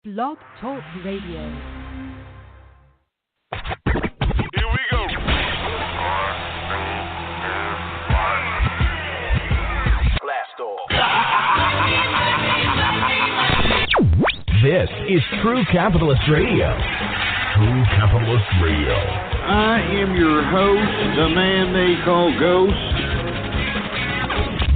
Blog Talk Radio. Here we go. Blast off. This is True Capitalist Radio. True Capitalist Radio. I am your host, the man they call Ghost.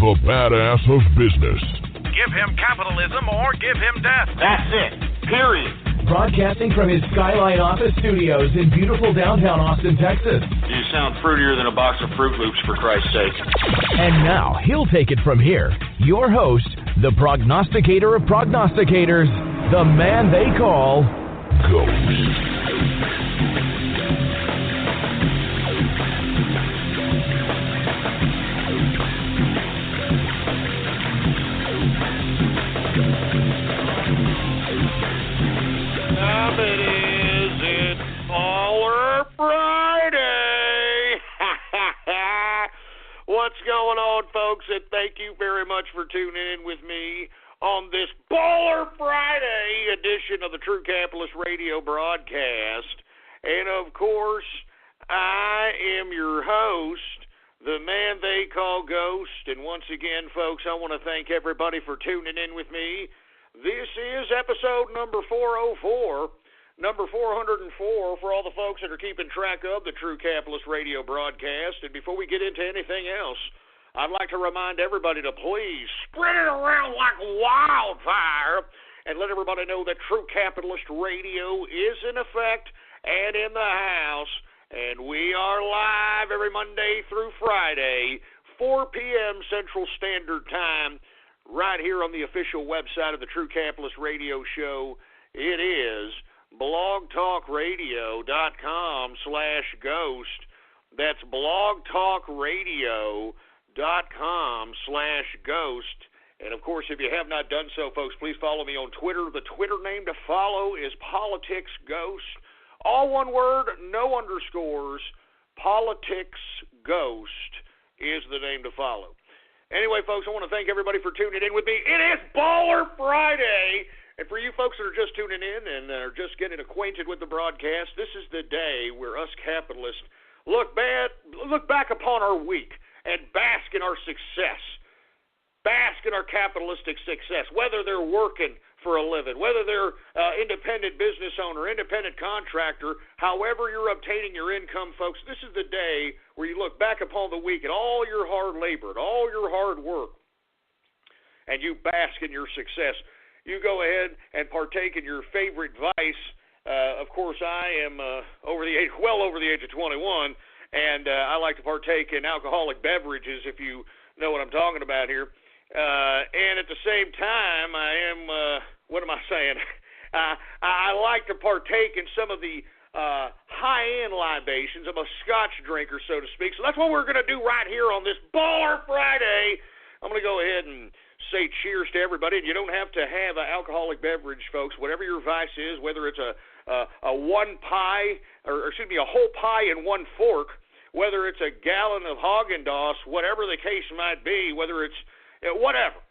The badass of business. Give him capitalism or give him death. That's it. Period. Broadcasting from his Skyline office studios in beautiful downtown Austin, Texas. You sound fruitier than a box of Fruit Loops, for Christ's sake. And now, he'll take it from here. Your host, the prognosticator of prognosticators, the man they call Ghost. What's going on, folks? And thank you very much for tuning in with me on this Baller Friday edition of the True Capitalist Radio broadcast. And, of course, I am your host, the man they call Ghost. And once again, folks, I want to thank everybody for tuning in with me. This is episode number 404. Number 404 for all the folks that are keeping track of the True Capitalist Radio broadcast. And before we get into anything else, I'd like to remind everybody to please spread it around like wildfire and let everybody know that True Capitalist Radio is in effect and in the house. And we are live every Monday through Friday, 4 p.m. Central Standard Time, right here on the official website of the True Capitalist Radio Show. It is blogtalkradio.com/ghost. That's blogtalkradio.com/ghost. And, of course, if you have not done so, folks, please follow me on Twitter. The Twitter name to follow is PoliticsGhost. All one word, no underscores. PoliticsGhost is the name to follow. Anyway, folks, I want to thank everybody for tuning in with me. It is Baller Friday. And for you folks that are just tuning in and are just getting acquainted with the broadcast, this is the day where us capitalists look back upon our week and bask in our success, bask in our capitalistic success, whether they're working for a living, whether they're independent business owner, independent contractor, however you're obtaining your income, folks, this is the day where you look back upon the week and all your hard labor and all your hard work, and you bask in your success. You go ahead and partake in your favorite vice. Of course, I am well over the age of 21, and I like to partake in alcoholic beverages, if you know what I'm talking about here. And at the same time, I am, what am I saying? I like to partake in some of the high-end libations. I'm a Scotch drinker, so to speak. So that's what we're going to do right here on this Baller Friday. I'm going to go ahead and say cheers to everybody, and you don't have to have an alcoholic beverage, folks. Whatever your vice is, whether it's a one pie, or excuse me, a whole pie and one fork, whether it's a gallon of Haagen-Dazs, whatever the case might be, whether it's whatever.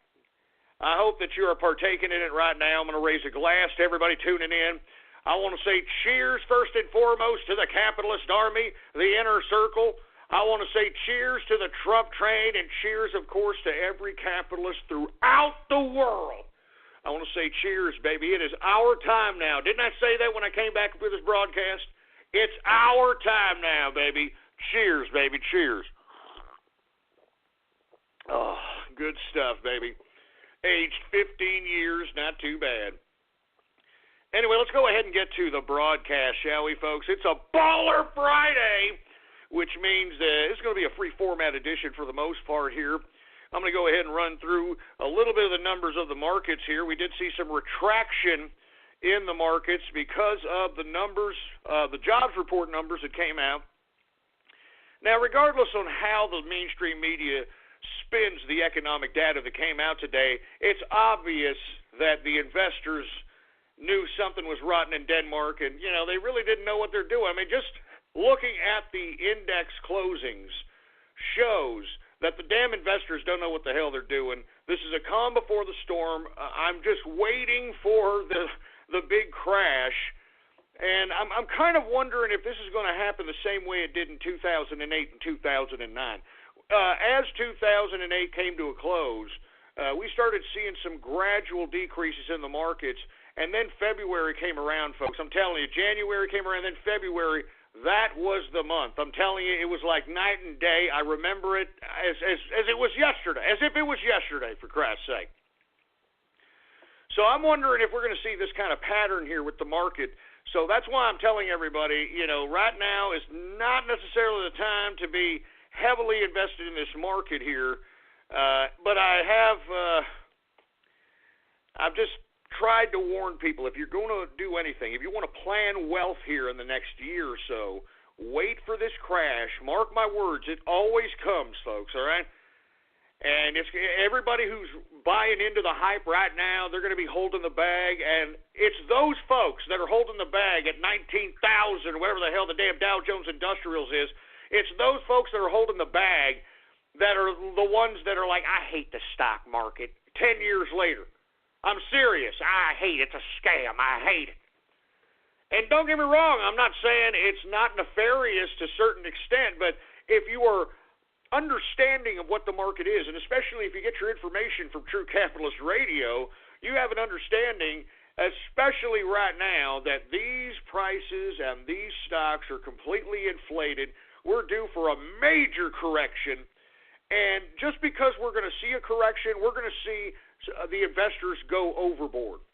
I hope that you are partaking in it right now. I'm going to raise a glass to everybody tuning in. I want to say cheers first and foremost to the capitalist army, the inner circle. I want to say cheers to the Trump train and cheers, of course, to every capitalist throughout the world. I want to say cheers, baby. It is our time now. Didn't I say that when I came back with this broadcast? It's our time now, baby. Cheers, baby. Cheers. Oh, good stuff, baby. Aged 15 years, not too bad. Anyway, let's go ahead and get to the broadcast, shall we, folks? It's a Baller Friday, which means it's going to be a free format edition for the most part here. I'm going to go ahead and run through a little bit of the numbers of the markets here. We did see some retraction in the markets because of the numbers, the jobs report numbers that came out. Now, regardless on how the mainstream media spins the economic data that came out today, it's obvious that the investors knew something was rotten in Denmark, and, they really didn't know what they're doing. I mean, just looking at the index closings shows that the damn investors don't know what the hell they're doing. This is a calm before the storm. I'm just waiting for the big crash. And I'm kind of wondering if this is going to happen the same way it did in 2008 and 2009. As 2008 came to a close, we started seeing some gradual decreases in the markets, and then February came around, folks. I'm telling you, January came around, then February, that was the month. I'm telling you, it was like night and day. I remember it as it was yesterday, as if it was yesterday, for Christ's sake. So I'm wondering if we're going to see this kind of pattern here with the market. So that's why I'm telling everybody, right now is not necessarily the time to be heavily invested in this market here. But I've just tried to warn people, if you're going to do anything, if you want to plan wealth here in the next year or so, wait for this crash. Mark my words, it always comes, folks, all right? And it's everybody who's buying into the hype right now, they're going to be holding the bag, and it's those folks that are holding the bag at 19,000, whatever the hell the damn Dow Jones Industrials is. It's those folks that are holding the bag that are the ones that are like, I hate the stock market 10 years later. I'm serious. I hate it. It's a scam. I hate it. And don't get me wrong, I'm not saying it's not nefarious to a certain extent, but if you are understanding of what the market is, and especially if you get your information from True Capitalist Radio, you have an understanding, especially right now, that these prices and these stocks are completely inflated. We're due for a major correction, and just because we're going to see a correction, we're going to see the investors go overboard.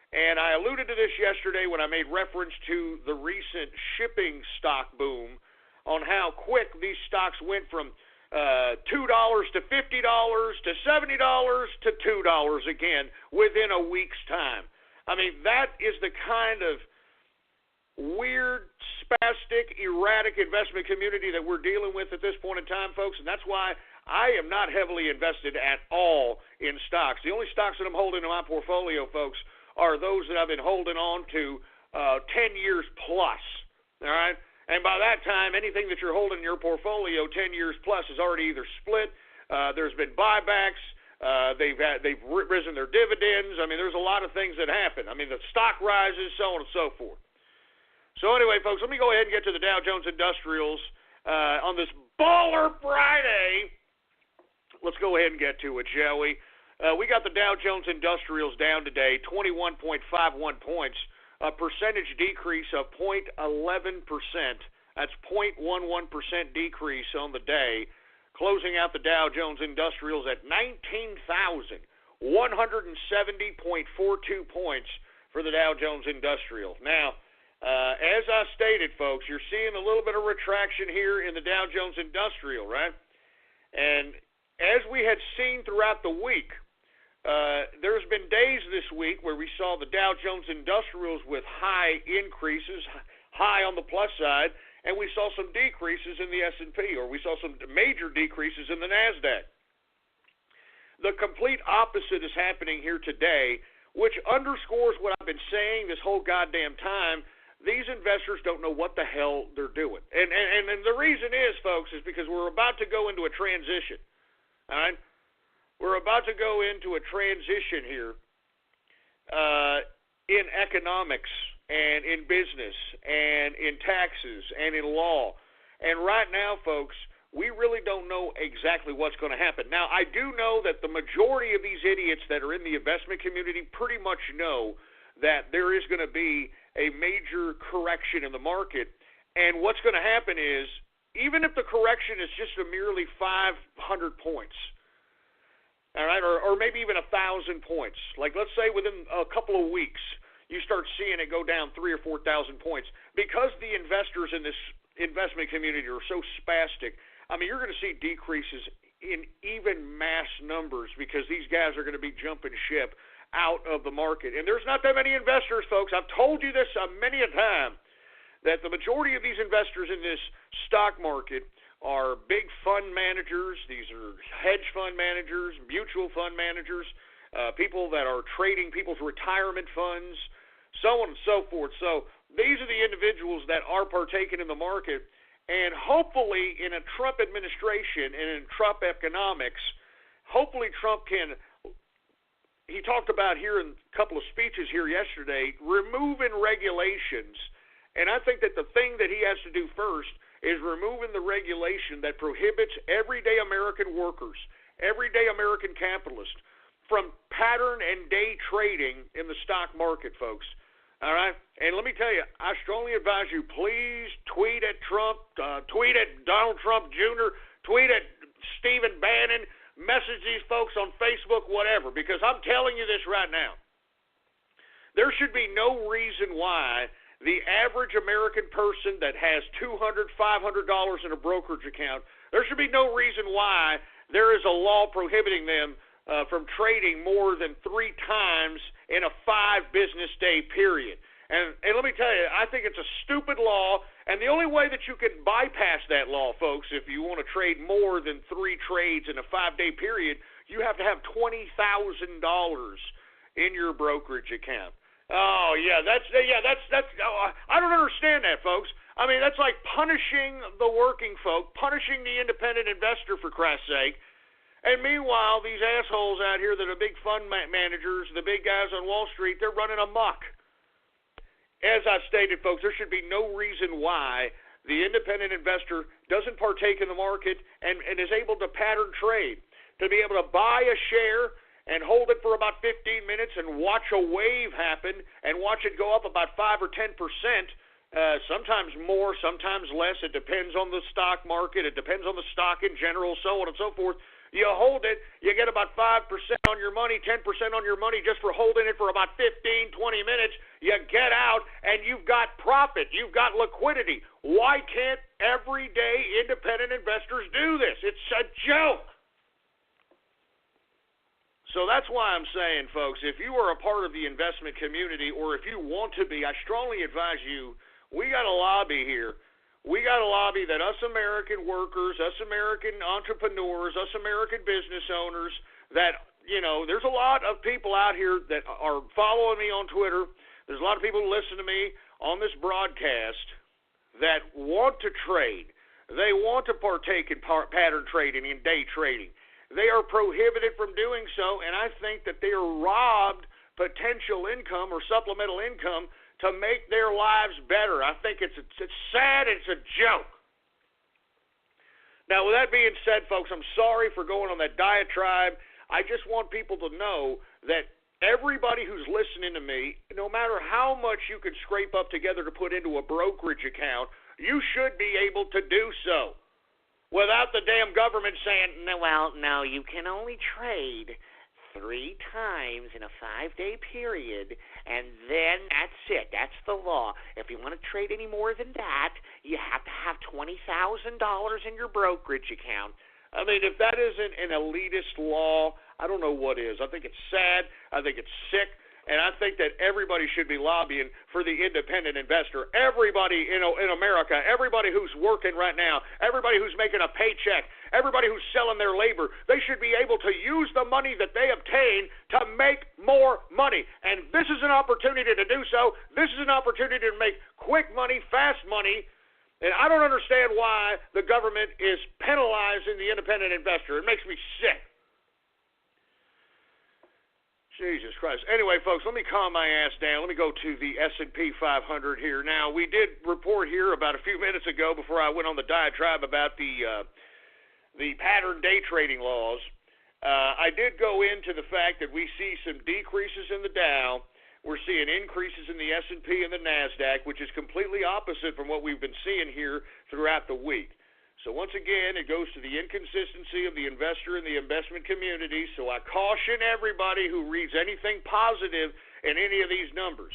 And I alluded to this yesterday when I made reference to the recent shipping stock boom on how quick these stocks went from $2 to $50 to $70 to $2 again within a week's time. I mean, that is the kind of weird, spastic, erratic investment community that we're dealing with at this point in time, folks, and that's why I am not heavily invested at all in stocks. The only stocks that I'm holding in my portfolio, folks, are those that I've been holding on to 10 years plus, all right? And by that time, anything that you're holding in your portfolio 10 years plus is already either split, there's been buybacks, they've risen their dividends. I mean, there's a lot of things that happen. I mean, the stock rises, so on and so forth. So anyway, folks, let me go ahead and get to the Dow Jones Industrials on this Baller Friday. Let's go ahead and get to it, shall we? We got the Dow Jones Industrials down today, 21.51 points. A percentage decrease of 0.11%. That's 0.11% decrease on the day, closing out the Dow Jones Industrials at 19,170.42 points for the Dow Jones Industrial. Now, as I stated, folks, you're seeing a little bit of retraction here in the Dow Jones Industrial, right? And as we had seen throughout the week, there's been days this week where we saw the Dow Jones Industrials with high increases, high on the plus side, and we saw some decreases in the S&P, or we saw some major decreases in the NASDAQ. The complete opposite is happening here today, which underscores what I've been saying this whole goddamn time. These investors don't know what the hell they're doing. And the reason is, folks, is because we're about to go into a transition, all right? We're about to go into a transition here in economics and in business and in taxes and in law. And right now, folks, we really don't know exactly what's going to happen. Now, I do know that the majority of these idiots that are in the investment community pretty much know that there is going to be a major correction in the market. And what's going to happen is, even if the correction is just a merely 500 points, all right, or maybe even 1,000 points. Like, let's say within a couple of weeks, you start seeing it go down 3,000 or 4,000 points. Because the investors in this investment community are so spastic, I mean, you're going to see decreases in even mass numbers because these guys are going to be jumping ship out of the market. And there's not that many investors, folks. I've told you this many a time, that the majority of these investors in this stock market are big fund managers. These are hedge fund managers, mutual fund managers, people that are trading people's retirement funds, so on and so forth. So these are the individuals that are partaking in the market, and hopefully in a Trump administration and in Trump economics, hopefully Trump can he talked about here in a couple of speeches here yesterday, removing regulations. And I think that the thing that he has to do first is removing the regulation that prohibits everyday American workers, everyday American capitalists, from pattern and day trading in the stock market, folks. All right? And let me tell you, I strongly advise you, please tweet at Trump, tweet at Donald Trump Jr., tweet at Stephen Bannon, message these folks on Facebook, whatever, because I'm telling you this right now. There should be no reason why the average American person that has $200, $500 in a brokerage account, there should be no reason why there is a law prohibiting them from trading more than 3 times in a 5-business-day period. And let me tell you, I think it's a stupid law, and the only way that you can bypass that law, folks, if you want to trade more than 3 trades in a 5-day period, you have to have $20,000 in your brokerage account. Oh, yeah, that's I don't understand that, folks. I mean, that's like punishing the working folk, punishing the independent investor, for Christ's sake. And meanwhile, these assholes out here that are big fund managers, the big guys on Wall Street, they're running amok. As I stated, folks, there should be no reason why the independent investor doesn't partake in the market and is able to pattern trade, to be able to buy a share and hold it for about 15 minutes and watch a wave happen and watch it go up about 5 or 10%, sometimes more, sometimes less. It depends on the stock market. It depends on the stock in general, so on and so forth. You hold it, you get about 5% on your money, 10% on your money just for holding it for about 15, 20 minutes. You get out, and you've got profit. You've got liquidity. Why can't everyday independent investors do this? It's a joke. So that's why I'm saying, folks, if you are a part of the investment community, or if you want to be, I strongly advise you, we got a lobby here. We got a lobby that us American workers, us American entrepreneurs, us American business owners, that, you know, there's a lot of people out here that are following me on Twitter. There's a lot of people who listen to me on this broadcast that want to trade. They want to partake in pattern trading and day trading. They are prohibited from doing so, and I think that they are robbed potential income or supplemental income to make their lives better. I think it's sad. It's a joke. Now, with that being said, folks, I'm sorry for going on that diatribe. I just want people to know that everybody who's listening to me, no matter how much you can scrape up together to put into a brokerage account, you should be able to do so without the damn government saying, no, you can only trade 3 times in a 5-day period, and then that's it. That's the law. If you want to trade any more than that, you have to have $20,000 in your brokerage account. I mean, if that isn't an elitist law, I don't know what is. I think it's sad. I think it's sick. And I think that everybody should be lobbying for the independent investor. Everybody in America, everybody who's working right now, everybody who's making a paycheck, everybody who's selling their labor, they should be able to use the money that they obtain to make more money. And this is an opportunity to do so. This is an opportunity to make quick money, fast money. And I don't understand why the government is penalizing the independent investor. It makes me sick. Jesus Christ. Anyway, folks, let me calm my ass down. Let me go to the S&P 500 here. Now, we did report here about a few minutes ago before I went on the diatribe about the pattern day trading laws. I did go into the fact that we see some decreases in the Dow. We're seeing increases in the S&P and the NASDAQ, which is completely opposite from what we've been seeing here throughout the week. So once again, it goes to the inconsistency of the investor and the investment community. So I caution everybody who reads anything positive in any of these numbers.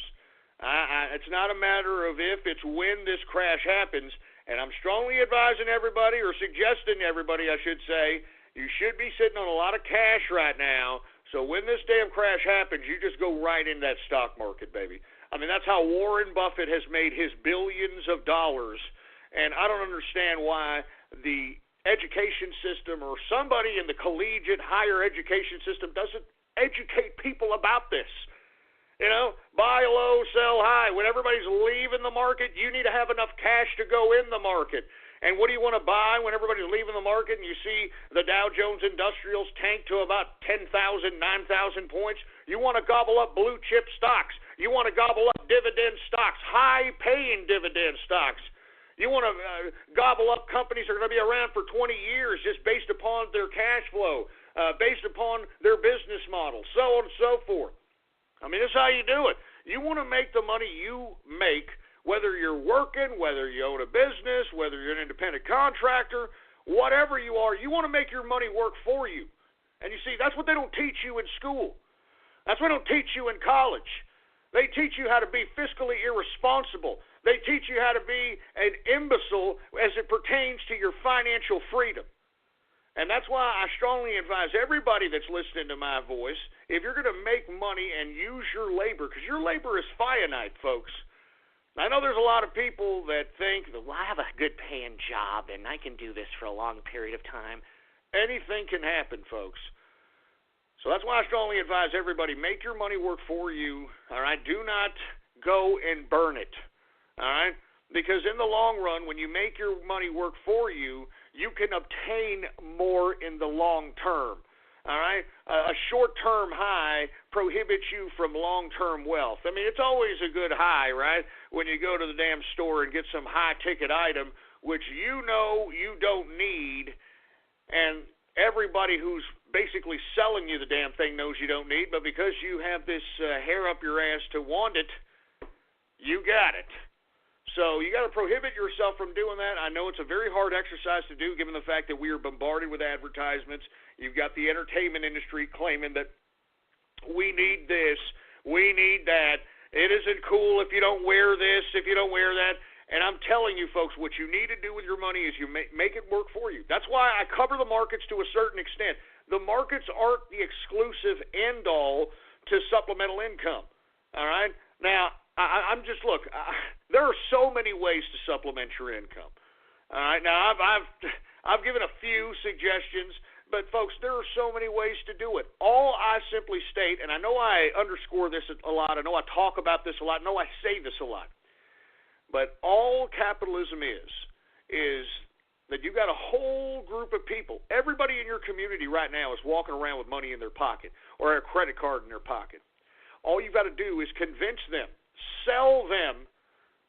It's not a matter of if, it's when this crash happens. And I'm strongly advising everybody, or suggesting everybody, I should say, you should be sitting on a lot of cash right now. So when this damn crash happens, you just go right in that stock market, baby. I mean, that's how Warren Buffett has made his billions of dollars. And I don't understand why the education system or somebody in the collegiate higher education system doesn't educate people about this. You know, buy low, sell high. When everybody's leaving the market, you need to have enough cash to go in the market. And what do you want to buy when everybody's leaving the market and you see the Dow Jones Industrials tank to about 10,000, 9,000 points? You want to gobble up blue chip stocks. You want to gobble up dividend stocks, high-paying dividend stocks. You want to gobble up companies that are going to be around for 20 years just based upon their cash flow, based upon their business model, so on and so forth. I mean, that's how you do it. You want to make the money you make, whether you're working, whether you own a business, whether you're an independent contractor, whatever you are, you want to make your money work for you. And you see, that's what they don't teach you in school. That's what they don't teach you in college. They teach you how to be fiscally irresponsible. They teach you how to be an imbecile as it pertains to your financial freedom. And that's why I strongly advise everybody that's listening to my voice, if you're going to make money and use your labor, because your labor is finite, folks. I know there's a lot of people that think, well, I have a good paying job and I can do this for a long period of time. Anything can happen, folks. So that's why I strongly advise everybody, make your money work for you, all right? Do not go and burn it, all right? Because in the long run, when you make your money work for you, you can obtain more in the long term, all right? A short-term high prohibits you from long-term wealth. I mean, it's always a good high, right, when you go to the damn store and get some high-ticket item, which you know you don't need, and everybody who's basically selling you the damn thing knows you don't need, but because you have this hair up your ass to want it, you got it. So you got to prohibit yourself from doing that. I know it's a very hard exercise to do given the fact that we are bombarded with advertisements. You've got the entertainment industry claiming that we need this, we need that. It isn't cool if you don't wear this, if you don't wear that. And I'm telling you, folks, what you need to do with your money is you make it work for you. That's why I cover the markets to a certain extent. The markets aren't the exclusive end-all to supplemental income, all right? Now, I'm just, look, there are so many ways to supplement your income, all right? Now, I've given a few suggestions, but, folks, there are so many ways to do it. All I simply state, and I know I underscore this a lot, I know I talk about this a lot, I know I say this a lot, but all capitalism is that you've got a whole group of people. Everybody in your community right now is walking around with money in their pocket or a credit card in their pocket. All you've got to do is convince them, sell them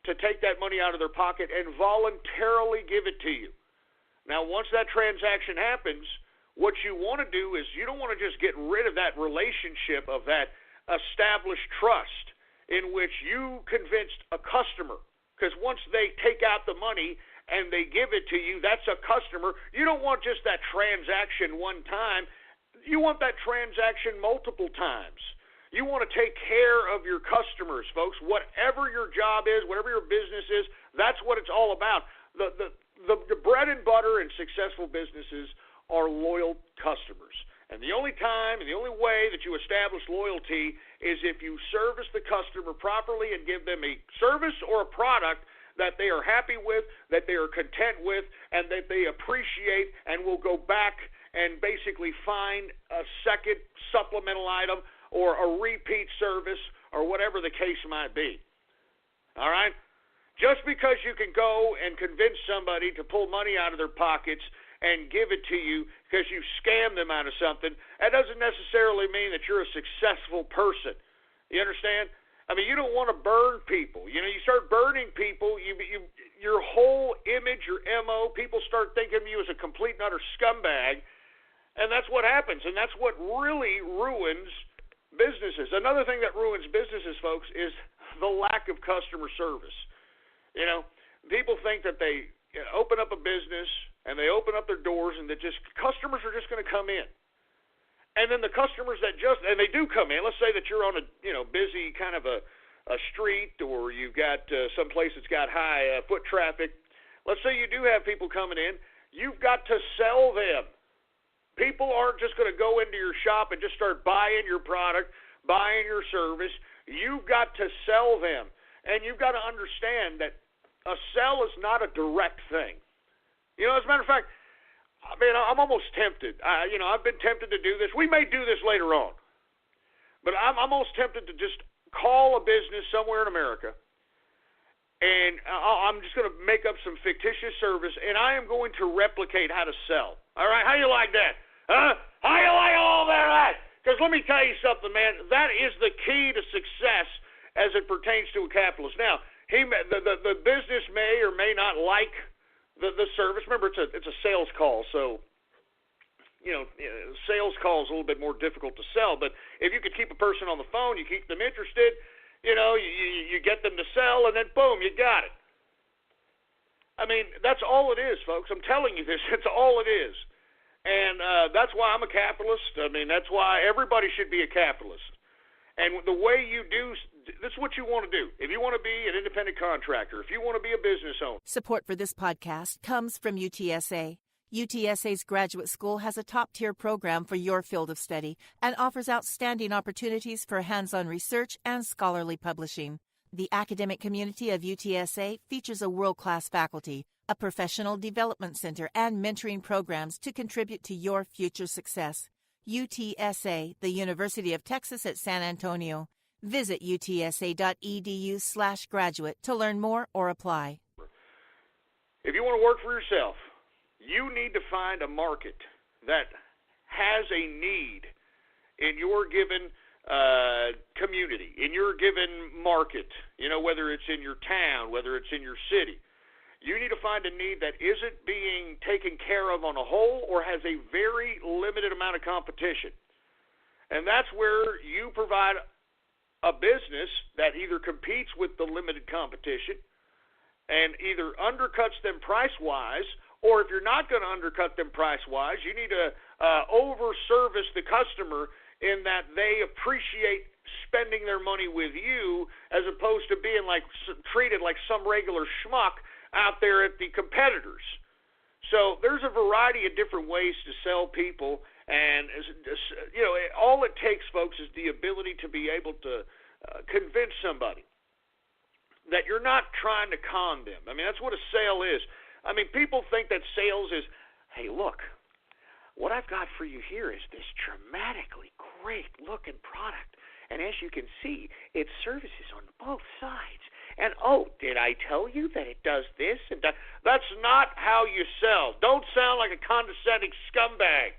to take that money out of their pocket and voluntarily give it to you. Now, once that transaction happens, what you want to do is you don't want to just get rid of that relationship of that established trust in which you convinced a customer. Because once they take out the money and they give it to you, that's a customer. You don't want just that transaction one time. You want that transaction multiple times. You want to take care of your customers, folks. Whatever your job is, whatever your business is, that's what it's all about. The bread and butter in successful businesses are loyal customers. And the only time and the only way that you establish loyalty is if you service the customer properly and give them a service or a product that they are happy with, that they are content with, and that they appreciate and will go back and basically find a second supplemental item or a repeat service or whatever the case might be. All right? Just because you can go and convince somebody to pull money out of their pockets and give it to you because you scammed them out of something, that doesn't necessarily mean that you're a successful person. You understand? I mean, you don't want to burn people. You know, you start burning people, your whole image, your MO, people start thinking of you as a complete and utter scumbag, and that's what happens, and that's what really ruins businesses. Another thing that ruins businesses, folks, is the lack of customer service. You know, people think that they open up a business and they open up their doors and that just customers are just going to come in. And then the customers that and they do come in, let's say that you're on a, busy kind of a street, or you've got some place that's got high foot traffic. Let's say you do have people coming in. You've got to sell them. People aren't just going to go into your shop and just start buying your product, buying your service. You've got to sell them. And you've got to understand that a sell is not a direct thing. You know, as a matter of fact, I mean, I'm almost tempted. I've been tempted to do this. We may do this later on. But I'm almost tempted to just call a business somewhere in America and I'm just going to make up some fictitious service, and I am going to replicate how to sell. All right? How you like that? Huh? How you like all that? Because let me tell you something, man. That is the key to success as it pertains to a capitalist. Now, the business may or may not like the service. Remember, it's a sales call, so sales call is a little bit more difficult to sell. But if you could keep a person on the phone, you keep them interested. You get them to sell, and then boom, you got it. I mean, that's all it is, folks. I'm telling you this. It's all it is. And that's why I'm a capitalist. I mean, that's why everybody should be a capitalist. And the way you do, this is what you want to do. If you want to be an independent contractor, if you want to be a business owner. Support for this podcast comes from UTSA. UTSA's graduate school has a top-tier program for your field of study and offers outstanding opportunities for hands-on research and scholarly publishing. The academic community of UTSA features a world-class faculty, a professional development center, and mentoring programs to contribute to your future success. UTSA, the University of Texas at San Antonio. Visit utsa.edu/graduate to learn more or apply. If you want to work for yourself, you need to find a market that has a need in your given community, in your given market, whether it's in your town, whether it's in your city. You need to find a need that isn't being taken care of on a whole or has a very limited amount of competition. And that's where you provide a business that either competes with the limited competition and either undercuts them price-wise, or if you're not going to undercut them price-wise, you need to over-service the customer in that they appreciate spending their money with you as opposed to being treated like some regular schmuck out there at the competitors. So there's a variety of different ways to sell people, and all it takes, folks, is the ability to be able to convince somebody that you're not trying to con them. I mean, that's what a sale is. I mean, people think that sales is, hey, look, what I've got for you here is this dramatically great-looking product. And as you can see, it services on both sides. And, oh, did I tell you that it does this? And that's not how you sell. Don't sound like a condescending scumbag.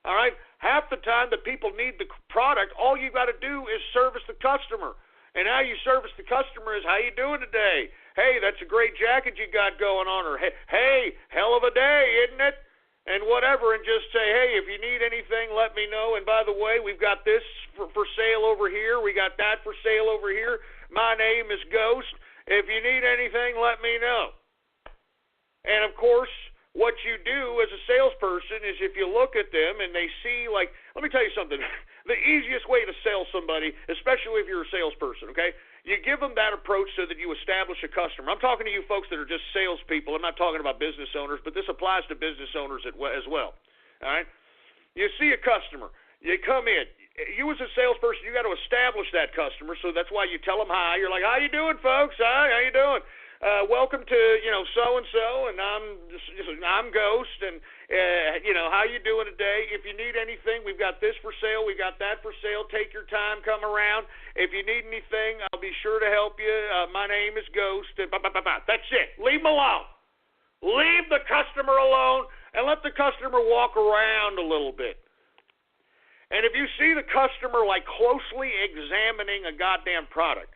All right? Half the time that people need the product, all you got to do is service the customer. And how you service the customer is, how you doing today? Hey, that's a great jacket you got going on. Or, hey, hell of a day, isn't it? And whatever, and just say, hey, if you need anything, let me know. And by the way, we've got this for sale over here. We got that for sale over here. My name is Ghost. If you need anything, let me know. And, of course, what you do as a salesperson is if you look at them and they see, let me tell you something. The easiest way to sell somebody, especially if you're a salesperson, okay, you give them that approach so that you establish a customer. I'm talking to you folks that are just salespeople. I'm not talking about business owners, but this applies to business owners as well, all right? You see a customer. You come in. You as a salesperson, you got to establish that customer, so that's why you tell them hi. You're like, how you doing, folks? Hi, how you doing? Welcome to, so-and-so, and I'm Ghost, and, how you doing today? If you need anything, we've got this for sale, we got that for sale. Take your time, come around. If you need anything, I'll be sure to help you. My name is Ghost. That's it. Leave them alone. Leave the customer alone, and let the customer walk around a little bit. And if you see the customer, closely examining a goddamn product,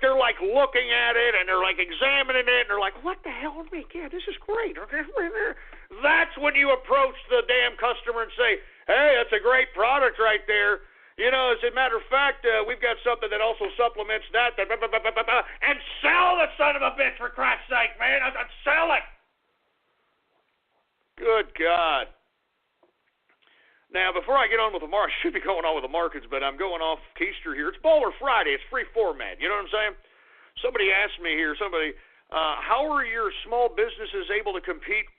they're looking at it and they're examining it and they're like, what the hell? Yeah, this is great. That's when you approach the damn customer and say, hey, that's a great product right there. As a matter of fact, we've got something that also supplements that. And sell the son of a bitch, for Christ's sake, man. Sell it. Good God. Now, before I get on with the market, I should be going on with the markets, but I'm going off keister here. It's Baller Friday. It's free format. You know what I'm saying? Somebody asked me here, how are your small businesses able to compete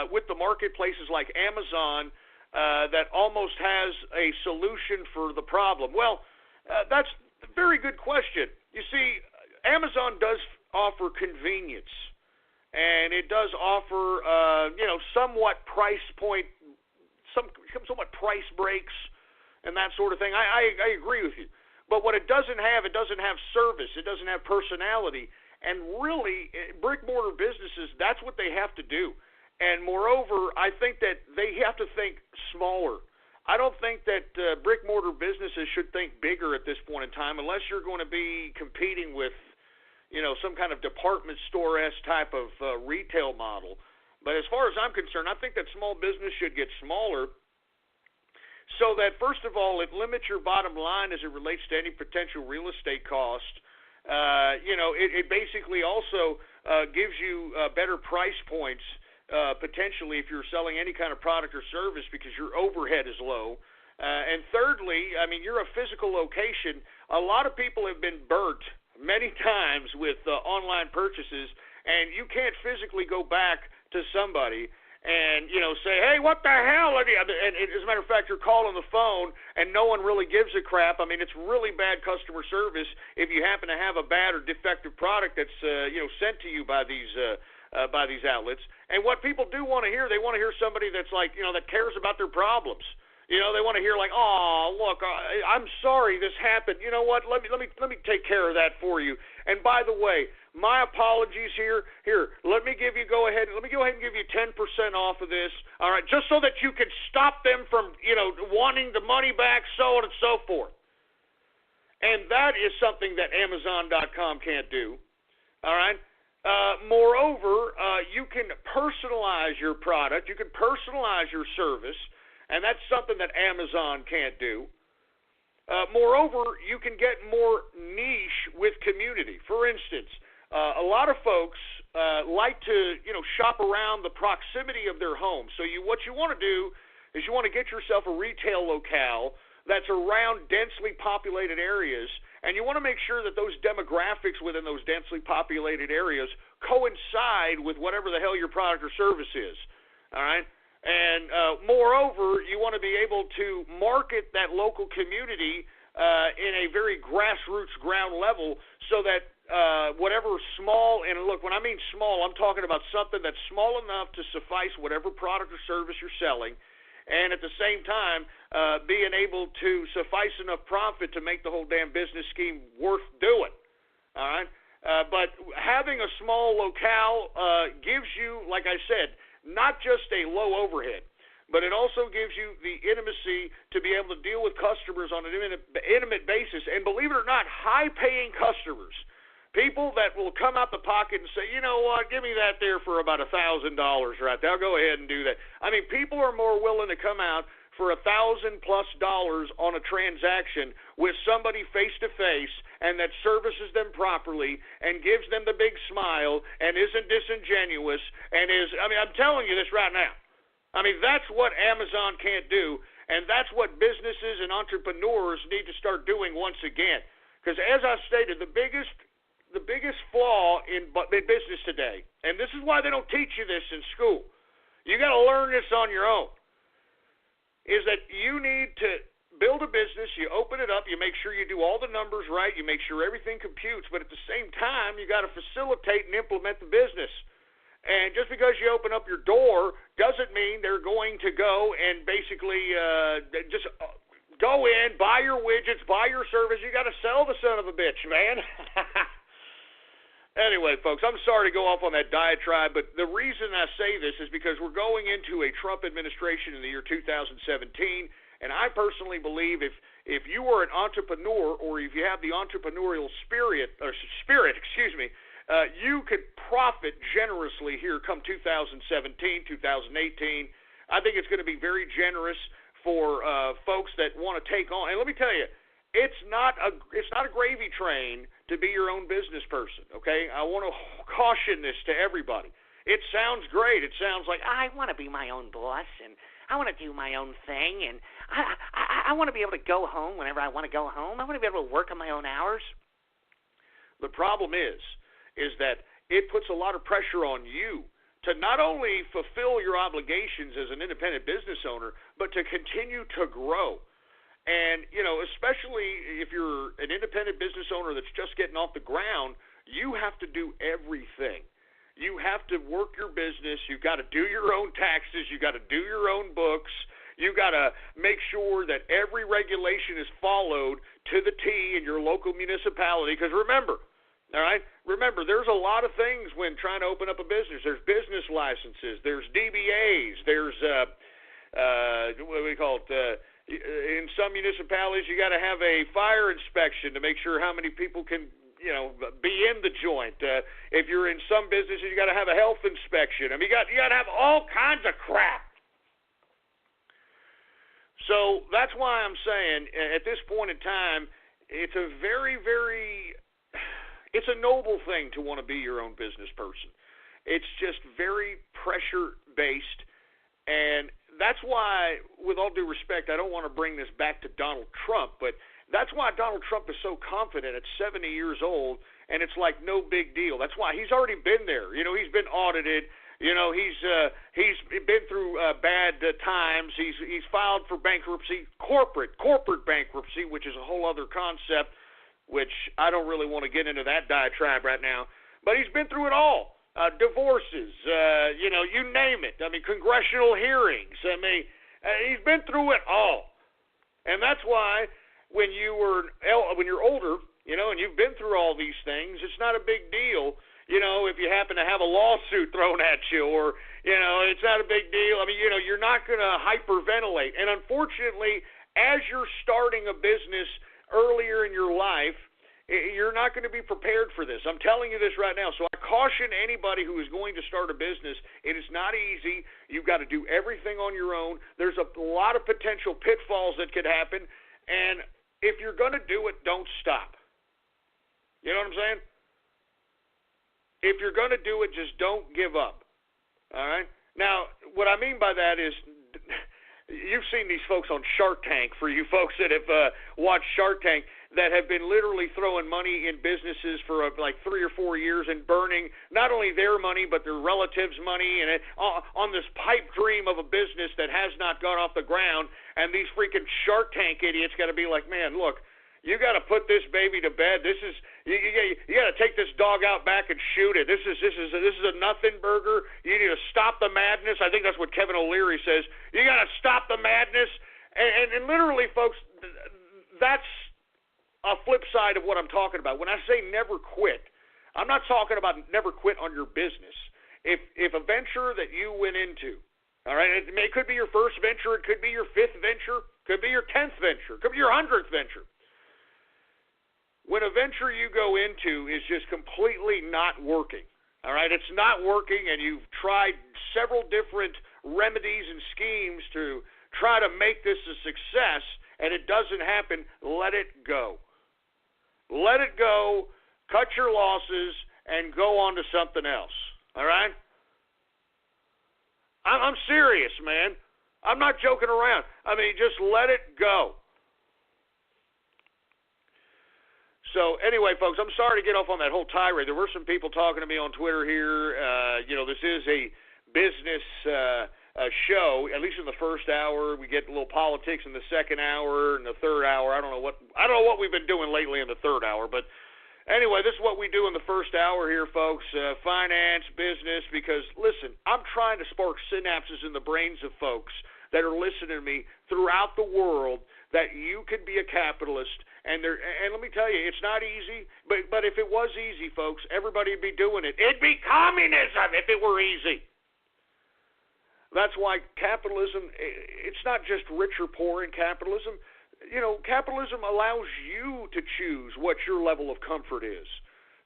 with the marketplaces like Amazon that almost has a solution for the problem? Well, that's a very good question. You see, Amazon does offer convenience, and it does offer, somewhat price point, somewhat price breaks and that sort of thing. I agree with you. But what it doesn't have service. It doesn't have personality. And really, brick-mortar businesses, that's what they have to do. And moreover, I think that they have to think smaller. I don't think that brick-mortar businesses should think bigger at this point in time unless you're going to be competing with, some kind of department store-esque type of retail model. But as far as I'm concerned, I think that small business should get smaller so that, first of all, it limits your bottom line as it relates to any potential real estate cost. It basically also gives you better price points potentially if you're selling any kind of product or service because your overhead is low. And thirdly, I mean, you're a physical location. A lot of people have been burnt many times with online purchases, and you can't physically go back to somebody and, say, hey, what the hell? And as a matter of fact, you're calling the phone and no one really gives a crap. I mean, it's really bad customer service if you happen to have a bad or defective product that's, sent to you by these outlets. And what people do want to hear, they want to hear somebody that's like, that cares about their problems. They want to hear like, oh, look, I'm sorry this happened. You know what? Let me take care of that for you. And by the way, my apologies here. Let me go ahead and give you 10% off of this. All right, just so that you can stop them from, wanting the money back, so on and so forth. And that is something that Amazon.com can't do. All right. Moreover, you can personalize your product. You can personalize your service. And that's something that Amazon can't do. Moreover, you can get more niche with community. For instance, a lot of folks like to, shop around the proximity of their home. So what you want to do is you want to get yourself a retail locale that's around densely populated areas, and you want to make sure that those demographics within those densely populated areas coincide with whatever the hell your product or service is. All right? And moreover, you want to be able to market that local community in a very grassroots ground level so that whatever small, and look, when I mean small, I'm talking about something that's small enough to suffice whatever product or service you're selling, and at the same time being able to suffice enough profit to make the whole damn business scheme worth doing. All right? But having a small locale gives you, like I said, not just a low overhead, but it also gives you the intimacy to be able to deal with customers on an intimate basis. And believe it or not, high-paying customers, people that will come out the pocket and say, you know what, give me that there for about $1,000 right there. I'll go ahead and do that. I mean, people are more willing to come out for $1,000+ on a transaction with somebody face-to-face and that services them properly and gives them the big smile and isn't disingenuous and I'm telling you this right now. I mean, that's what Amazon can't do, and that's what businesses and entrepreneurs need to start doing once again. Because as I stated, the biggest flaw in business today, and this is why they don't teach you this in school, you got to learn this on your own, is that you need to build a business, you open it up, you make sure you do all the numbers right, you make sure everything computes, but at the same time, you got to facilitate and implement the business. And just because you open up your door doesn't mean they're going to go and basically just go in, buy your widgets, buy your service. You got to sell the son of a bitch, man. Anyway, folks, I'm sorry to go off on that diatribe, but the reason I say this is because we're going into a Trump administration in the year 2017, and I personally believe if you are an entrepreneur or if you have the entrepreneurial spirit, you could profit generously here come 2017, 2018. I think it's going to be very generous for folks that want to take on. And let me tell you, it's not a gravy train to be your own business person, okay? I want to caution this to everybody. It sounds great. It sounds like, I want to be my own boss, and I want to do my own thing, and I want to be able to go home whenever I want to go home. I want to be able to work on my own hours. The problem is that it puts a lot of pressure on you to not only fulfill your obligations as an independent business owner, but to continue to grow. And, especially if you're an independent business owner that's just getting off the ground, you have to do everything. You have to work your business. You've got to do your own taxes. You've got to do your own books. You've got to make sure that every regulation is followed to the T in your local municipality. Because remember, All right? Remember, there's a lot of things when trying to open up a business. There's business licenses. There's DBAs. There's, what do we call it? In some municipalities, you got to have a fire inspection to make sure how many people can, be in the joint. If you're in some businesses, you got to have a health inspection. I mean, you got to have all kinds of crap. So that's why I'm saying at this point in time, it's a very, very... It's a noble thing to want to be your own business person. It's just very pressure-based, and that's why, with all due respect, I don't want to bring this back to Donald Trump, but that's why Donald Trump is so confident at 70 years old, and it's like no big deal. That's why he's already been there. He's been audited. He's been through bad times. He's filed for bankruptcy, corporate bankruptcy, which is a whole other concept, which I don't really want to get into that diatribe right now. But he's been through it all. Divorces, you name it. I mean, congressional hearings. I mean, he's been through it all. And that's why when you're older, and you've been through all these things, it's not a big deal, if you happen to have a lawsuit thrown at you, or, it's not a big deal. I mean, you're not going to hyperventilate. And unfortunately, as you're starting a business earlier in your life, you're not going to be prepared for this. I'm telling you this right now. So I caution anybody who is going to start a business, it is not easy. You've got to do everything on your own. There's a lot of potential pitfalls that could happen, and if you're going to do it, don't stop. You know what I'm saying? If you're going to do it, just don't give up. All right? Now, what I mean by that is, you've seen these folks on Shark Tank, for you folks that have watched Shark Tank, that have been literally throwing money in businesses for like 3 or 4 years and burning not only their money but their relatives' money, and on this pipe dream of a business that has not got off the ground. And these freaking Shark Tank idiots got to be like, man, look, you got to put this baby to bed. This is you got to take this dog out back and shoot it. This is a nothing burger. You need to stop the madness. I think that's what Kevin O'Leary says. You got to stop the madness. And literally, folks, that's a flip side of what I'm talking about. When I say never quit, I'm not talking about never quit on your business. If a venture that you went into, all right, it could be your first venture, it could be your 5th venture, could be your 10th venture, could be your 100th venture. When a venture you go into is just completely not working, all right, it's not working, and you've tried several different remedies and schemes to try to make this a success, and it doesn't happen, let it go. Let it go, cut your losses, and go on to something else, all right? I'm serious, man. I'm not joking around. I mean, just let it go. So anyway, folks, I'm sorry to get off on that whole tirade. There were some people talking to me on Twitter here. This is a business show. At least in the first hour, we get a little politics in the second hour, and the third hour, I don't know what we've been doing lately in the third hour. But anyway, this is what we do in the first hour here, folks. Finance, business. Because listen, I'm trying to spark synapses in the brains of folks that are listening to me throughout the world, that you could be a capitalist, and let me tell you, it's not easy, but if it was easy, folks, everybody would be doing it. It'd be communism if it were easy. That's why capitalism, it's not just rich or poor in capitalism. Capitalism allows you to choose what your level of comfort is.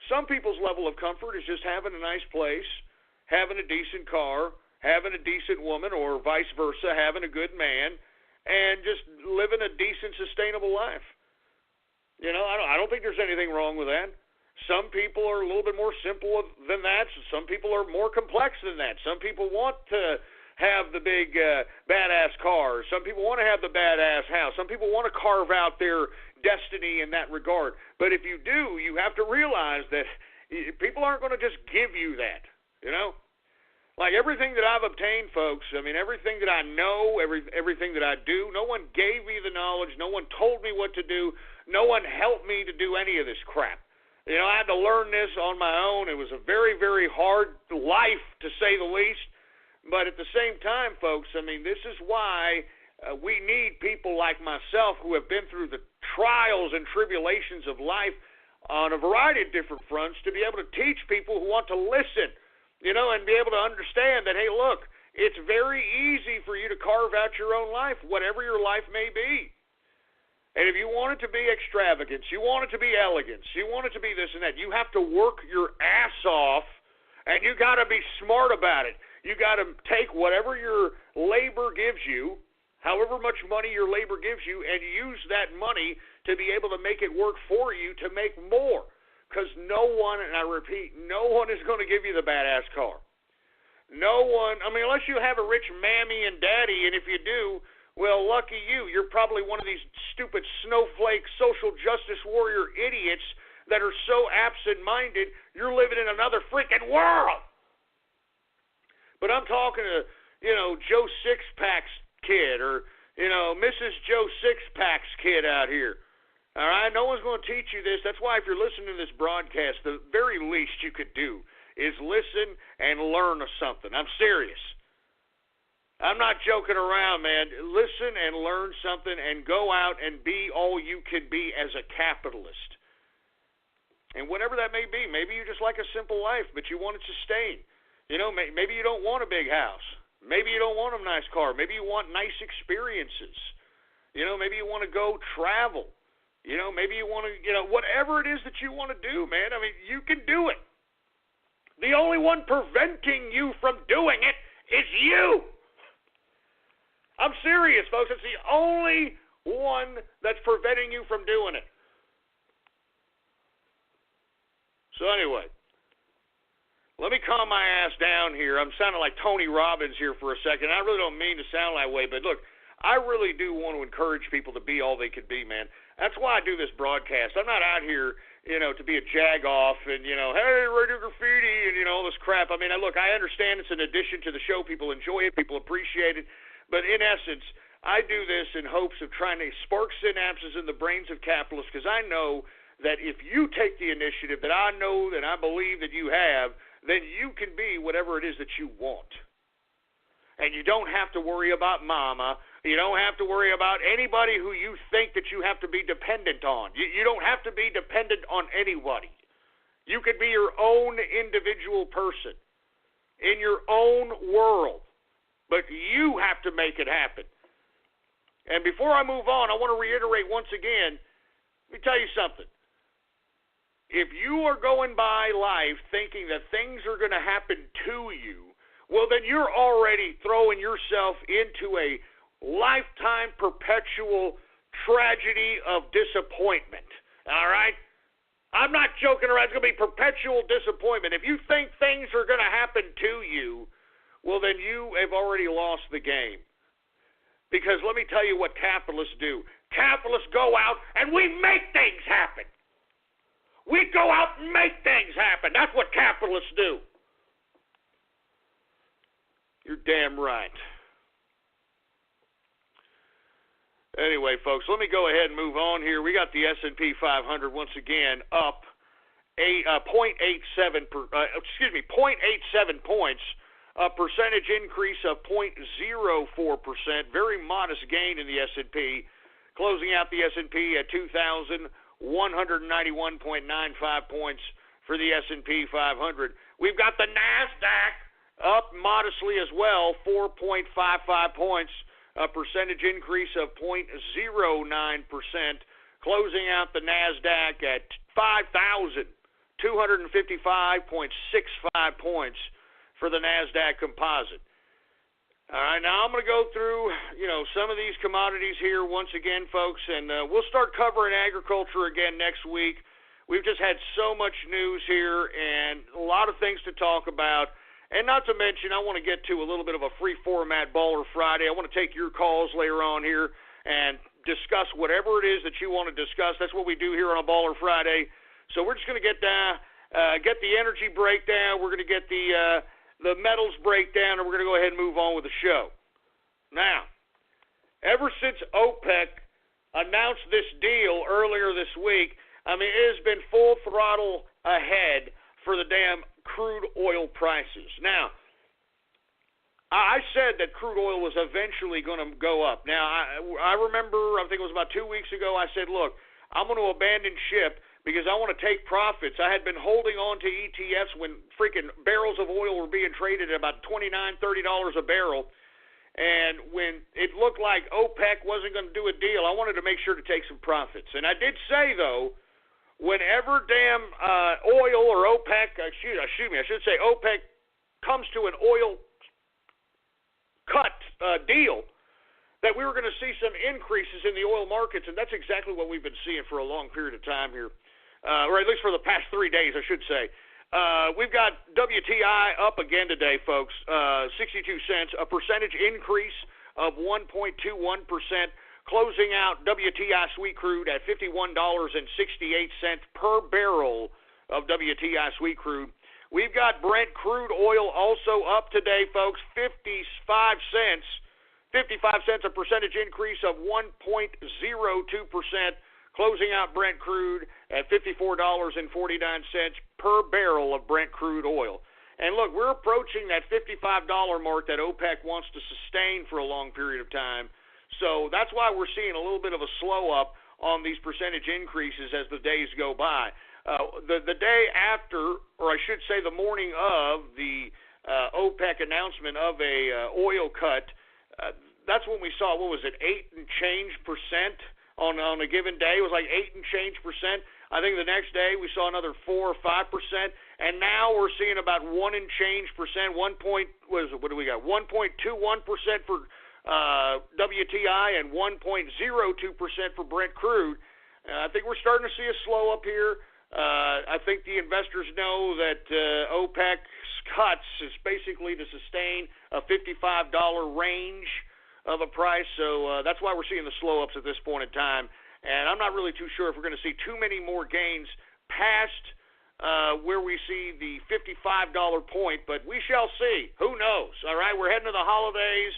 Some people's level of comfort is just having a nice place, having a decent car, having a decent woman, or vice versa, having a good man, and just living a decent, sustainable life. I don't think there's anything wrong with that. Some people are a little bit more simple than that. Some people are more complex than that. Some people want to have the big badass cars. Some people want to have the badass house. Some people want to carve out their destiny in that regard. But if you do, you have to realize that people aren't going to just give you that, Like everything that I've obtained, folks, I mean, everything that I know, everything that I do, no one gave me the knowledge. No one told me what to do. No one helped me to do any of this crap. I had to learn this on my own. It was a very, very hard life, to say the least. But at the same time, folks, I mean, this is why we need people like myself who have been through the trials and tribulations of life. on a variety of different fronts to be able to teach people who want to listen, and be able to understand that, hey, look, it's very easy for you to carve out your own life, whatever your life may be. And if you want it to be extravagance, you want it to be elegance, you want it to be this and that, you have to work your ass off, and you got to be smart about it. You got to take whatever your labor gives you, however much money your labor gives you, and use that money to be able to make it work for you to make more. Because no one, and I repeat, no one is going to give you the badass car. No one, unless you have a rich mammy and daddy, and if you do, well, lucky you. You're probably one of these stupid snowflake social justice warrior idiots that are so absent-minded, you're living in another freaking world. But I'm talking to, Joe Six-Pack's kid or, Mrs. Joe Six-Pack's kid out here. All right? No one's going to teach you this. That's why if you're listening to this broadcast, the very least you could do is listen and learn something. I'm serious. I'm not joking around, man. Listen and learn something and go out and be all you can be as a capitalist. And whatever that may be, maybe you just like a simple life, but you want it sustained. Maybe you don't want a big house. Maybe you don't want a nice car. Maybe you want nice experiences. Maybe you want to go travel. Maybe you want to, whatever it is that you want to do, man. You can do it. The only one preventing you from doing it is you. I'm serious, folks. It's the only one that's preventing you from doing it. So anyway. Let me calm my ass down here. I'm sounding like Tony Robbins here for a second. I really don't mean to sound that way, but look, I really do want to encourage people to be all they can be, man. That's why I do this broadcast. I'm not out here, to be a jag-off and, hey, radio graffiti and, all this crap. Look, I understand it's an addition to the show. People enjoy it. People appreciate it. But in essence, I do this in hopes of trying to spark synapses in the brains of capitalists because I know that if you take the initiative that I know that I believe that you have, then you can be whatever it is that you want. And you don't have to worry about mama. You don't have to worry about anybody who you think that you have to be dependent on. You don't have to be dependent on anybody. You can be your own individual person in your own world. But you have to make it happen. And before I move on, I want to reiterate once again, let me tell you something. If you are going by life thinking that things are going to happen to you, well, then you're already throwing yourself into a lifetime perpetual tragedy of disappointment. All right? I'm not joking around. It's going to be perpetual disappointment. If you think things are going to happen to you, well, then you have already lost the game. Because let me tell you what capitalists do. Capitalists go out and we make things happen. We go out and make things happen. That's what capitalists do. You're damn right. Anyway, folks, let me go ahead and move on here. We got the S&P 500 once again up 0.87 points, a percentage increase of 0.04%, very modest gain in the S&P, closing out the S&P at 2,191.95 points for the S&P 500. We've got the NASDAQ up modestly as well, 4.55 points, a percentage increase of 0.09%, closing out the NASDAQ at 5,255.65 points for the NASDAQ composite. All right, now I'm going to go through, some of these commodities here once again, folks, and we'll start covering agriculture again next week. We've just had so much news here and a lot of things to talk about. And not to mention, I want to get to a little bit of a free format Baller Friday. I want to take your calls later on here and discuss whatever it is that you want to discuss. That's what we do here on a Baller Friday. So we're just going to get the energy breakdown. We're going to get the metals breakdown, and we're going to go ahead and move on with the show. Now, ever since OPEC announced this deal earlier this week, it has been full throttle ahead for the damn crude oil prices. Now, I said that crude oil was eventually going to go up. Now, I remember, I think it was about 2 weeks ago, I said, look, I'm going to abandon ship because I want to take profits. I had been holding on to ETFs when freaking barrels of oil were being traded at about $29, $30 a barrel. And when it looked like OPEC wasn't going to do a deal, I wanted to make sure to take some profits. And I did say, though, whenever damn oil or OPEC, I should say OPEC comes to an oil cut deal, that we were going to see some increases in the oil markets, and that's exactly what we've been seeing for a long period of time here, or at least for the past 3 days, I should say. We've got WTI up again today, folks, 62 cents, a percentage increase of 1.21%, closing out WTI sweet crude at $51.68 per barrel of WTI sweet crude. We've got Brent crude oil also up today, folks, 55 cents. 55 cents, a percentage increase of 1.02%, closing out Brent crude at $54.49 per barrel of Brent crude oil. And look, we're approaching that $55 mark that OPEC wants to sustain for a long period of time. So that's why we're seeing a little bit of a slow up on these percentage increases as the days go by. The day after, or I should say the morning of the OPEC announcement of a oil cut, that's when we saw, what was it, 8 and change percent on a given day. It was like 8 and change percent. I think the next day we saw another 4 or 5%, and now we're seeing about 1 and change percent. 1 point, what do we got? 1.21% for WTI and 1.02% for Brent crude. I think we're starting to see a slow up here. I think the investors know that OPEC's cuts is basically to sustain a $55 range of a price, so that's why we're seeing the slow ups at this point in time. And I'm not really too sure if we're going to see too many more gains past where we see the $55 point, but we shall see. Who knows? All right, we're heading to the holidays.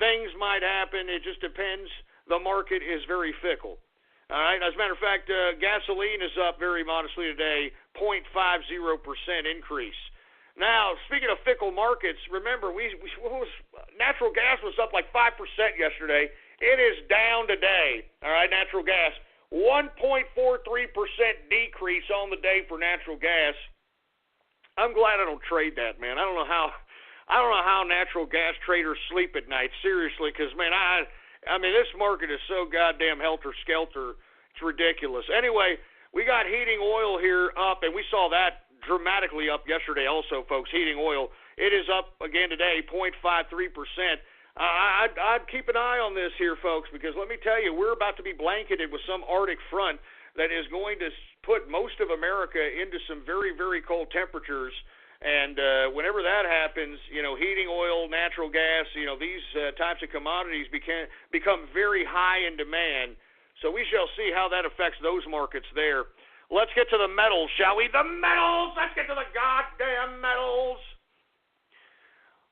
Things might happen. It just depends. The market is very fickle. All right, as a matter of fact, gasoline is up very modestly today, 0.50% increase. Now, speaking of fickle markets, remember, natural gas was up like 5% yesterday. It is down today, all right, natural gas. 1.43% decrease on the day for natural gas. I'm glad I don't trade that, man. I don't know how natural gas traders sleep at night, seriously, because, man, I mean, this market is so goddamn helter-skelter. It's ridiculous. Anyway, we got heating oil here up, and we saw that dramatically up yesterday also, folks. Heating oil, it is up again today, 0.53%. I'd keep an eye on this here, folks, because let me tell you, we're about to be blanketed with some Arctic front that is going to put most of America into some very, very cold temperatures. And whenever that happens, heating oil, natural gas, these types of commodities become very high in demand. So we shall see how that affects those markets there. Let's get to the metals, shall we? The metals! Let's get to the goddamn metals!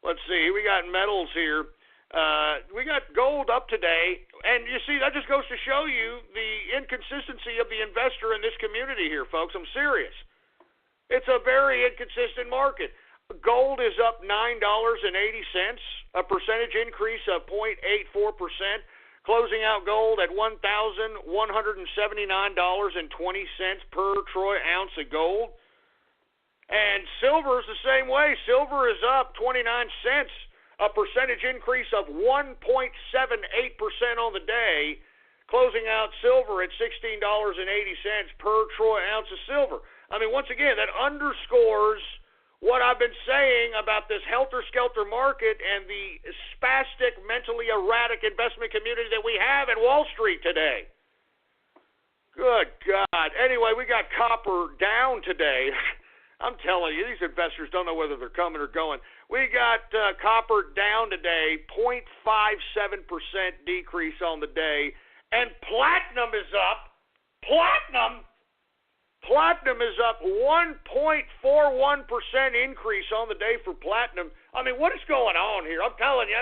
Let's see. We got metals here. We got gold up today. And you see, that just goes to show you the inconsistency of the investor in this community here, folks. I'm serious. It's a very inconsistent market. Gold is up $9.80, a percentage increase of 0.84%, closing out gold at $1,179.20 per troy ounce of gold. And silver is the same way. Silver is up 29 cents, a percentage increase of 1.78% on the day, closing out silver at $16.80 per troy ounce of silver. I mean, once again, that underscores what I've been saying about this helter-skelter market and the spastic, mentally erratic investment community that we have in Wall Street today. Good God. Anyway, we got copper down today. I'm telling you, these investors don't know whether they're coming or going. We got copper down today, 0.57% decrease on the day. And platinum is up. Platinum is up 1.41% increase on the day for platinum. I mean, what is going on here? I'm telling you,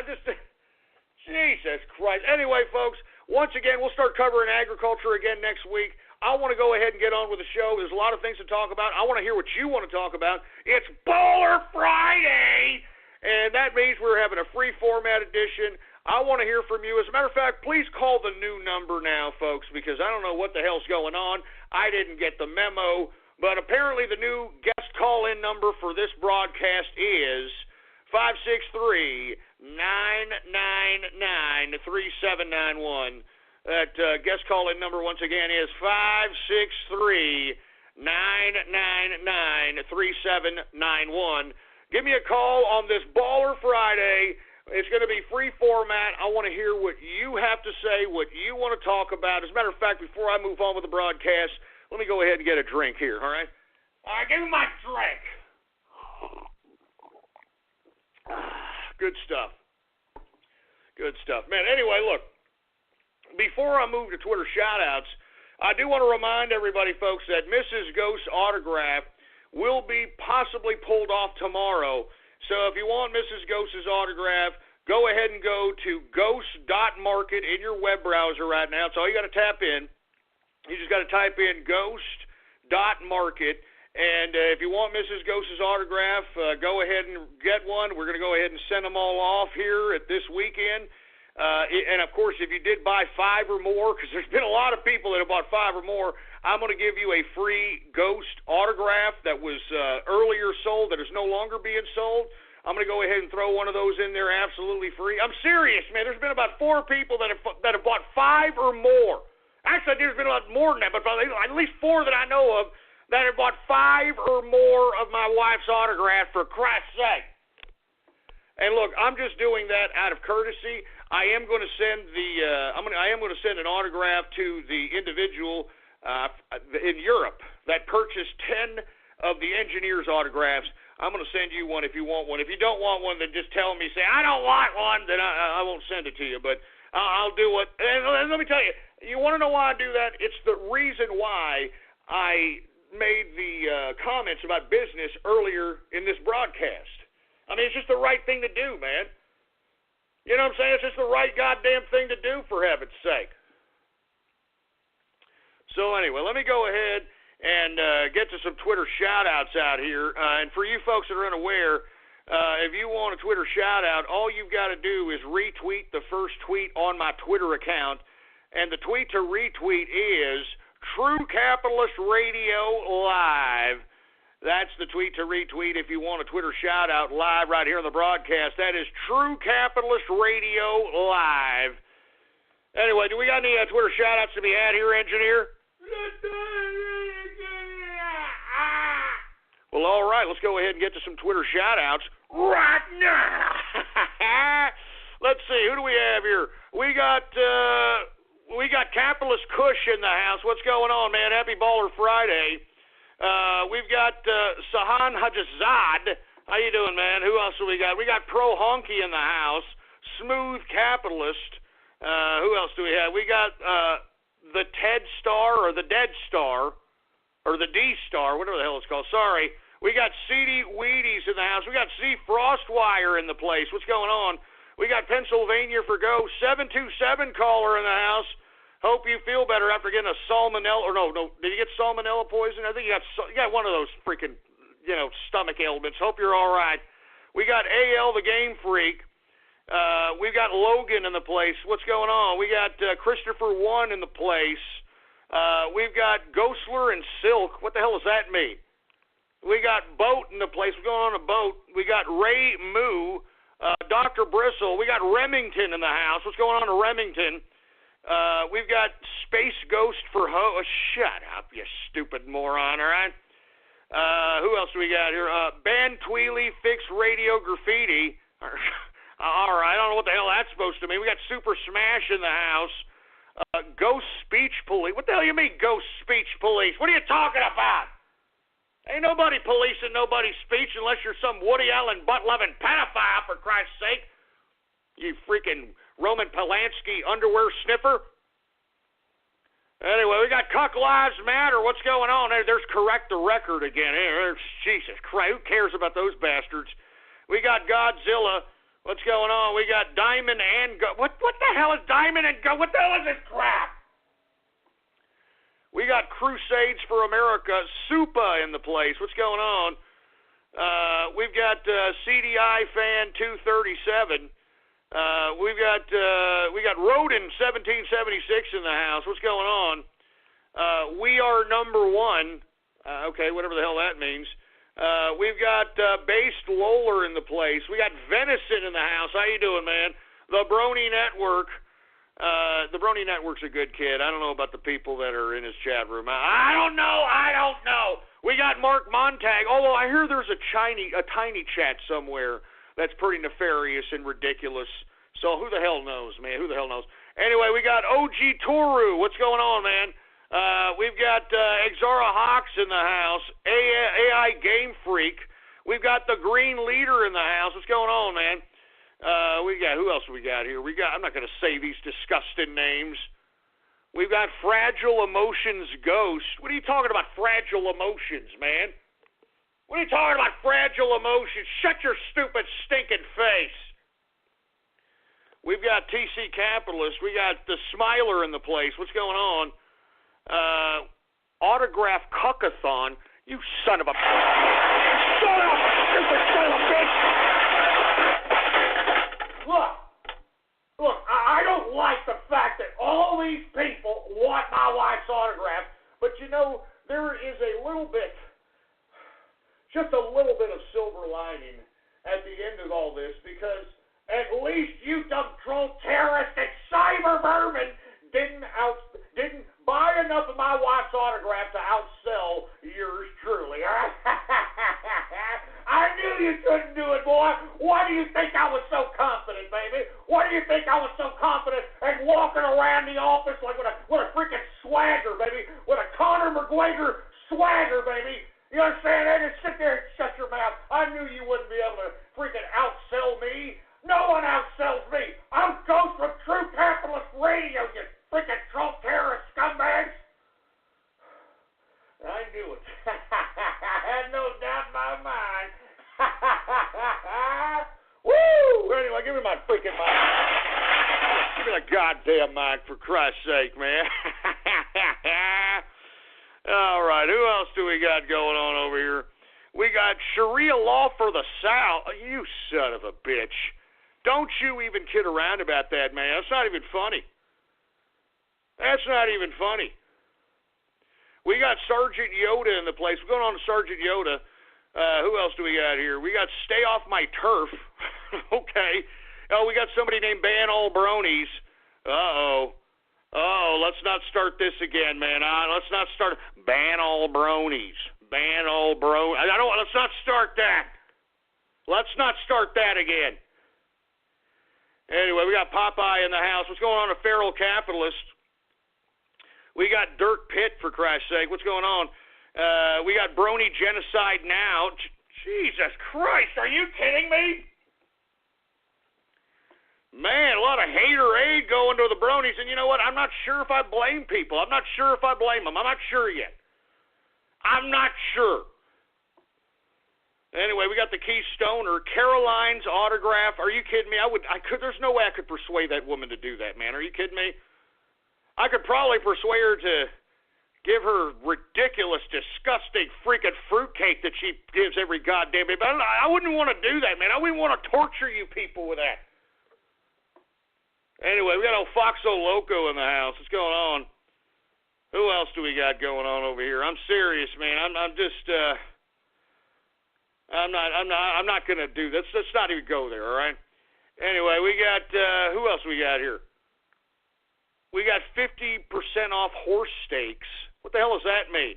Jesus Christ. Anyway, folks, once again, we'll start covering agriculture again next week. I want to go ahead and get on with the show. There's a lot of things to talk about. I want to hear what you want to talk about. It's Baller Friday, and that means we're having a free format edition. I want to hear from you. As a matter of fact, please call the new number now, folks, because I don't know what the hell's going on. I didn't get the memo, but apparently the new guest call-in number for this broadcast is 563-999-3791. That guest call-in number, once again, is 563-999-3791. Give me a call on this Baller Friday. It's going to be free format. I want to hear what you have to say, what you want to talk about. As a matter of fact, before I move on with the broadcast, let me go ahead and get a drink here, all right? All right, give me my drink. Good stuff. Good stuff. Man, anyway, look, before I move to Twitter shout-outs, I do want to remind everybody, folks, that Mrs. Ghost's autograph will be possibly pulled off tomorrow. So if you want Mrs. Ghost's autograph, go ahead and go to ghost.market in your web browser right now. That's all you got to tap in. You just got to type in ghost.market. And if you want Mrs. Ghost's autograph, go ahead and get one. We're going to go ahead and send them all off here at this weekend. And, of course, if you did buy 5 or more, because there's been a lot of people that have bought 5 or more, I'm going to give you a free Ghost autograph that was earlier sold that is no longer being sold. I'm going to go ahead and throw one of those in there absolutely free. I'm serious, man. There's been about 4 people that have bought 5 or more. Actually, there's been a lot more than that, but at least 4 that I know of that have bought 5 or more of my wife's autograph, for Christ's sake. And look, I'm just doing that out of courtesy. I am going to send I am going to send an autograph to the individual in Europe that purchased 10 of the engineers' autographs. I'm going to send you one if you want one. If you don't want one, then just tell me, say, I don't want one, then I won't send it to you. But I'll do it. And let me tell you, you want to know why I do that? It's the reason why I made the comments about business earlier in this broadcast. I mean, it's just the right thing to do, man. You know what I'm saying? It's just the right goddamn thing to do, for heaven's sake. So anyway, let me go ahead and get to some Twitter shout-outs out here. And for you folks that are unaware, if you want a Twitter shout-out, all you've got to do is retweet the first tweet on my Twitter account. And the tweet to retweet is True Capitalist Radio Live. That's the tweet to retweet if you want a Twitter shout-out live right here on the broadcast. That is True Capitalist Radio Live. Anyway, do we got any Twitter shout-outs to be had here, engineer? Well, all right, let's go ahead and get to some Twitter shout-outs right now. Let's see, who do we have here? We got Capitalist Kush in the house. What's going on, man? Happy Baller Friday. We've got Sahan Hajazad. How you doing, man? Who else do we got? We got Pro Honky in the house. Smooth Capitalist. Who else do we have? We got the Ted Star or the Dead Star or the D Star, whatever the hell it's called. Sorry. We got CD Wheaties in the house. We got C Frostwire in the place. What's going on? We got Pennsylvania for Go. 727 caller in the house. Hope you feel better after getting a salmonella. Or no. Did you get salmonella poison? I think you got one of those freaking, stomach ailments. Hope you're all right. We got AL the Game Freak. We've got Logan in the place. What's going on? We got Christopher One in the place. We've got Ghostler and Silk. What the hell does that mean? We got Boat in the place. We're going on a boat. We got Ray Moo, Dr. Bristle. We got Remington in the house. What's going on in Remington? We've got Space Ghost for shut up, you stupid moron, all right? Who else do we got here? Ben Tweely, Fix Radio Graffiti. All right, I don't know what the hell that's supposed to mean. We got Super Smash in the house. Ghost Speech Police. What the hell you mean, Ghost Speech Police? What are you talking about? Ain't nobody policing nobody's speech unless you're some Woody Allen butt-loving pedophile, for Christ's sake. You freaking Roman Polanski underwear sniffer. Anyway, we got Cuck Lives Matter. What's going on? There's Correct the Record again. Jesus Christ, who cares about those bastards? We got Godzilla. What's going on? We got Diamond and What the hell is Diamond and What the hell is this crap? We got Crusades for America, Supa in the place. What's going on? We've got CDI Fan 237. We got Rodin 1776 in the house. What's going on? We are number one. Okay, whatever the hell that means. We've got Based Loler in the place. We got Venison in the house. How you doing, man? The Brony Network. The Brony Network's a good kid. I don't know about the people that are in his chat room. I don't know. We got Mark Montag. Although I hear there's a tiny chat somewhere that's pretty nefarious and ridiculous. So who the hell knows, man? Who the hell knows? Anyway, we got OG Toru. What's going on, man? We've got Exara Hawks in the house. AI Game Freak. We've got the Green Leader in the house. What's going on, man? Who else we got here? I'm not going to say these disgusting names. We've got Fragile Emotions Ghost. What are you talking about, Fragile Emotions, man? What are you talking about, Fragile Emotions? Shut your stupid, stinking face. We've got TC Capitalist. We got the Smiler in the place. What's going on? Autograph Cuckathon. You son of a... Shut up, stupid son of a bitch! Look, I don't like the fact that all these people want my wife's autograph, but you know, there is just a little bit of silver lining at the end of all this, because at least you dumb troll terrorist and cyber vermin didn't buy enough of my wife's autograph to outsell yours truly. I knew you couldn't do it, boy. Why do you think I was so confident, baby? Why do you think I was so confident and walking around the office like with a freaking swagger, baby? With a Conor McGregor swagger, baby. You understand that? Just sit there and shut your mouth. I knew you wouldn't be able to freaking outsell me. No one outsells me. I'm Ghost from True Capitalist Radio, you freaking Trump terrorist scumbags. I knew it. I had no doubt in my mind. Woo! Anyway, give me my freaking mic. Give me the goddamn mic, for Christ's sake, man. All right, who else do we got going on over here? We got Sharia law for the South. You son of a bitch. Don't you even kid around about that, man. That's not even funny. That's not even funny. We got Sergeant Yoda in the place. We're going on to Sergeant Yoda. Who else do we got here? We got Stay Off My Turf. Okay. Oh, we got somebody named Ban All Bronies. Uh-oh. Oh, let's not start this again, man. Let's not start. Ban All Bronies. Ban All Bronies. Let's not start that. Let's not start that again. Anyway, we got Popeye in the house. What's going on, a feral capitalist? We got Dirk Pitt, for Christ's sake. What's going on? We got Brony Genocide Now. Jesus Christ, are you kidding me? Man, a lot of haterade going to the bronies, and you know what? I'm not sure if I blame people. I'm not sure if I blame them. I'm not sure yet. I'm not sure. Anyway, we got the Keystoner, Caroline's autograph. Are you kidding me? There's no way I could persuade that woman to do that, man. Are you kidding me? I could probably persuade her to give her ridiculous, disgusting freaking fruitcake that she gives every goddamn day. But I wouldn't want to do that, man. I wouldn't want to torture you people with that. Anyway, we got old Foxo Loco in the house. What's going on? Who else do we got going on over here? I'm serious, man. I'm not gonna do this. Let's not even go there, all right? Anyway, we got who else we got here? We got 50% off horse steaks. What the hell does that mean?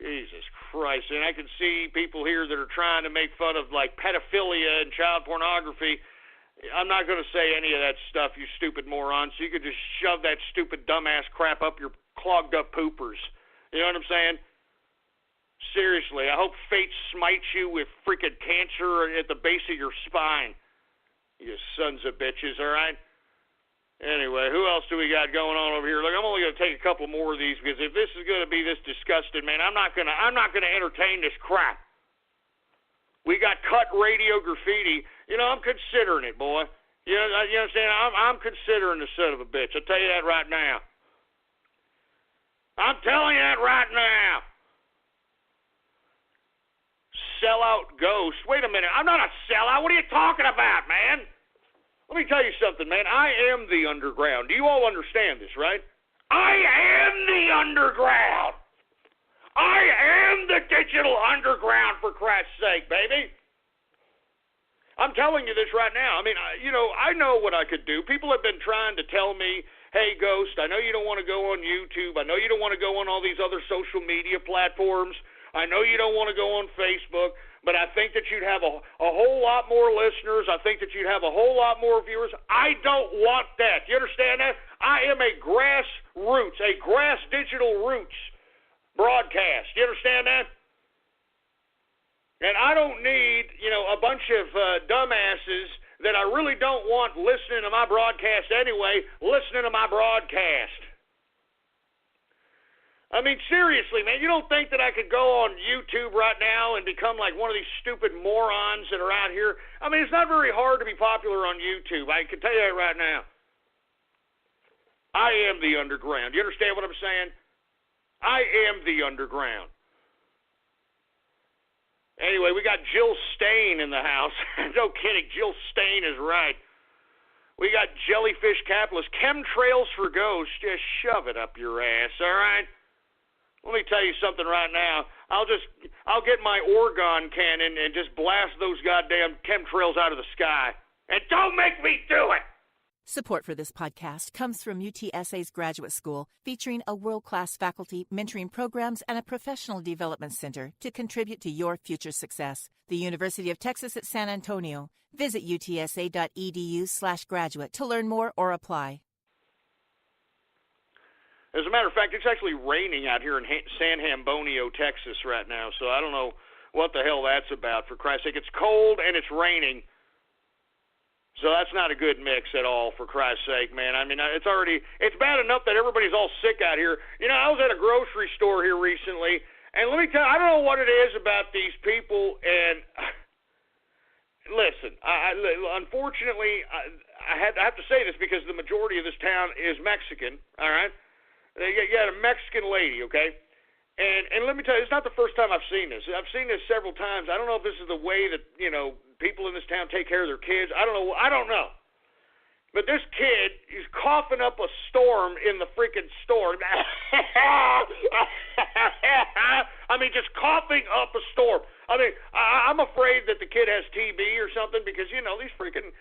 Jesus Christ. And I can see people here that are trying to make fun of like pedophilia and child pornography. I'm not going to say any of that stuff, you stupid moron, so you could just shove that stupid dumbass crap up your clogged up poopers. You know what I'm saying? Seriously, I hope fate smites you with freaking cancer at the base of your spine. You sons of bitches, all right? Anyway, who else do we got going on over here? Look, I'm only going to take a couple more of these because if this is going to be this disgusting, man, I'm not going to entertain this crap. We got Cut Radio Graffiti. You know, I'm considering it, boy. You understand? I'm considering the son of a bitch. I'll tell you that right now. I'm telling you that right now. sellout ghost. Wait a minute. I'm not a sellout. What are you talking about, man? Let me tell you something, man. I am the underground. Do you all understand this, right? I am the underground. I am the digital underground, for Christ's sake, baby. I'm telling you this right now. I mean, I know what I could do. People have been trying to tell me, hey, Ghost, I know you don't want to go on YouTube. I know you don't want to go on all these other social media platforms. I know you don't want to go on Facebook. But I think that you'd have a whole lot more listeners. I think that you'd have a whole lot more viewers. I don't want that. You understand that? I am a grass digital roots broadcast. You understand that? And I don't need, a bunch of dumbasses that I really don't want listening to my broadcast anyway, listening to my broadcast. I mean, seriously, man, you don't think that I could go on YouTube right now and become like one of these stupid morons that are out here? I mean, it's not very hard to be popular on YouTube. I can tell you that right now. I am the underground. You understand what I'm saying? I am the underground. Anyway, we got Jill Stain in the house. No kidding, Jill Stain is right. We got Jellyfish Capitalist. Chemtrails for ghosts. Just shove it up your ass, all right? Let me tell you something right now. I'll get my Orgon cannon and just blast those goddamn chemtrails out of the sky. And don't make me do it! Support for this podcast comes from UTSA's Graduate School, featuring a world-class faculty, mentoring programs, and a professional development center to contribute to your future success. The University of Texas at San Antonio. Visit utsa.edu/graduate to learn more or apply. As a matter of fact, it's actually raining out here in San Antonio, Texas right now, so I don't know what the hell that's about, for Christ's sake. It's cold and it's raining, so that's not a good mix at all, for Christ's sake, man. I mean, it's bad enough that everybody's all sick out here. I was at a grocery store here recently, and let me tell you, I don't know what it is about these people, and listen, unfortunately, I have to say this because the majority of this town is Mexican, all right? You got a Mexican lady, okay? And let me tell you, it's not the first time I've seen this. I've seen this several times. I don't know if this is the way that, people in this town take care of their kids. I don't know. But this kid is coughing up a storm in the freaking store. I mean, just coughing up a storm. I mean, I'm afraid that the kid has TB or something because, these freaking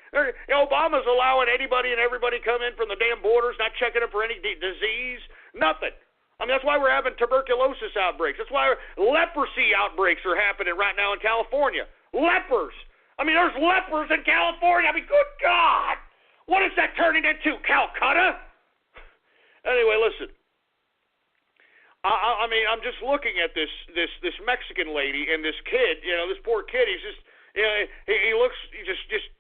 Obama's allowing anybody and everybody come in from the damn borders, not checking them for any disease, nothing. I mean, that's why we're having tuberculosis outbreaks. That's why leprosy outbreaks are happening right now in California. Lepers. I mean, there's lepers in California. I mean, good God. What is that turning into, Calcutta? Anyway, listen. I mean, I'm just looking at this Mexican lady and this kid. This poor kid. He's just, he looks just.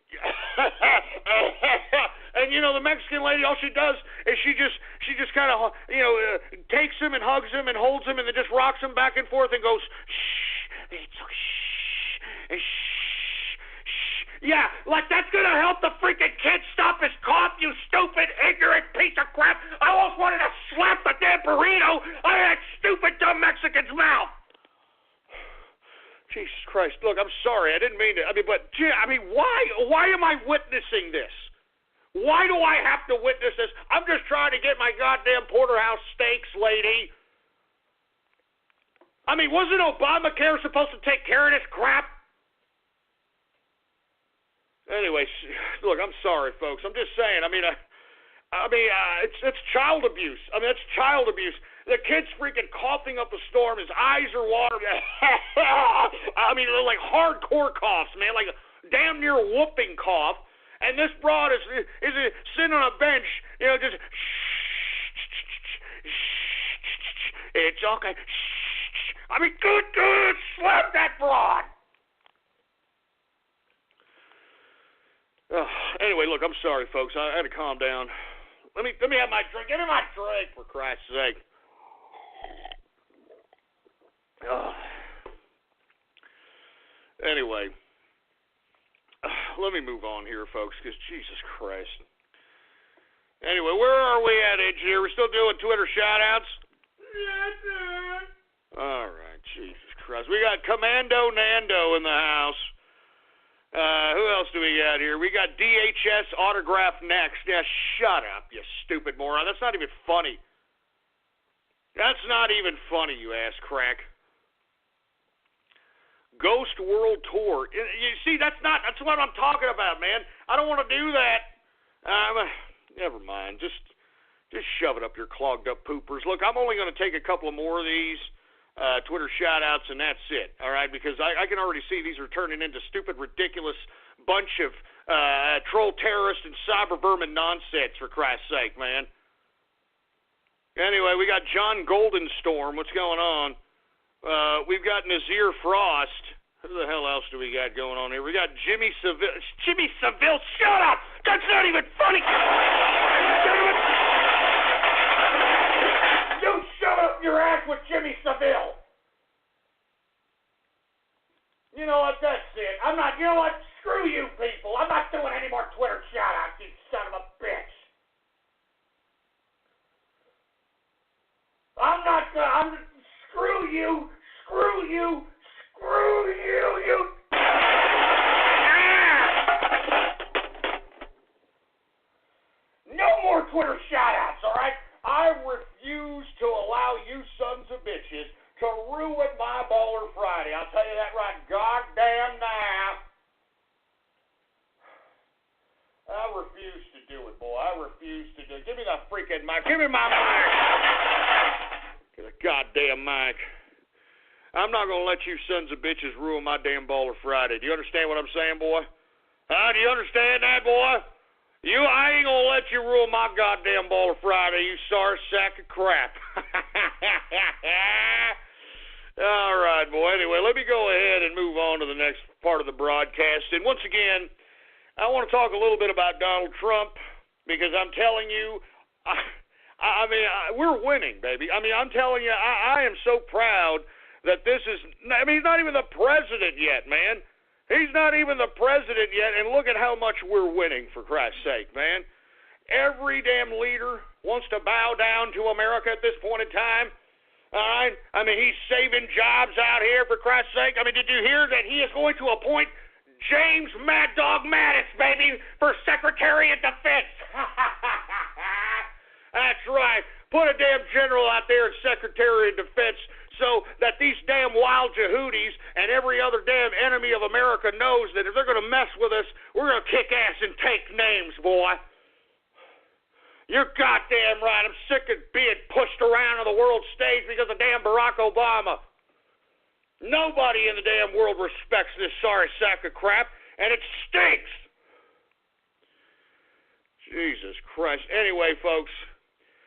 And the Mexican lady, all she does is she just kind of takes him and hugs him and holds him and then just rocks him back and forth and goes shh, it's shh, shh. Yeah, like that's gonna help the freaking kid stop his cough, you stupid, ignorant piece of crap. I almost wanted to slap the damn burrito out of that stupid, dumb Mexican's mouth. Jesus Christ, look, I'm sorry, I didn't mean to. Why am I witnessing this? Why do I have to witness this? I'm just trying to get my goddamn porterhouse steaks, lady. I mean, wasn't Obamacare supposed to take care of this crap? Anyway, look, I'm sorry, folks. I'm just saying. It's child abuse. I mean, it's child abuse. The kid's freaking coughing up a storm. His eyes are watering. I mean, they're like hardcore coughs, man, like a damn near whooping cough. And this broad is sitting on a bench, just it's okay. I mean, good, slap that broad. Anyway, look, I'm sorry, folks. I had to calm down. Let me have my drink. Give me my drink, for Christ's sake. Anyway, let me move on here, folks, because Jesus Christ. Anyway, where are we at, engineer? We're still doing Twitter shout-outs? Yes, sir. All right, Jesus Christ. We got Commando Nando in the house. Who else do we got here? We got DHS Autograph next. Yeah, shut up, you stupid moron. That's not even funny. That's not even funny, you ass crack. Ghost World Tour. You see, that's what I'm talking about, man. I don't want to do that. Never mind. Just shove it up your clogged up poopers. Look, I'm only going to take a couple of more of these Twitter shout-outs, and that's it, all right? Because I can already see these are turning into stupid, ridiculous bunch of troll terrorist and cyber vermin nonsense, for Christ's sake, man. Anyway, we got John Goldenstorm. What's going on? We've got Nazir Frost. Who the hell else do we got going on here? We got Jimmy Seville. Jimmy Seville, shut up! That's not even funny! You shut up your ass with Jimmy Seville! You know what? That's it. You know what? Screw you people. I'm not doing any more Twitter shout-outs, you son of a bitch. Screw you, you. No more Twitter shout-outs, all right? I refuse to allow you sons of bitches to ruin my Baller Friday. I'll tell you that right goddamn now. I refuse to do it, boy. I refuse to do it. Give me the freaking mic. Give me my mic. Get a goddamn mic. I'm not going to let you sons of bitches ruin my damn Baller Friday. Do you understand what I'm saying, boy? Do you understand that, boy? I ain't going to let you ruin my goddamn Baller Friday, you sorry sack of crap. All right, boy. Anyway, let me go ahead and move on to the next part of the broadcast. And once again, I want to talk a little bit about Donald Trump because I'm telling you, we're winning, baby. I'm telling you, I am so proud that this is, he's not even the president yet, man. He's not even the president yet, and look at how much we're winning, for Christ's sake, man. Every damn leader wants to bow down to America at this point in time, all right? He's saving jobs out here, for Christ's sake. Did you hear that he is going to appoint James Mad Dog Mattis, baby, for Secretary of Defense? That's right. Put a damn general out there as Secretary of Defense so that these damn wild Jehudis and every other damn enemy of America knows that if they're going to mess with us, we're going to kick ass and take names, boy. You're goddamn right. I'm sick of being pushed around on the world stage because of damn Barack Obama. Nobody in the damn world respects this sorry sack of crap, and it stinks. Jesus Christ. Anyway, folks,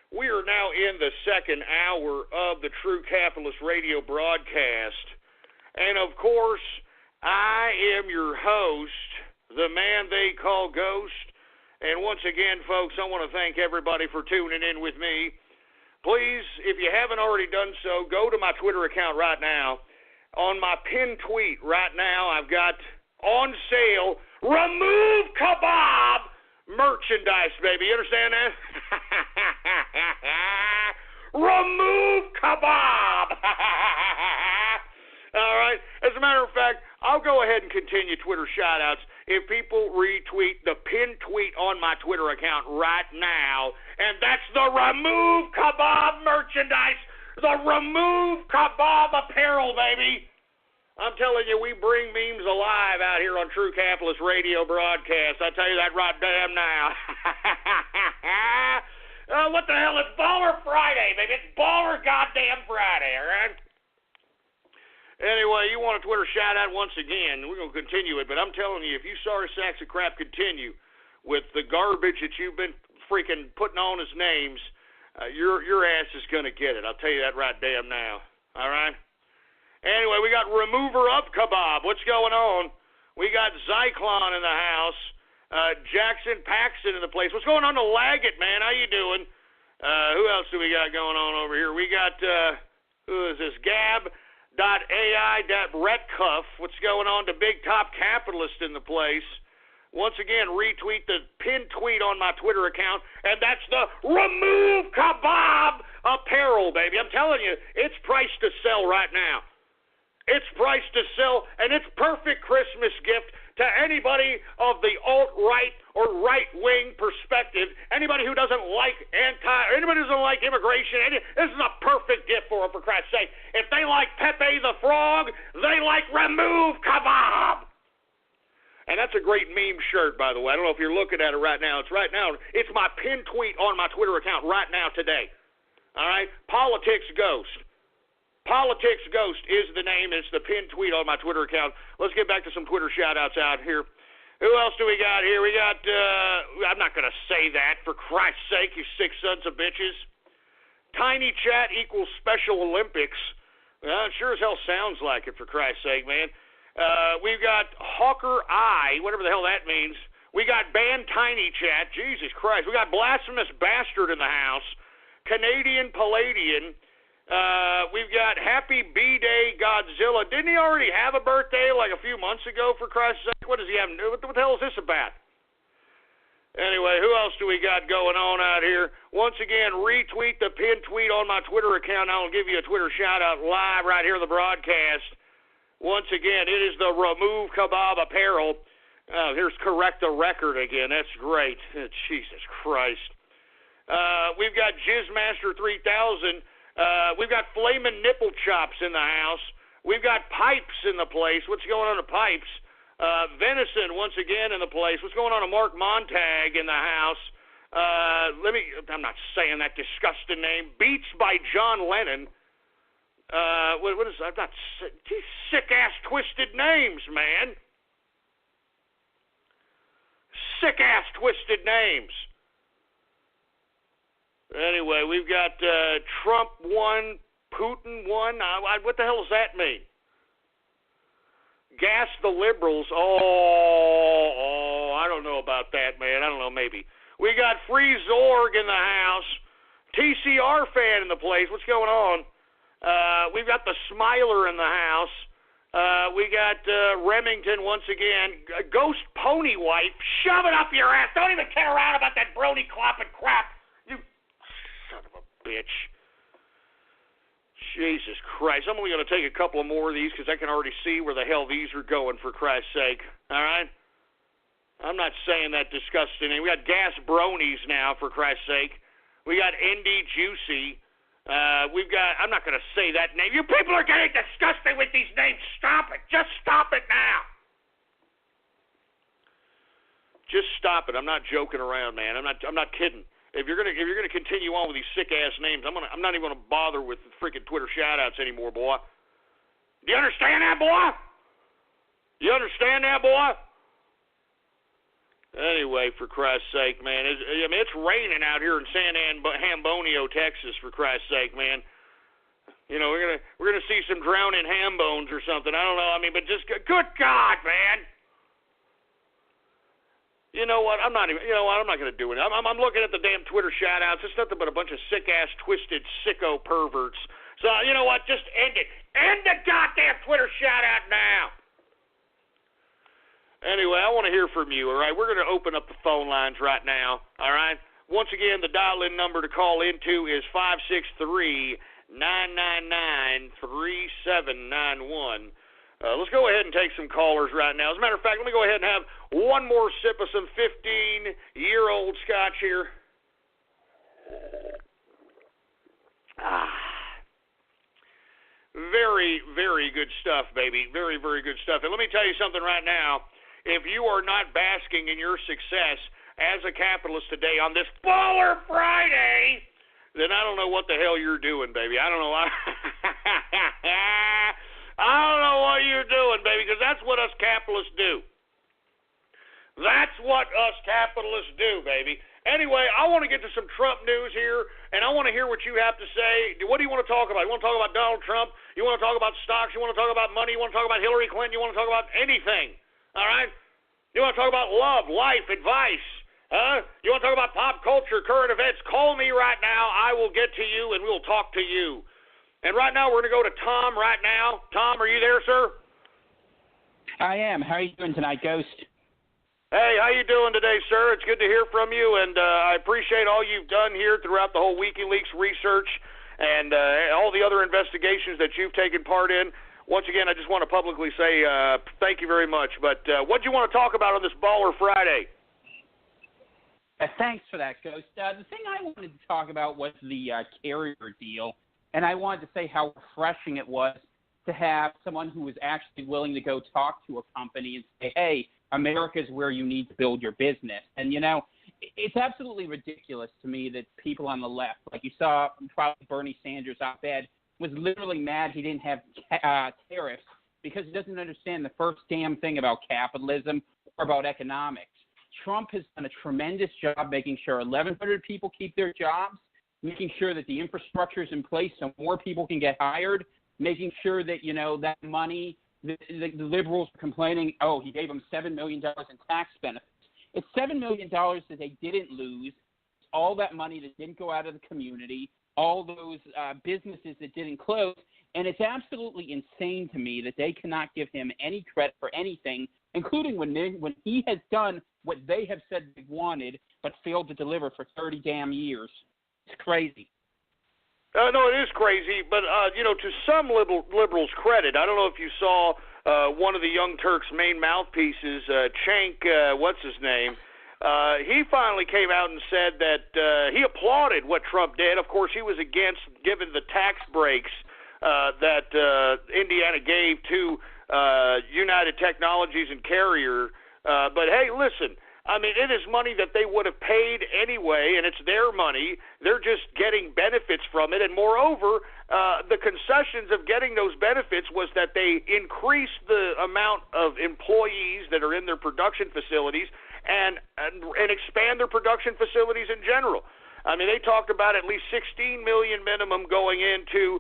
we are now in the second hour of the True Capitalist Radio broadcast. And, of course, I am your host, the man they call Ghost. And once again, folks, I want to thank everybody for tuning in with me. Please, if you haven't already done so, go to my Twitter account right now. On my pinned tweet right now, I've got on sale, Remove Kebab merchandise, baby. You understand that? Remove Kebab. All right. As a matter of fact, I'll go ahead and continue Twitter shout-outs if people retweet the pinned tweet on my Twitter account right now, and that's the Remove Kebab merchandise, the Remove Kebab apparel, baby. I'm telling you, we bring memes alive out here on True Capitalist Radio broadcast. I tell you that right damn now. What the hell? It's Baller Friday, baby. It's Baller goddamn Friday, all right? Anyway, you want a Twitter shout-out once again. We're going to continue it, but I'm telling you, if you sorry sacks of crap continue with the garbage that you've been freaking putting on as names, your ass is going to get it. I'll tell you that right damn now, all right? Anyway, we got Remover Up Kebab. What's going on? We got Zyklon in the house. Jackson Paxton in the place. What's going on to Laggett, man? How you doing? Who else do we got going on over here? We got, who is this? Gab.ai.retcuff. What's going on to Big Top Capitalist in the place? Once again, retweet the pinned tweet on my Twitter account, and that's the Remove Kebab apparel, baby. I'm telling you, it's priced to sell right now. It's priced to sell, and it's perfect Christmas gift to anybody of the alt-right or right-wing perspective, anybody who doesn't like anybody who doesn't like immigration. This is a perfect gift for them, for Christ's sake. If they like Pepe the Frog, they like Remove Kebab. And that's a great meme shirt, by the way. I don't know if you're looking at it right now. It's my pinned tweet on my Twitter account right now today. All right? Politics Ghost. Politics Ghost is the name. It's the pinned tweet on my Twitter account. Let's get back to some Twitter shout-outs out here. Who else do we got here? We got, I'm not going to say that, for Christ's sake, you sick sons of bitches. Tiny chat equals Special Olympics. Well, it sure as hell sounds like it, for Christ's sake, man. We've got Hawker Eye, whatever the hell that means. We got Ban Tiny Chat. Jesus Christ. We got Blasphemous Bastard in the house. Canadian Palladian. We've got Happy B-Day Godzilla. Didn't he already have a birthday like a few months ago, for Christ's sake? What does he have? What the hell is this about? Anyway, who else do we got going on out here? Once again, retweet the pinned tweet on my Twitter account. I'll give you a Twitter shout-out live right here on the broadcast. Once again, it is the Remove Kebab apparel. Here's Correct the Record again. That's great. Jesus Christ. We've got Jizzmaster 3000. We've got Flamin' Nipple Chops in the house. We've got Pipes in the place. What's going on to Pipes? Venison once again in the place. What's going on to Mark Montag in the house? I'm not saying that disgusting name. Beats by John Lennon. What is, I'm not, these sick-ass twisted names, man. Sick-ass twisted names. Anyway, we've got Trump won, Putin won. What the hell does that mean? Gas the liberals. I don't know about that, man. I don't know, maybe. We got Free Zorg in the house. TCR fan in the place. What's going on? We've got the Smiler in the house. We got Remington once again. Ghost Pony Wife. Shove it up your ass. Don't even care around about that brony clopping crap. You son of a bitch. Jesus Christ. I'm only going to take a couple of more of these because I can already see where the hell these are going, for Christ's sake. All right? I'm not saying that disgusting. We got Gas Bronies now, for Christ's sake. We got Indy Juicy. We've got, I'm not going to say that name. You people are getting disgusting with these names. Stop it. Just stop it now. Just stop it. I'm not joking around, man. I'm not kidding. If you're gonna continue on with these sick ass names, I'm not even gonna bother with the freaking Twitter shout outs anymore, boy. Do you understand that, boy? You understand that, boy? Anyway, for Christ's sake, man, it's raining out here in San Hambonio, Texas. For Christ's sake, man. You know, we're gonna see some drowning ham bones or something. I don't know. I mean, but just good God, man. You know what? I'm not going to do it. I'm looking at the damn Twitter shout-outs. It's nothing but a bunch of sick-ass, twisted, sicko perverts. So, you know what? Just end it. End the goddamn Twitter shout-out now. Anyway, I want to hear from you, all right? We're going to open up the phone lines right now, all right? Once again, the dial-in number to call into is 563-999-3791. Let's go ahead and take some callers right now. As a matter of fact, let me go ahead and have one more sip of some 15-year-old scotch here. Very, very good stuff, baby. Very, very good stuff. And let me tell you something right now. If you are not basking in your success as a capitalist today on this Baller Friday, then I don't know what the hell you're doing, baby. I don't know. I don't know what you're doing, baby, because that's what us capitalists do. That's what us capitalists do, baby. Anyway, I want to get to some Trump news here, and I want to hear what you have to say. What do you want to talk about? You want to talk about Donald Trump? You want to talk about stocks? You want to talk about money? You want to talk about Hillary Clinton? You want to talk about anything? All right? You want to talk about love, life, advice? You want to talk about pop culture, current events? Call me right now. I will get to you, and we'll talk to you. And right now, we're going to go to Tom right now. Tom, are you there, sir? I am. How are you doing tonight, Ghost? Hey, how you doing today, sir? It's good to hear from you, and I appreciate all you've done here throughout the whole WikiLeaks research and all the other investigations that you've taken part in. once again, I just want to publicly say thank you very much. But what do you want to talk about on this Baller Friday? Thanks for that, Ghost. The thing I wanted to talk about was the carrier deal, and I wanted to say how refreshing it was to have someone who was actually willing to go talk to a company and say, hey, America's where you need to build your business. And, you know, it's absolutely ridiculous to me that people on the left, like you saw probably Bernie Sanders' op-ed, was literally mad he didn't have tariffs because he doesn't understand the first damn thing about capitalism or about economics. Trump has done a tremendous job making sure 1,100 people keep their jobs, making sure that the infrastructure is in place so more people can get hired, making sure that, you know, that money, the liberals are complaining, oh, he gave them $7 million in tax benefits. It's $7 million that they didn't lose, all that money that didn't go out of the community, all those businesses that didn't close, and it's absolutely insane to me that they cannot give him any credit for anything, including when he has done what they have said they wanted but failed to deliver for 30 damn years. It's crazy. No, it is crazy, but, you know, to some liberals' credit, I don't know if you saw one of the Young Turks' main mouthpieces, Cenk, what's his name, he finally came out and said that he applauded what Trump did. Of course, he was against giving the tax breaks that Indiana gave to United Technologies and Carrier. But, hey, listen, I mean, it is money that they would have paid anyway, and it's their money. They're just getting benefits from it. And moreover, the concessions of getting those benefits was that they increased the amount of employees that are in their production facilities and expand their production facilities in general. I mean, they talked about at least $16 million minimum going into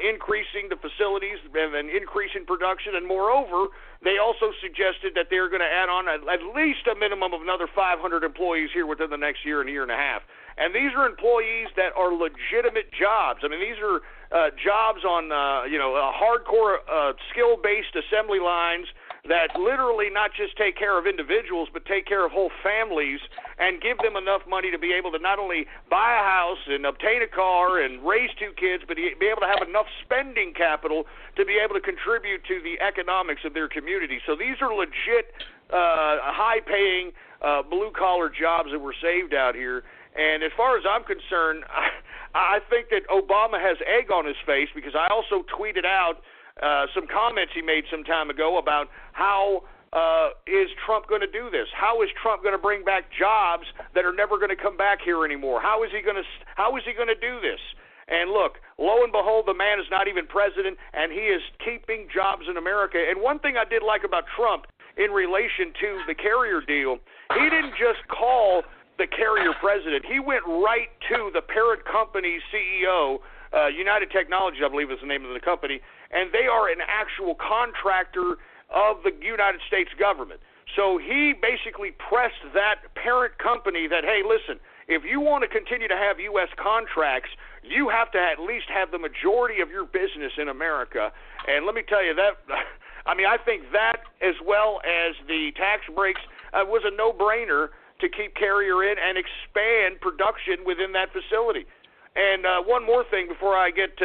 increasing the facilities and increasing production. And moreover, they also suggested that they're going to add on at least a minimum of another 500 employees here within the next year and a half. And these are employees that are legitimate jobs. I mean, these are jobs on, hardcore skill-based assembly lines that literally not just take care of individuals but take care of whole families and give them enough money to be able to not only buy a house and obtain a car and raise 2 kids, but be able to have enough spending capital to be able to contribute to the economics of their community. So these are legit high-paying blue-collar jobs that were saved out here. And as far as I'm concerned, I think that Obama has egg on his face because I also tweeted out some comments he made some time ago about how is Trump going to do this? How is Trump going to bring back jobs that are never going to come back here anymore? How is he going to do this? And look, lo and behold, the man is not even president, and he is keeping jobs in America. And one thing I did like about Trump in relation to the carrier deal, he didn't just call the carrier president. He went right to the parent company's CEO, United Technologies, I believe is the name of the company, and they are an actual contractor of the United States government. So he basically pressed that parent company that, hey, listen, if you want to continue to have U.S. contracts, you have to at least have the majority of your business in America. And let me tell you that, I mean, I think that as well as the tax breaks was a no-brainer to keep Carrier in and expand production within that facility. And one more thing before I get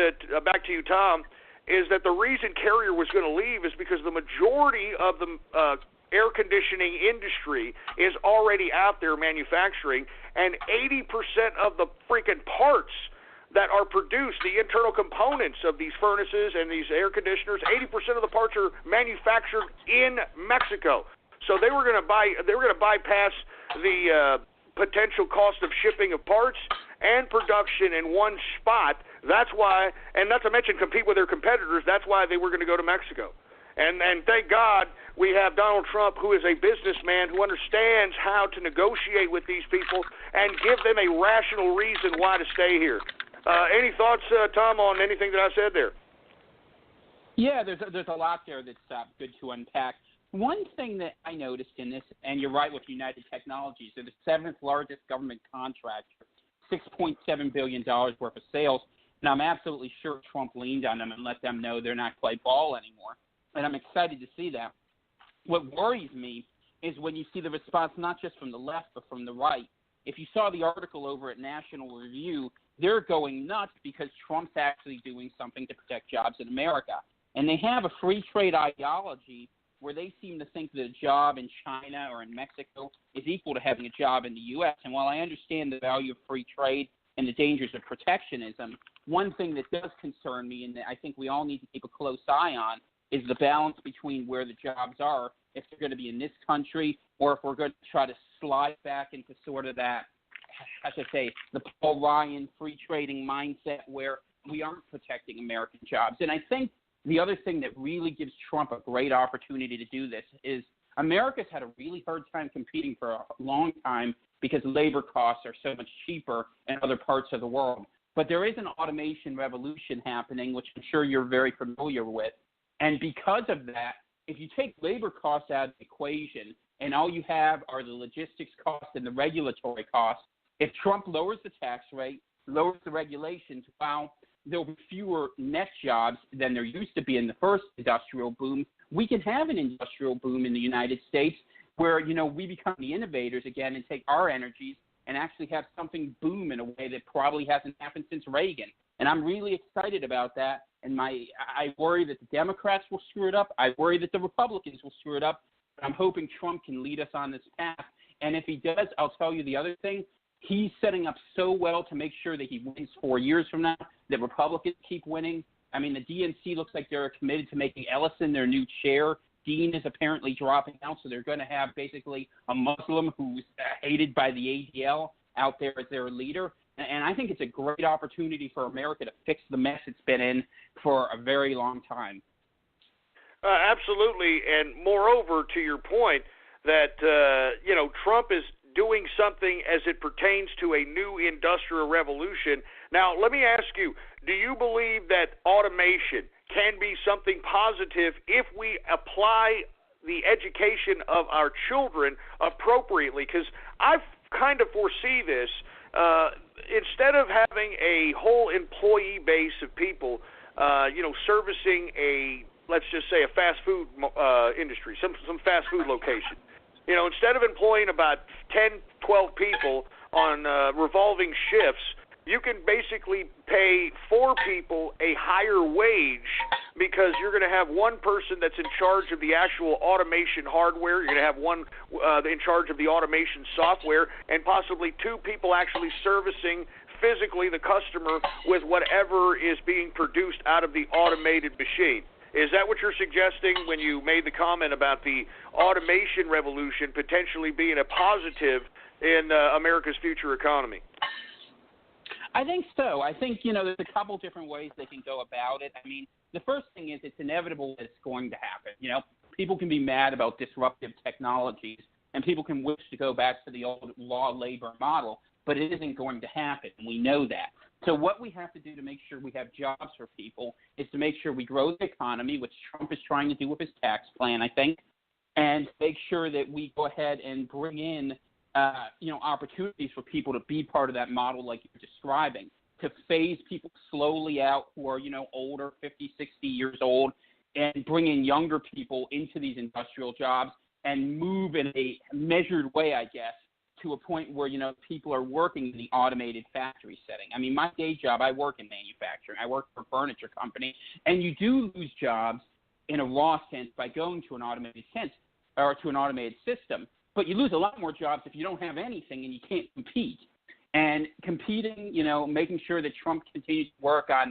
back to you, Tom, is that the reason Carrier was going to leave is because the majority of the air conditioning industry is already out there manufacturing, and 80% of the freaking parts that are produced, the internal components of these furnaces and these air conditioners, 80% of the parts are manufactured in Mexico. So they were going to bypass the potential cost of shipping of parts and production in one spot. That's why, and not to mention compete with their competitors, that's why they were going to go to Mexico. And thank God we have Donald Trump, who is a businessman who understands how to negotiate with these people and give them a rational reason why to stay here. Any thoughts, Tom, on anything that I said there? Yeah, there's a lot there that's good to unpack. One thing that I noticed in this, and you're right with United Technologies, they're the 7th largest government contractor, $6.7 billion worth of sales, and I'm absolutely sure Trump leaned on them and let them know they're not play ball anymore, and I'm excited to see that. What worries me is when you see the response not just from the left but from the right. If you saw the article over at National Review, they're going nuts because Trump's actually doing something to protect jobs in America. And they have a free trade ideology where they seem to think that a job in China or in Mexico is equal to having a job in the U.S. And while I understand the value of free trade and the dangers of protectionism, one thing that does concern me and that I think we all need to keep a close eye on is the balance between where the jobs are, if they're going to be in this country or if we're going to try to slide back into sort of that, as I say, the Paul Ryan free trading mindset where we aren't protecting American jobs. And I think the other thing that really gives Trump a great opportunity to do this is America's had a really hard time competing for a long time because labor costs are so much cheaper in other parts of the world. But there is an automation revolution happening, which I'm sure you're very familiar with. And because of that, if you take labor costs out of the equation and all you have are the logistics costs and the regulatory costs, if Trump lowers the tax rate, lowers the regulations, well, there'll be fewer net jobs than there used to be in the first industrial boom. We can have an industrial boom in the United States where, we become the innovators again and take our energies and actually have something boom in a way that probably hasn't happened since Reagan. And I'm really excited about that. And I worry that the Democrats will screw it up. I worry that the Republicans will screw it up. But I'm hoping Trump can lead us on this path. And if he does, I'll tell you the other thing. He's setting up so well to make sure that he wins 4 years from now, that Republicans keep winning. I mean, the DNC looks like they're committed to making Ellison their new chair. Dean is apparently dropping out, so they're going to have basically a Muslim who's hated by the ADL out there as their leader. And I think it's a great opportunity for America to fix the mess it's been in for a very long time. Absolutely. And moreover, to your point, that, Trump is doing something as it pertains to a new industrial revolution. Now, let me ask you, do you believe that automation can be something positive if we apply the education of our children appropriately? Because I kind of foresee this. Instead of having a whole employee base of people, servicing let's just say a fast food industry, some fast food location. Instead of employing about 10, 12 people on revolving shifts, you can basically pay 4 people a higher wage because you're going to have one person that's in charge of the actual automation hardware. You're going to have one in charge of the automation software, and possibly 2 people actually servicing physically the customer with whatever is being produced out of the automated machine. Is that what you're suggesting when you made the comment about the automation revolution potentially being a positive in America's future economy? I think so. I think, there's a couple different ways they can go about it. I mean, the first thing is it's inevitable that it's going to happen. People can be mad about disruptive technologies, and people can wish to go back to the old law labor model, but it isn't going to happen, and we know that. So what we have to do to make sure we have jobs for people is to make sure we grow the economy, which Trump is trying to do with his tax plan, I think, and make sure that we go ahead and bring in opportunities for people to be part of that model like you're describing, to phase people slowly out who are, older, 50, 60 years old, and bring in younger people into these industrial jobs and move in a measured way, I guess, to a point where, people are working in the automated factory setting. I mean, my day job, I work in manufacturing. I work for a furniture company, and you do lose jobs in a raw sense by going to an automated sense or to an automated system. But you lose a lot more jobs if you don't have anything and you can't compete. And competing, making sure that Trump continues to work on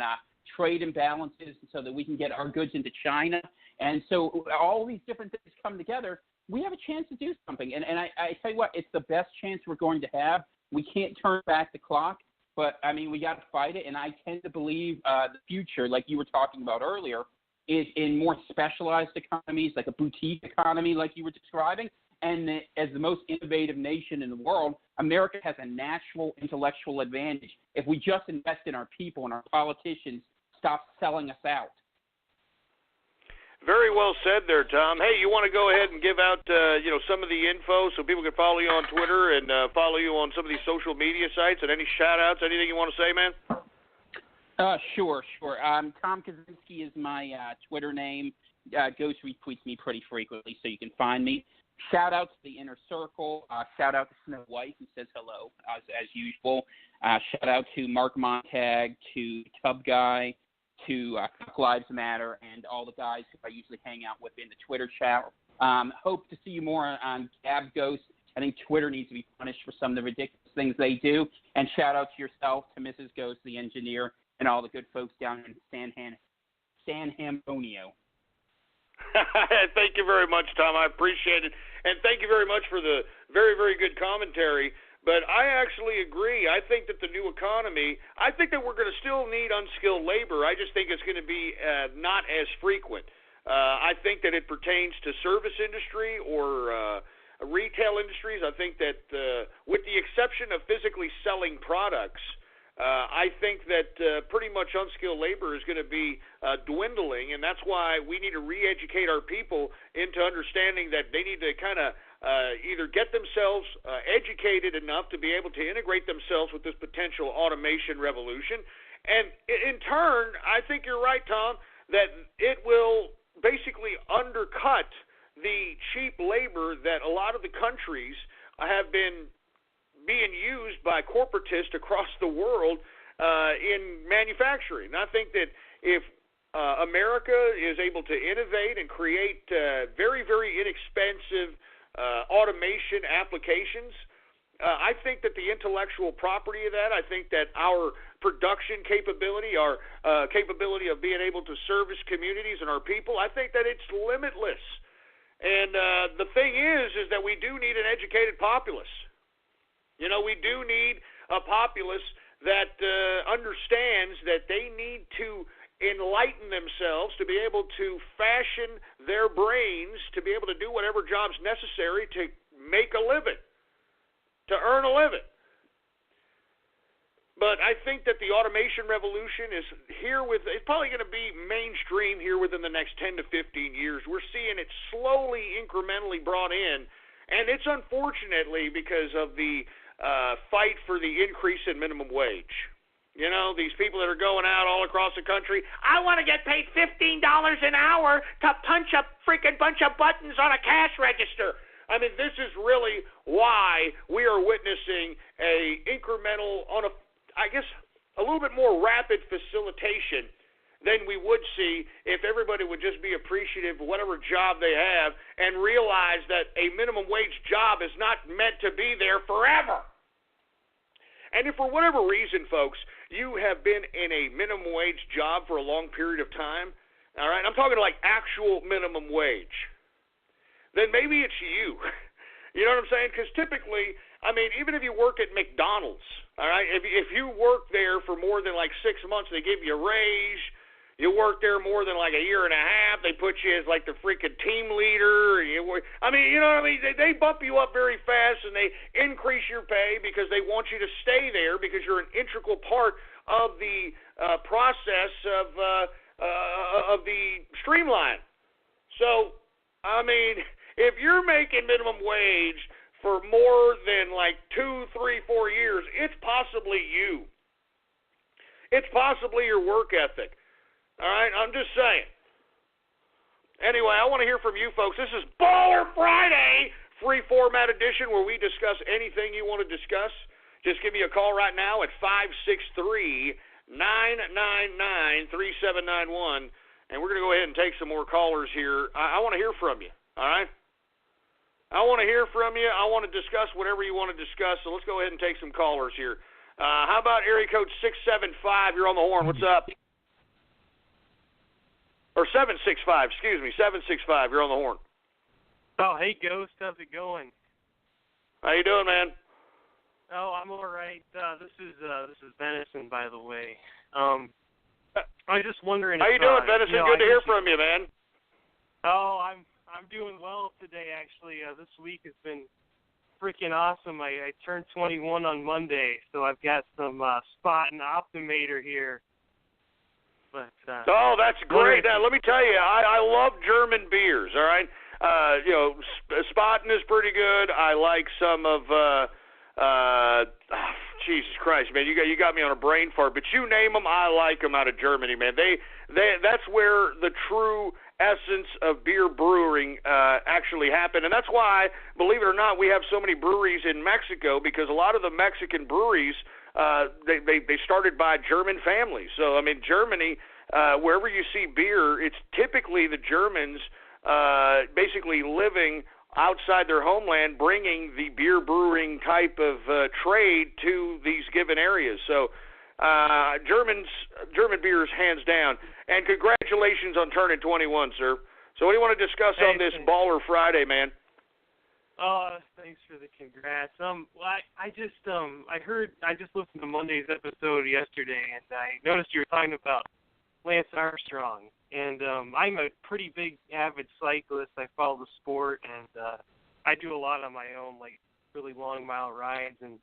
trade imbalances so that we can get our goods into China. And so all these different things come together. We have a chance to do something. And I tell you what, it's the best chance we're going to have. We can't turn back the clock, but, we got to fight it. And I tend to believe the future, like you were talking about earlier, is in more specialized economies, like a boutique economy like you were describing. And as the most innovative nation in the world, America has a natural intellectual advantage if we just invest in our people and our politicians stop selling us out. Very well said there, Tom. Hey, you want to go ahead and give out, some of the info so people can follow you on Twitter and follow you on some of these social media sites, and any shout-outs, anything you want to say, man? Sure. Tom Kaczynski is my Twitter name. Ghost retweets me pretty frequently, so you can find me. Shout out to the Inner Circle. Shout out to Snow White, who says hello, as usual. Shout out to Mark Montag, to Tub Guy, to Fuck Lives Matter and all the guys who I usually hang out with in the Twitter chat. Hope to see you more on Gab Ghost. I think Twitter needs to be punished for some of the ridiculous things they do. And shout out to yourself, to Mrs. Ghost, the engineer, and all the good folks down in San Antonio. Thank you very much, Tom. I appreciate it. And thank you very much for the very, very good commentary. But I actually agree. I think that the new economy, I think that we're going to still need unskilled labor. I just think it's going to be not as frequent. I think that it pertains to service industry or retail industries. I think that with the exception of physically selling products, I think that pretty much unskilled labor is going to be dwindling, and that's why we need to re-educate our people into understanding that they need to kind of either get themselves educated enough to be able to integrate themselves with this potential automation revolution. And in turn, I think you're right, Tom, that it will basically undercut the cheap labor that a lot of the countries have been being used by corporatists across the world in manufacturing. And I think that if America is able to innovate and create very, very inexpensive automation applications, I think that the intellectual property of that, I think that our production capability, our capability of being able to service communities and our people, I think that it's limitless. And the thing is that we do need an educated populace. You know, we do need a populace that understands that they need to enlighten themselves to be able to fashion their brains to be able to do whatever job's necessary to make a living, to earn a living. But I think that the automation revolution is here it's probably going to be mainstream here within the next 10 to 15 years. We're seeing it slowly, incrementally brought in, and it's unfortunately because of the fight for the increase in minimum wage. You know, these people that are going out all across the country, I want to get paid $15 an hour to punch a freaking bunch of buttons on a cash register. I mean, this is really why we are witnessing a incremental, I guess, a little bit more rapid facilitation than we would see if everybody would just be appreciative of whatever job they have and realize that a minimum wage job is not meant to be there forever. And if for whatever reason, folks, you have been in a minimum wage job for a long period of time, all right, I'm talking like actual minimum wage, then maybe it's you. You know what I'm saying? Because typically, I mean, even if you work at McDonald's, all right, if you work there for more than like 6 months, they give you a raise. You work there more than like a year and a half, they put you as like the freaking team leader. I mean, you know what I mean? They bump you up very fast and they increase your pay because they want you to stay there because you're an integral part of the process of the streamline. So, I mean, if you're making minimum wage for more than like 2, 3, 4 years, it's possibly you. It's possibly your work ethic. All right, I'm just saying. Anyway, I want to hear from you folks. This is Baller Friday, free format edition where we discuss anything you want to discuss. Just give me a call right now at 563-999-3791, and we're going to go ahead and take some more callers here. I want to hear from you, all right? I want to hear from you. I want to discuss whatever you want to discuss, so let's go ahead and take some callers here. How about area code 675? You're on the horn. What's up? Or 765, excuse me, 765. You're on the horn. Oh, hey, Ghost. How's it going? How you doing, man? Oh, I'm all right. This is Venison, by the way. I was just wondering. How you doing, Venison? Good to hear from you, man. Oh, I'm doing well today, actually. This week has been freaking awesome. I turned 21 on Monday, so I've got some Spot and Optimator here. But, oh, that's great. Now, let me tell you, I love German beers, all right? You know, Spaten is pretty good. I like some of, Jesus Christ, man, you got me on a brain fart. But you name them, I like them out of Germany, man. That's where the true essence of beer brewing actually happened. And that's why, believe it or not, we have so many breweries in Mexico, because a lot of the Mexican breweries, they started by German families. So, I mean, Germany wherever you see beer, it's typically the Germans basically living outside their homeland, bringing the beer brewing type of trade to these given areas. So German beers, hands down. And congratulations on turning 21, sir. So what do you want to discuss on this Baller Friday, man? Thanks for the congrats. I just listened to Monday's episode yesterday, and I noticed you were talking about Lance Armstrong. And I'm a pretty big avid cyclist. I follow the sport, and I do a lot on my own, like really long mile rides. And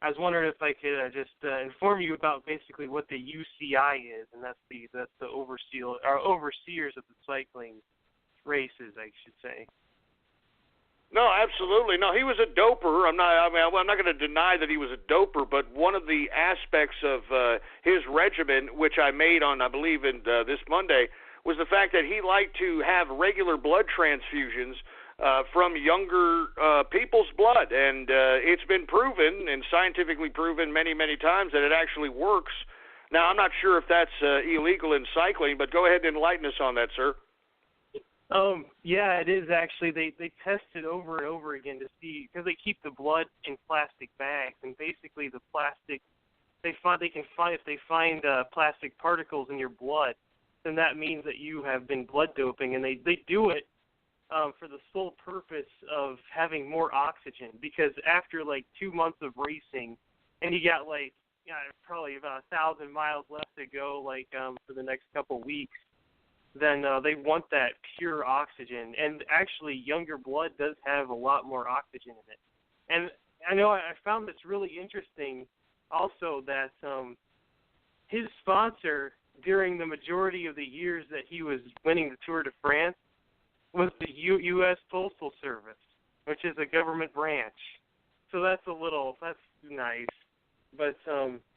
I was wondering if I could just inform you about basically what the UCI is, and that's the overseers of the cycling races, I should say. No, absolutely. No, he was a doper. I'm not going to deny that he was a doper, but one of the aspects of his regimen, which I made on, I believe, in this Monday, was the fact that he liked to have regular blood transfusions from younger people's blood. And it's been proven, and scientifically proven many, many times, that it actually works. Now, I'm not sure if that's illegal in cycling, but go ahead and enlighten us on that, sir. Yeah, it is actually. They test it over and over again to see, because they keep the blood in plastic bags, and basically the plastic, if they find plastic particles in your blood, then that means that you have been blood doping, and they do it for the sole purpose of having more oxygen, because after like 2 months of racing, and you got probably about 1,000 miles left to go, for the next couple weeks, then they want that pure oxygen. And actually, younger blood does have a lot more oxygen in it. And I know I found this really interesting also, that his sponsor during the majority of the years that he was winning the Tour de France was the U.S. Postal Service, which is a government branch. So that's nice. But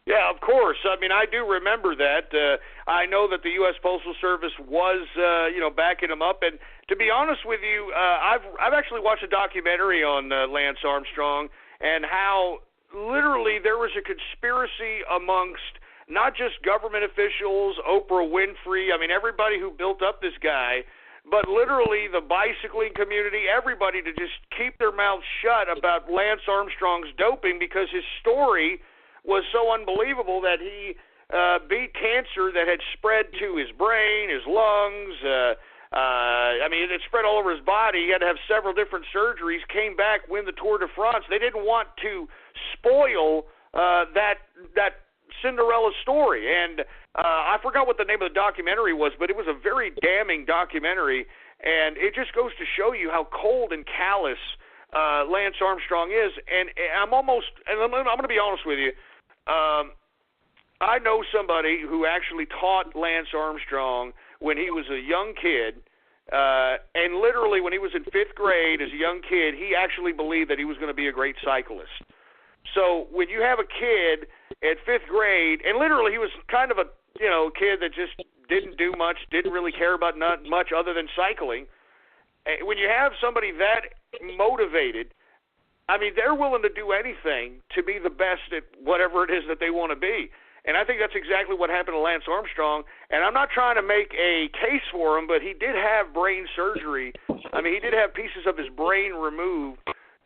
yeah, of course. I mean, I do remember that. I know that the U.S. Postal Service was, backing him up. And to be honest with you, I've actually watched a documentary on Lance Armstrong, and how literally there was a conspiracy amongst not just government officials, Oprah Winfrey, everybody who built up this guy, but literally the bicycling community, everybody, to just keep their mouths shut about Lance Armstrong's doping, because his story was so unbelievable that he beat cancer that had spread to his brain, his lungs. It spread all over his body. He had to have several different surgeries, came back, win the Tour de France. They didn't want to spoil that Cinderella story. And I forgot what the name of the documentary was, but it was a very damning documentary. And it just goes to show you how cold and callous Lance Armstrong is. And I'm going to be honest with you. I know somebody who actually taught Lance Armstrong when he was a young kid, and literally when he was in 5th grade as a young kid, he actually believed that he was going to be a great cyclist. So when you have a kid at 5th grade, and literally he was kind of a kid that just didn't do much, didn't really care about not much other than cycling, when you have somebody that motivated, they're willing to do anything to be the best at whatever it is that they want to be. And I think that's exactly what happened to Lance Armstrong. And I'm not trying to make a case for him, but he did have brain surgery. He did have pieces of his brain removed.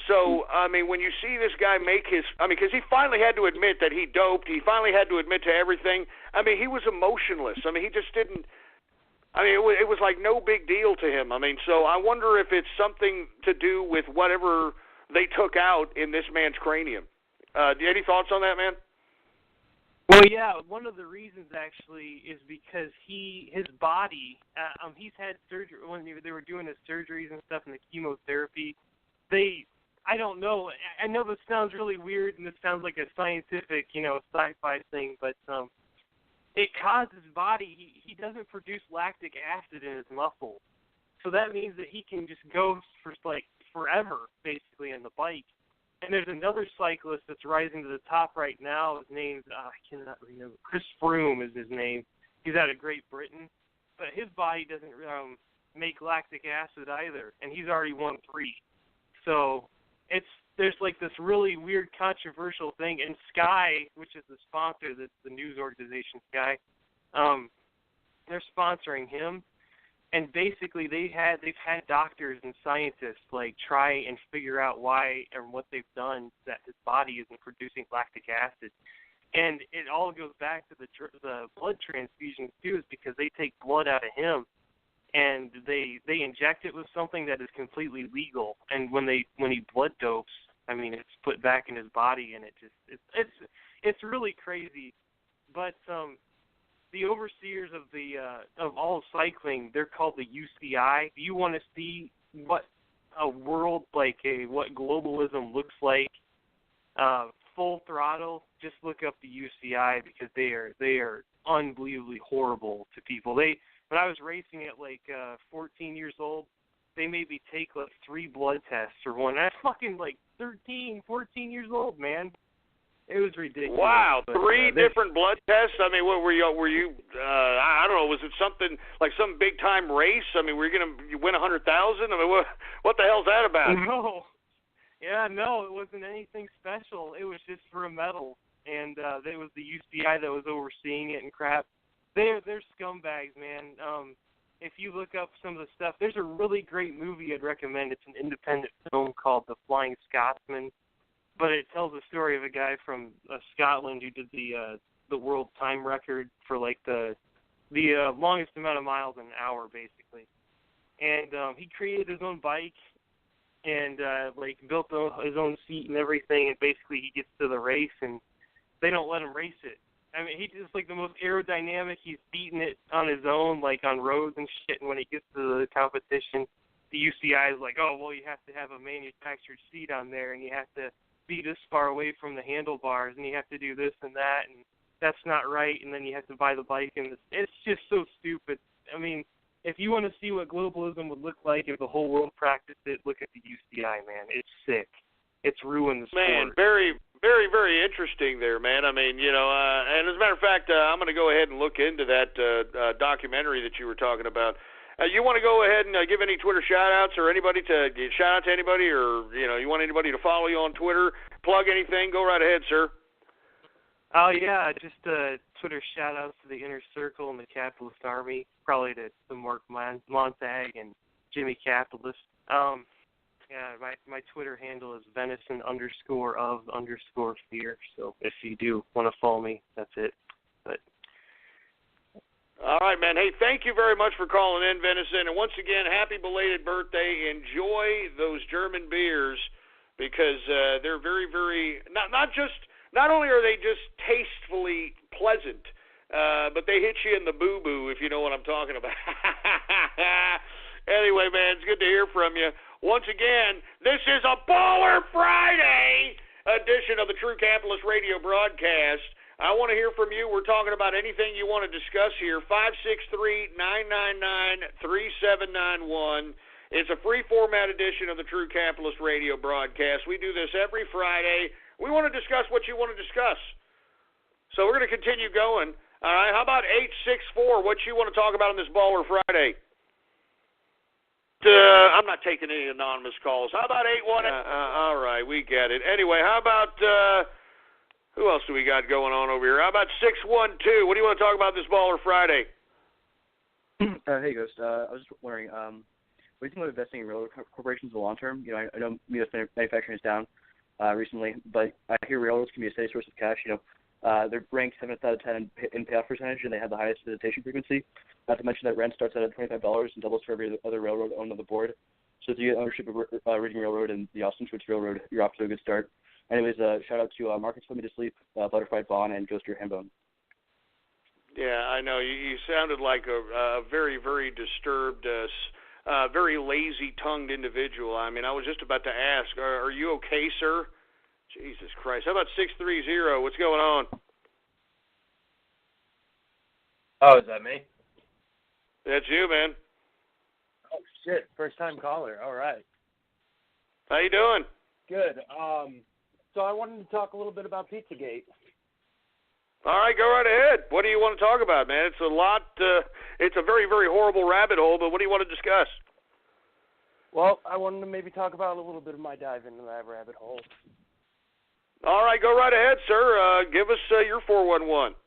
So, when you see this guy make his – because he finally had to admit that he doped. He finally had to admit to everything. He was emotionless. He just didn't – it was like no big deal to him. So I wonder if it's something to do with whatever they took out in this man's cranium. Any thoughts on that, man? Well, yeah, one of the reasons actually is because his body, he's had surgery when they were doing his surgeries and stuff and the chemotherapy. I don't know. I know this sounds really weird and this sounds like a scientific, sci-fi thing, but it caused his body. He doesn't produce lactic acid in his muscles, so that means that he can just go for forever, basically, on the bike. And there's another cyclist that's rising to the top right now. His name's, I cannot remember. Chris Froome is his name. He's out of Great Britain. But his body doesn't make lactic acid either, and he's already won 3. So there's this really weird controversial thing. And Sky, which is the sponsor, that's the news organization Sky, they're sponsoring him, and basically they've had doctors and scientists like try and figure out why and what they've done that his body isn't producing lactic acid, and it all goes back to the blood transfusions too, is because they take blood out of him and they inject it with something that is completely legal, and when he blood dopes, I mean, it's put back in his body, and it's really crazy. But the overseers of all of cycling, they're called the UCI. Do you want to see what a world what globalism looks like? Full throttle. Just look up the UCI, because they are unbelievably horrible to people. When I was racing at 14 years old, they made me take 3 blood tests for one. I was fucking 13, 14 years old, man. It was ridiculous. Wow, 3 different blood tests? I mean, what were you I don't know, was it something like some big time race? I mean, were you going to win 100,000? I mean, what the hell's that about? No. Yeah, no, it wasn't anything special. It was just for a medal, and it was the UCI that was overseeing it and crap. They're scumbags, man. If you look up some of the stuff, there's a really great movie I'd recommend. It's an independent film called The Flying Scotsman, but it tells the story of a guy from Scotland who did the world time record for the longest amount of miles in an hour, basically. And he created his own bike and built his own seat and everything. And basically, he gets to the race and they don't let him race it. I mean, he's just the most aerodynamic. He's beating it on his own, on roads and shit. And when he gets to the competition, the UCI is oh, well, you have to have a manufactured seat on there, and you have to be this far away from the handlebars, and you have to do this and that, and that's not right. And then you have to buy the bike, and it's just so stupid. I mean, if you want to see what globalism would look like if the whole world practiced it, look at the UCI, man. It's sick. It's ruined the sport. Man, very, very, very interesting there, man. I mean, and as a matter of fact, I'm going to go ahead and look into that documentary that you were talking about. You want to go ahead and give any Twitter shout-outs or anybody to shout out to anybody, or, you want anybody to follow you on Twitter, plug anything, go right ahead, sir. Oh, yeah, just Twitter shout-outs to the Inner Circle and the Capitalist Army, probably to Mark Montag and Jimmy Capitalist. Yeah, my Twitter handle is venison_of_fear. So if you do want to follow me, that's it. But all right, man. Hey, thank you very much for calling in, Venison. And once again, happy belated birthday. Enjoy those German beers, because they're very, very not only are they just tastefully pleasant, but they hit you in the boo-boo, if you know what I'm talking about. Anyway, man, it's good to hear from you. Once again, this is a Baller Friday edition of the True Capitalist Radio broadcast. I want to hear from you. We're talking about anything you want to discuss here. 563-999-3791. It's a free format edition of the True Capitalist Radio broadcast. We do this every Friday. We want to discuss what you want to discuss. So we're going to continue going. All right, how about 864? What you want to talk about on this Baller Friday? I'm not taking any anonymous calls. How about 818? All right, we get it. Anyway, how about, who else do we got going on over here? How about 612? What do you want to talk about this Baller Friday? Hey, Ghost. I was just wondering, what do you think about investing in railroad corporations in the long term? I know U.S. manufacturing is down recently, but I hear railroads can be a steady source of cash. They're ranked 7th out of 10 in payoff percentage, and they have the highest visitation frequency. Not to mention that rent starts out at $25 and doubles for every other railroad owned on the board. So if you get ownership of Reading Railroad and the Austin Schwitz Railroad, you're off to a good start. Anyways, shout out to Marcus Put Me to Sleep, Butterfly Vaughn, and Ghost Your Hambone. Yeah, I know. You sounded like a very, very disturbed, very lazy-tongued individual. I mean, I was just about to ask, are you okay, sir? Jesus Christ. How about 630? What's going on? Oh, is that me? That's you, man. Oh, shit. First-time caller. All right. How you doing? Good. So I wanted to talk a little bit about Pizzagate. All right, go right ahead. What do you want to talk about, man? It's a lot. It's a very, very horrible rabbit hole, but what do you want to discuss? Well, I wanted to maybe talk about a little bit of my dive into that rabbit hole. All right, go right ahead, sir. Give us your 411.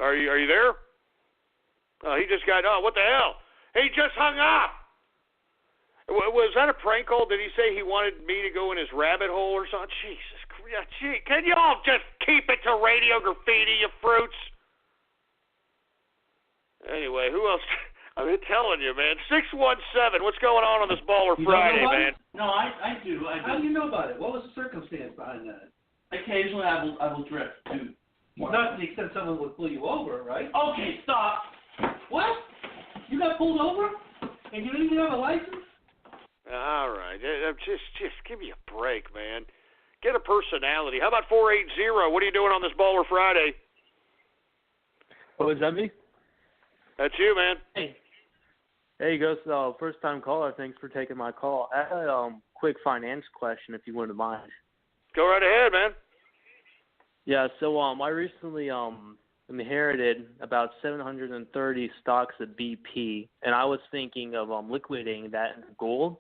Are you there? Oh, he just got. Oh, what the hell? He just hung up. Was that a prank call? Did he say he wanted me to go in his rabbit hole or something? Jesus Christ! Gee, can you all just keep it to Radio Graffiti, you fruits? Anyway, who else? I'm telling you, man. 617. What's going on this Baller Friday, man? No, I do. How do you know about it? What was the circumstance behind that? Occasionally, I will drift too. Not to the extent someone would pull you over, right? Okay, stop. What? You got pulled over? And you didn't even have a license? All right. Just give me a break, man. Get a personality. How about 480? What are you doing on this Baller Friday? Oh, is that me? That's you, man. Hey, Ghost. First-time caller. Thanks for taking my call. I had a quick finance question, if you wouldn't mind. Go right ahead, man. Yeah, so I recently inherited about 730 stocks of BP, and I was thinking of liquidating that into gold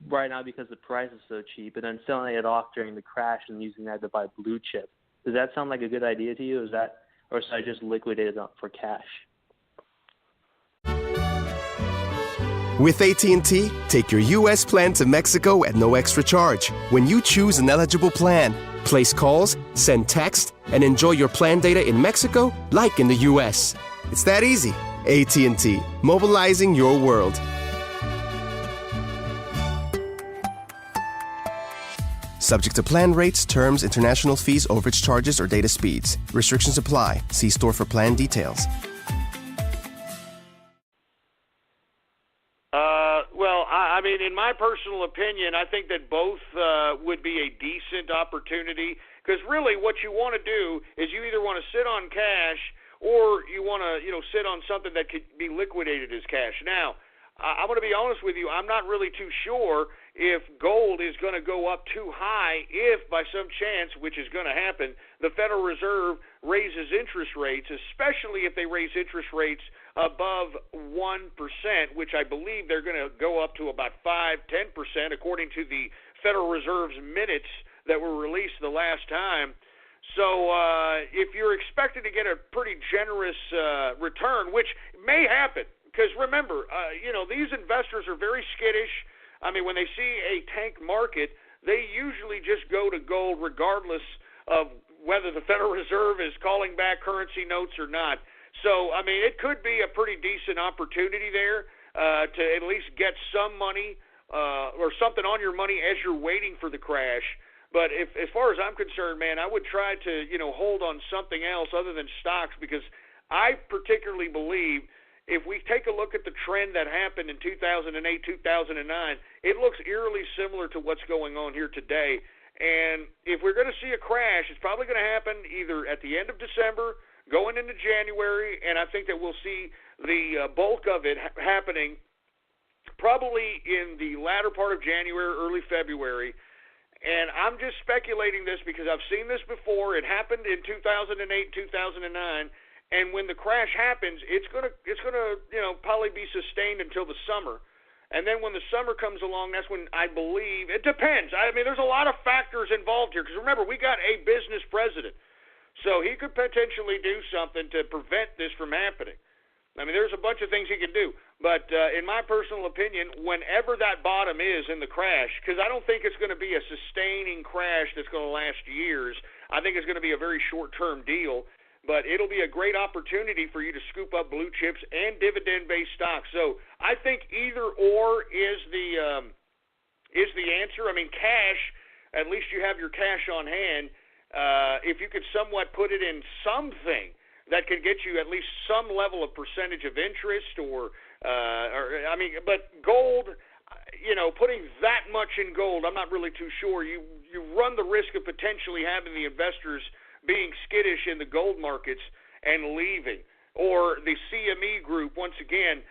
right now because the price is so cheap, and then selling it off during the crash and using that to buy blue chip. Does that sound like a good idea to you? Or should I just liquidate it for cash? With AT&T, take your U.S. plan to Mexico at no extra charge. When you choose an eligible plan, place calls, send text, and enjoy your plan data in Mexico like in the U.S. It's that easy. AT&T, mobilizing your world. Subject to plan rates, terms, international fees, overage charges, or data speeds. Restrictions apply. See store for plan details. I mean, in my personal opinion, I think that both would be a decent opportunity because really what you want to do is you either want to sit on cash or you want to, sit on something that could be liquidated as cash. Now, I'm going to be honest with you. I'm not really too sure if gold is going to go up too high if by some chance, which is going to happen, the Federal Reserve raises interest rates, especially if they raise interest rates above 1%, which I believe they're going to go up to about 5-10% according to the Federal Reserve's minutes that were released the last time. So if you're expected to get a pretty generous return, which may happen, because remember, these investors are very skittish. I mean, when they see a tank market, they usually just go to gold regardless of whether the Federal Reserve is calling back currency notes or not. So, I mean, it could be a pretty decent opportunity there to at least get some money or something on your money as you're waiting for the crash. But as far as I'm concerned, man, I would try to, hold on something else other than stocks because I particularly believe if we take a look at the trend that happened in 2008, 2009, it looks eerily similar to what's going on here today. And if we're going to see a crash, it's probably going to happen either at the end of December, going into January, and I think that we'll see the bulk of it happening probably in the latter part of January, early February. And I'm just speculating this because I've seen this before. It happened in 2008, 2009. And when the crash happens, it's gonna probably be sustained until the summer. And then when the summer comes along, that's when I believe it depends. I mean, there's a lot of factors involved here because remember, we got a business president, so he could potentially do something to prevent this from happening. I mean, there's a bunch of things he can do. But in my personal opinion, whenever that bottom is in the crash, because I don't think it's going to be a sustaining crash that's going to last years. I think it's going to be a very short-term deal. But it'll be a great opportunity for you to scoop up blue chips and dividend-based stocks. So I think either or is the answer. I mean, cash, at least you have your cash on hand. If you could somewhat put it in something that could get you at least some level of percentage of interest but gold, putting that much in gold, I'm not really too sure. You run the risk of potentially having the investors being skittish in the gold markets and leaving, or the CME group, once again,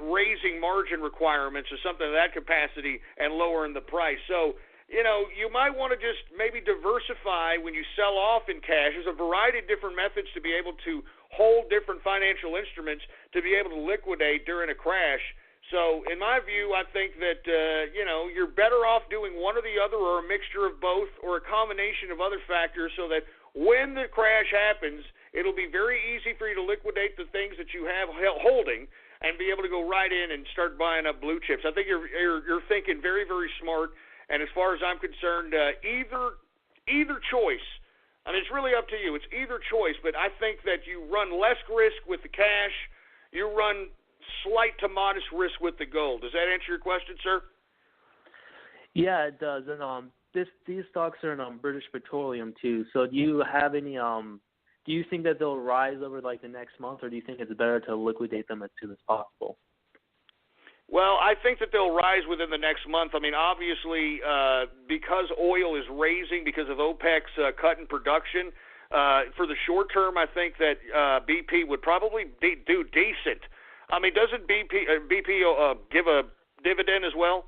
raising margin requirements or something of that capacity and lowering the price. So, you might want to just maybe diversify when you sell off in cash. There's a variety of different methods to be able to hold different financial instruments to be able to liquidate during a crash. So, in my view, I think that, you're better off doing one or the other or a mixture of both or a combination of other factors so that when the crash happens, it'll be very easy for you to liquidate the things that you have holding and be able to go right in and start buying up blue chips. I think you're thinking very, very smart. And as far as I'm concerned, either choice. I mean, it's really up to you. It's either choice, but I think that you run less risk with the cash. You run slight to modest risk with the gold. Does that answer your question, sir? Yeah, it does. And these stocks are in British Petroleum too. So do you have any? Do you think that they'll rise over like the next month, or do you think it's better to liquidate them as soon as possible? Well, I think that they'll rise within the next month. I mean, obviously, because oil is raising because of OPEC's cut in production, for the short term, I think that BP would probably do decent. I mean, doesn't BP give a dividend as well?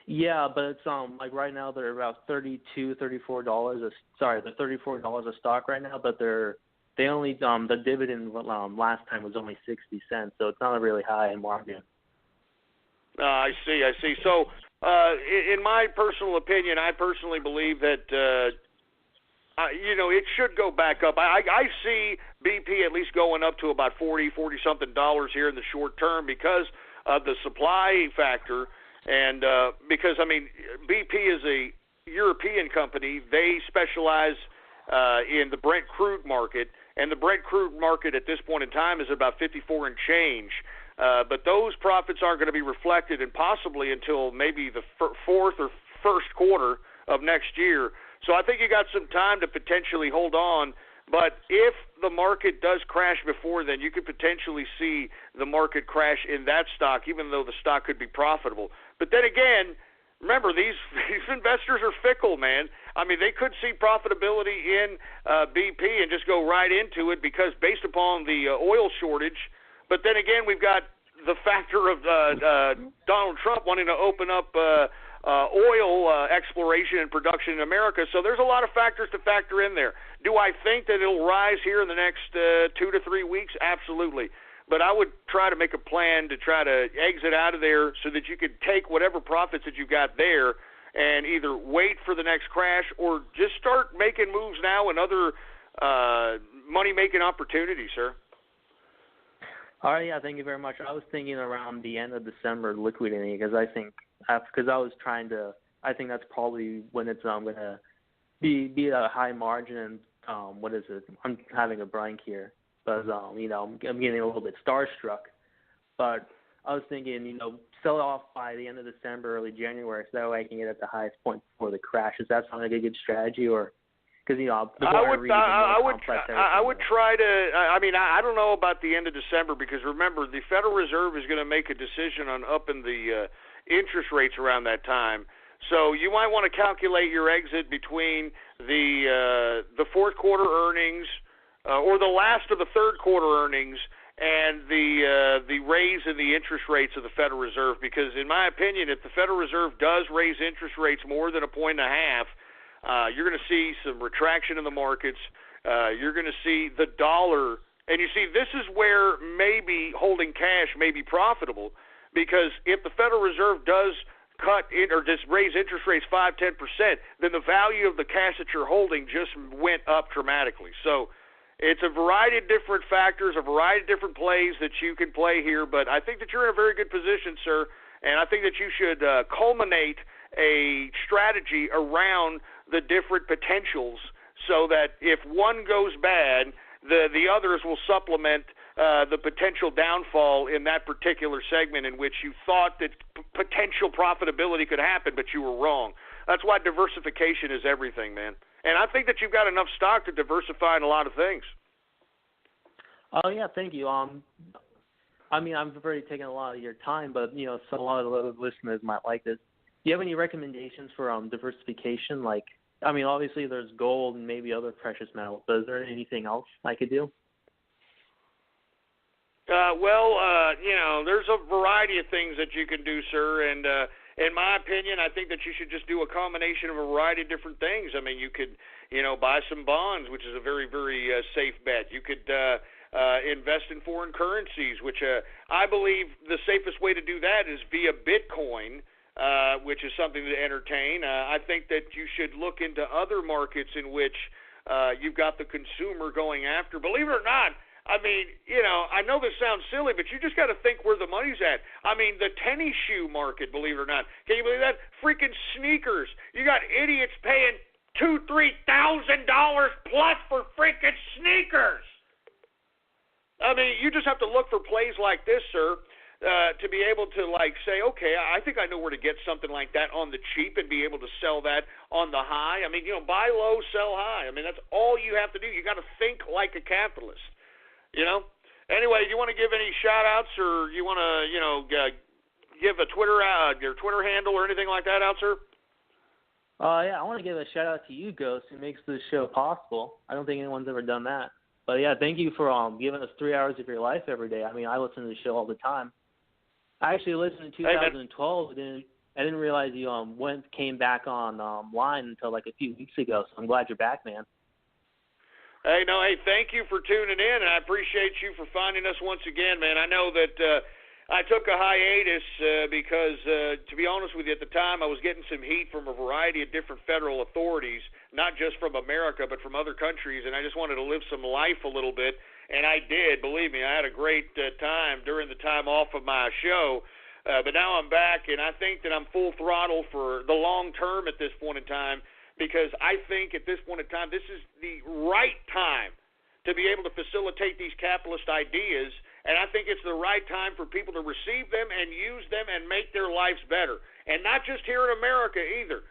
Yeah, but it's like right now they're about $34 a stock right now, but they only the dividend last time was only 60 cents, so it's not really high in margin. I see. So, in my personal opinion, I personally believe that it should go back up. I see BP at least going up to about $40-something here in the short term because of the supply factor. And because, I mean, BP is a European company. They specialize in the Brent crude market, and the Brent crude market at this point in time is about 54 and change. But those profits aren't going to be reflected and possibly until maybe the fourth or first quarter of next year. So I think you got some time to potentially hold on. But if the market does crash before then, you could potentially see the market crash in that stock, even though the stock could be profitable. But then again, remember, these investors are fickle, man. I mean, they could see profitability in BP and just go right into it because based upon the oil shortage. But then again, we've got the factor of Donald Trump wanting to open up oil exploration and production in America. So there's a lot of factors to factor in there. Do I think that it'll rise here in the next 2 to 3 weeks? Absolutely. But I would try to make a plan to try to exit out of there so that you could take whatever profits that you got there and either wait for the next crash or just start making moves now and other money-making opportunities, sir. All right, yeah, thank you very much. I was thinking around the end of December liquidating because I think that's probably when it's going to be a high margin and what is it? I'm having a blank here, but I'm getting a little bit starstruck. But I was thinking, sell it off by the end of December, early January, so that way I can get at the highest point before the crash. Is that sound like a good strategy, or? I would try to. I mean, I don't know about the end of December because remember, the Federal Reserve is going to make a decision on upping the interest rates around that time. So you might want to calculate your exit between the fourth quarter earnings or the last of the third quarter earnings and the raise in the interest rates of the Federal Reserve. Because in my opinion, if the Federal Reserve does raise interest rates more than 1.5 points, you're going to see some retraction in the markets. You're going to see the dollar. And you see, this is where maybe holding cash may be profitable because if the Federal Reserve does cut in or just raise interest rates 5-10%, then the value of the cash that you're holding just went up dramatically. So it's a variety of different factors, a variety of different plays that you can play here. But I think that you're in a very good position, sir, and I think that you should culminate a strategy around the different potentials so that if one goes bad, the others will supplement the potential downfall in that particular segment in which you thought that potential profitability could happen, but you were wrong. That's why diversification is everything, man. And I think that you've got enough stock to diversify in a lot of things. Oh, yeah, thank you. I mean, I've already taken a lot of your time, but, so a lot of the listeners might like this. Do you have any recommendations for diversification? Like, I mean, obviously there's gold and maybe other precious metals, but is there anything else I could do? There's a variety of things that you can do, sir, and in my opinion, I think that you should just do a combination of a variety of different things. I mean, you could, buy some bonds, which is a very, very safe bet. You could invest in foreign currencies, which I believe the safest way to do that is via Bitcoin, which is something to entertain. I think that you should look into other markets in which you've got the consumer going after. Believe it or not, I mean, I know this sounds silly, but you just got to think where the money's at. I mean, the tennis shoe market, believe it or not. Can you believe that? Freaking sneakers. You got idiots paying $2,000-$3,000 plus for freaking sneakers. I mean, you just have to look for plays like this, sir, to be able to, say, okay, I think I know where to get something like that on the cheap and be able to sell that on the high. I mean, buy low, sell high. I mean, that's all you have to do. You got to think like a capitalist. Anyway, do you want to give any shout-outs, or you want to, give a Twitter, your Twitter handle or anything like that out, sir? Yeah, I want to give a shout-out to you, Ghost, who makes this show possible. I don't think anyone's ever done that. But, yeah, thank you for giving us 3 hours of your life every day. I mean, I listen to the show all the time. I actually listened in 2012, and I didn't realize you came back on line until a few weeks ago, so I'm glad you're back, man. Hey, thank you for tuning in, and I appreciate you for finding us once again, man. I know that I took a hiatus because, to be honest with you, at the time I was getting some heat from a variety of different federal authorities, not just from America, but from other countries, and I just wanted to live some life a little bit, and I did. Believe me, I had a great time during the time off of my show, but now I'm back, and I think that I'm full throttle for the long term at this point in time, because I think at this point in time, this is the right time to be able to facilitate these capitalist ideas, and I think it's the right time for people to receive them and use them and make their lives better. And not just here in America either.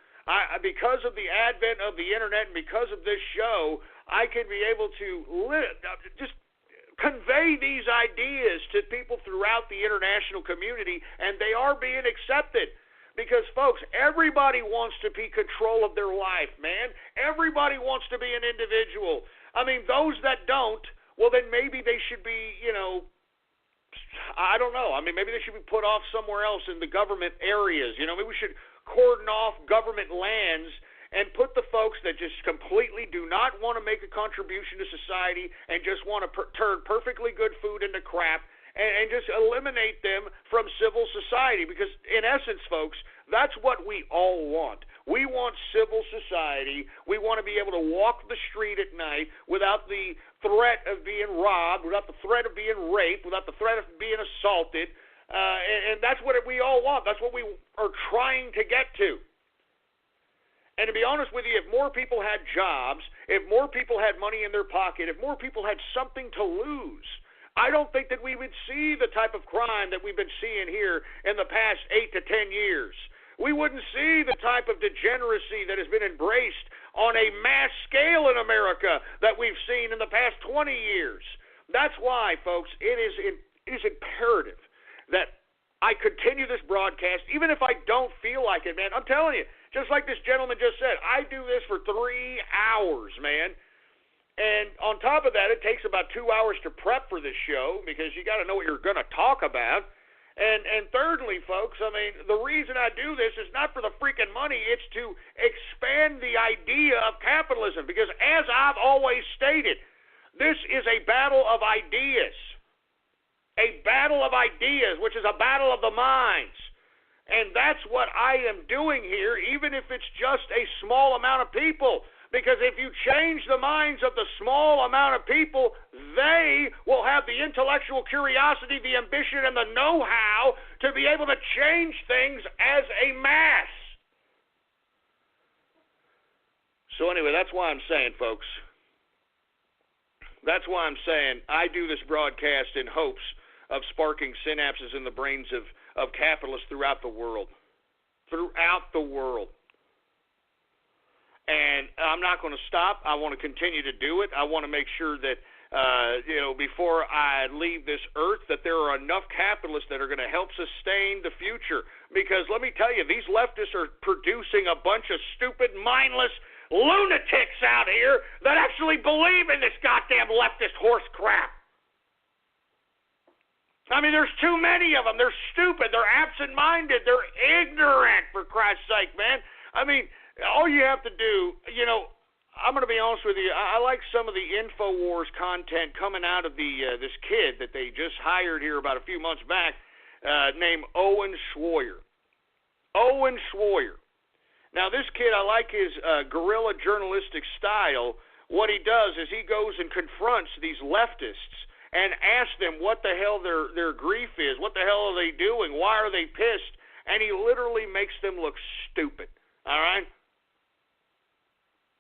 Because of the advent of the internet and because of this show, I can be able to just convey these ideas to people throughout the international community, and they are being accepted. Because, folks, everybody wants to be control of their life, man. Everybody wants to be an individual. I mean, those that don't, well, then maybe they should be, I don't know. I mean, maybe they should be put off somewhere else in the government areas. Maybe we should cordon off government lands and put the folks that just completely do not want to make a contribution to society and just want to turn perfectly good food into crap, and just eliminate them from civil society. Because in essence, folks, that's what we all want. We want civil society. We want to be able to walk the street at night without the threat of being robbed, without the threat of being raped, without the threat of being assaulted. And that's what we all want. That's what we are trying to get to. And to be honest with you, if more people had jobs, if more people had money in their pocket, if more people had something to lose, I don't think that we would see the type of crime that we've been seeing here in the past 8 to 10 years. We wouldn't see the type of degeneracy that has been embraced on a mass scale in America that we've seen in the past 20 years. That's why, folks, it is imperative that I continue this broadcast, even if I don't feel like it, man. I'm telling you, just like this gentleman just said, I do this for 3 hours, man. And on top of that, it takes about 2 hours to prep for this show because you got to know what you're going to talk about. And thirdly, folks, I mean, the reason I do this is not for the freaking money. It's to expand the idea of capitalism because, as I've always stated, this is a battle of ideas. A battle of ideas, which is a battle of the minds. And that's what I am doing here, even if it's just a small amount of people. Because if you change the minds of the small amount of people, they will have the intellectual curiosity, the ambition, and the know-how to be able to change things as a mass. So anyway, that's why I'm saying, folks, that's why I'm saying I do this broadcast in hopes of sparking synapses in the brains of capitalists throughout the world. Throughout the world. And I'm not going to stop. I want to continue to do it. I want to make sure that, before I leave this earth, that there are enough capitalists that are going to help sustain the future. Because let me tell you, these leftists are producing a bunch of stupid, mindless lunatics out here that actually believe in this goddamn leftist horse crap. I mean, there's too many of them. They're stupid. They're absent-minded. They're ignorant, for Christ's sake, man. I mean, all you have to do, I'm going to be honest with you. I like some of the InfoWars content coming out of this kid that they just hired here about a few months back named Owen Schroyer. Owen Schroyer. Now, this kid, I like his guerrilla journalistic style what he does is he goes and confronts these leftists and asks them what the hell their grief is, what the hell are they doing, why are they pissed, and he literally makes them look stupid, all right?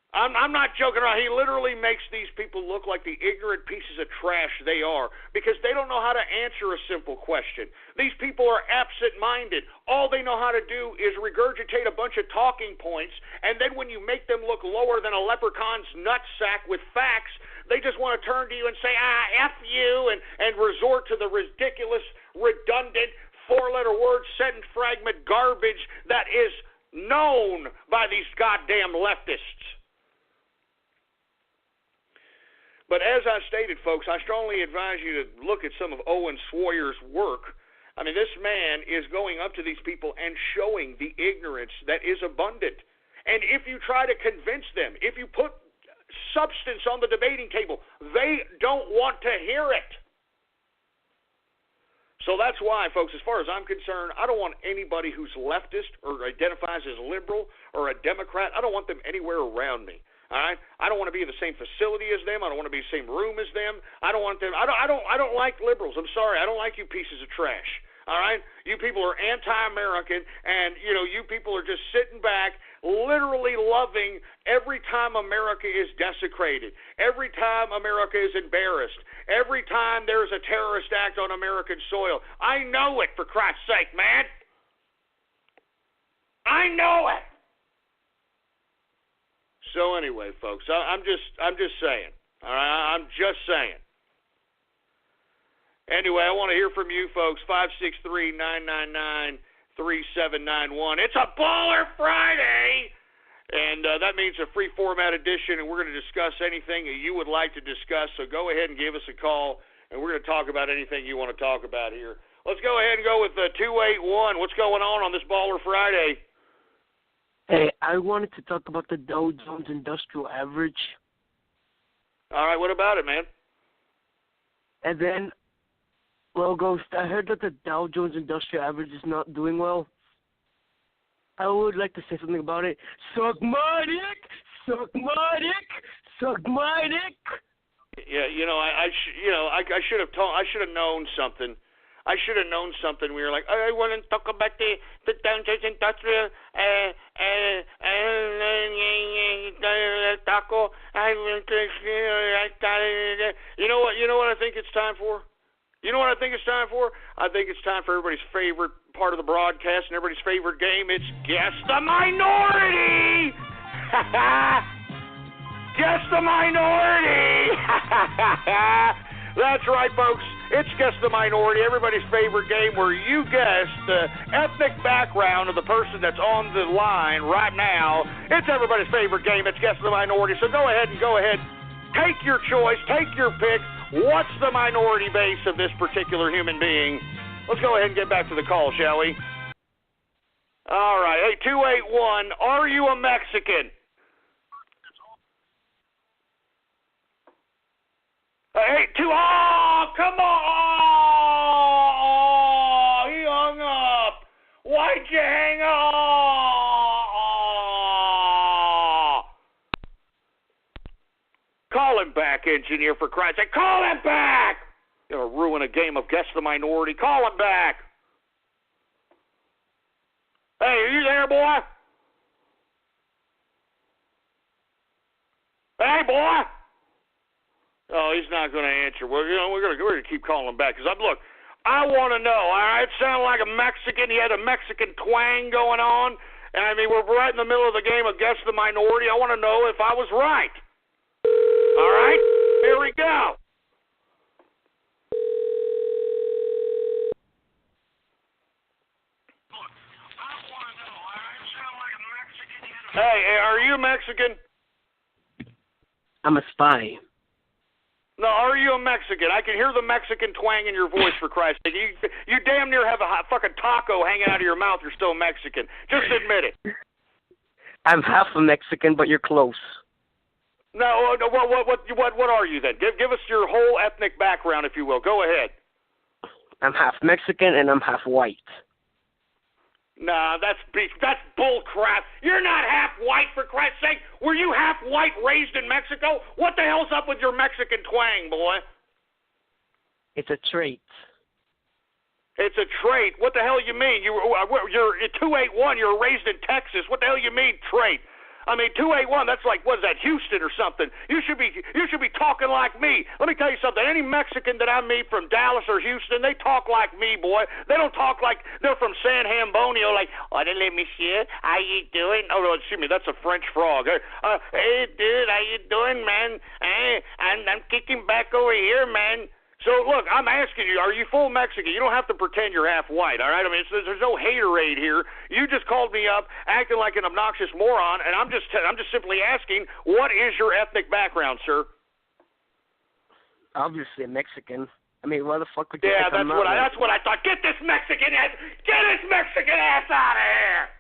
I'm not joking around. He literally makes these people look like the ignorant pieces of trash they are because they don't know how to answer a simple question. These people are absent-minded. All they know how to do is regurgitate a bunch of talking points, and then when you make them look lower than a leprechaun's nutsack with facts, they just want to turn to you and say, F you, and resort to the ridiculous, redundant, four-letter word sentence fragment garbage that is known by these goddamn leftists. But as I stated, folks, I strongly advise you to look at some of Owen Swawyer's work. I mean, this man is going up to these people and showing the ignorance that is abundant. And if you try to convince them, if you put substance on the debating table, they don't want to hear it. So that's why, folks, as far as I'm concerned, I don't want anybody who's leftist or identifies as liberal or a Democrat, I don't want them anywhere around me. All right, I don't want to be in the same facility as them. I don't want to be in the same room as them. I don't want them. I don't like liberals. I'm sorry. I don't like you pieces of trash. All right, you people are anti-American, and you people are just sitting back, literally loving every time America is desecrated, every time America is embarrassed, every time there's a terrorist act on American soil. I know it, for Christ's sake, man. I know it. So anyway, folks, I'm just saying. All right, I'm just saying. Anyway, I want to hear from you, folks. 563-999-3791. It's a Baller Friday, and that means a free format edition, and we're going to discuss anything that you would like to discuss. So go ahead and give us a call, and we're going to talk about anything you want to talk about here. Let's go ahead and go with 281. What's going on this Baller Friday? Hey, I wanted to talk about the Dow Jones Industrial Average. All right, what about it, man? And then, well, Ghost, I heard that the Dow Jones Industrial Average is not doing well. I would like to say something about it. Suck my dick! Suck my dick! Suck my dick! Yeah, I should have known something. I should have known something. We were like, I want to talk about the Dow Jones Industrial taco. You know what I think it's time for? You know what I think it's time for? I think it's time for everybody's favorite part of the broadcast and everybody's favorite game. It's Guess the Minority! Guess the Minority! That's right, folks. It's Guess the Minority, everybody's favorite game where you guess the ethnic background of the person that's on the line right now. It's everybody's favorite game. It's Guess the Minority. So go ahead. Take your choice. Take your pick. What's the minority base of this particular human being? Let's go ahead and get back to the call, shall we? All right. Hey, 281, are you a Mexican? Hey, come on! Oh, he hung up. Why'd you hang up? Call him back, engineer, for Christ's sake. Call him back! You're going to ruin a game of Guess the Minority. Call him back. Hey, are you there, boy? Hey, boy! Oh, he's not going to answer. Well, we're going to keep calling him back. Because, look, I want to know, all right? It sounded like a Mexican. He had a Mexican twang going on. And, I mean, we're right in the middle of the game of Guess the Minority. I want to know if I was right. All right? Here we go. Hey, are you Mexican? I'm a spy. No, are you a Mexican? I can hear the Mexican twang in your voice, for Christ's sake. You damn near have a fucking taco hanging out of your mouth. You're still Mexican. Just admit it. I'm half a Mexican, but you're close. No, what are you then? Give us your whole ethnic background, if you will. Go ahead. I'm half Mexican and I'm half white. Nah, that's bull crap. You're not half white, for Christ's sake. Were you half white raised in Mexico? What the hell's up with your Mexican twang, boy? It's a trait. It's a trait. What the hell you mean? You're 281. You were raised in Texas. What the hell you mean trait? I mean 281. That's like, what is that, Houston or something? You should be talking like me. Let me tell you something. Any Mexican that I meet from Dallas or Houston, they talk like me, boy. They don't talk like they're from San Antonio. Like, let me see it. How you doing? Oh no, excuse me. That's a French frog. Hey dude, how you doing, man? I'm kicking back over here, man. So, look, I'm asking you, are you full Mexican? You don't have to pretend you're half white, all right? I mean, there's no haterade here. You just called me up acting like an obnoxious moron, and I'm just simply asking, what is your ethnic background, sir? Obviously Mexican. I mean, why the fuck would you Yeah, think that's what I thought. Get this Mexican ass out of here!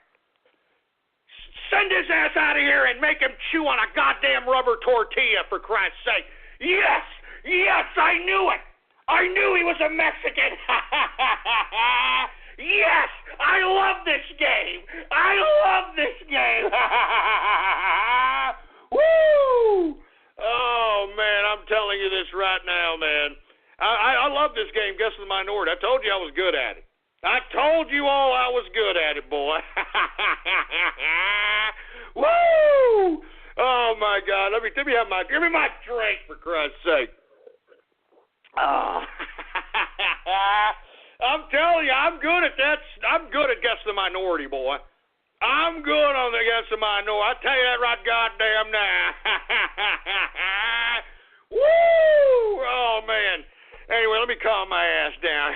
Send his ass out of here and make him chew on a goddamn rubber tortilla, for Christ's sake. Yes, I knew it. I knew he was a Mexican. Yes, I love this game. Woo! Oh, man, I'm telling you this right now, man. I love this game, Guess the Minority. I told you I was good at it. I told you all I was good at it, boy. Woo! Oh, my God. Let me give me my drink, for Christ's sake. Oh. I'm telling you, I'm good at that. I'm good at Guess the Minority, boy. I'm good on the Guess the Minority. I tell you that right goddamn now. Woo! Oh, man. Anyway, let me calm my ass down.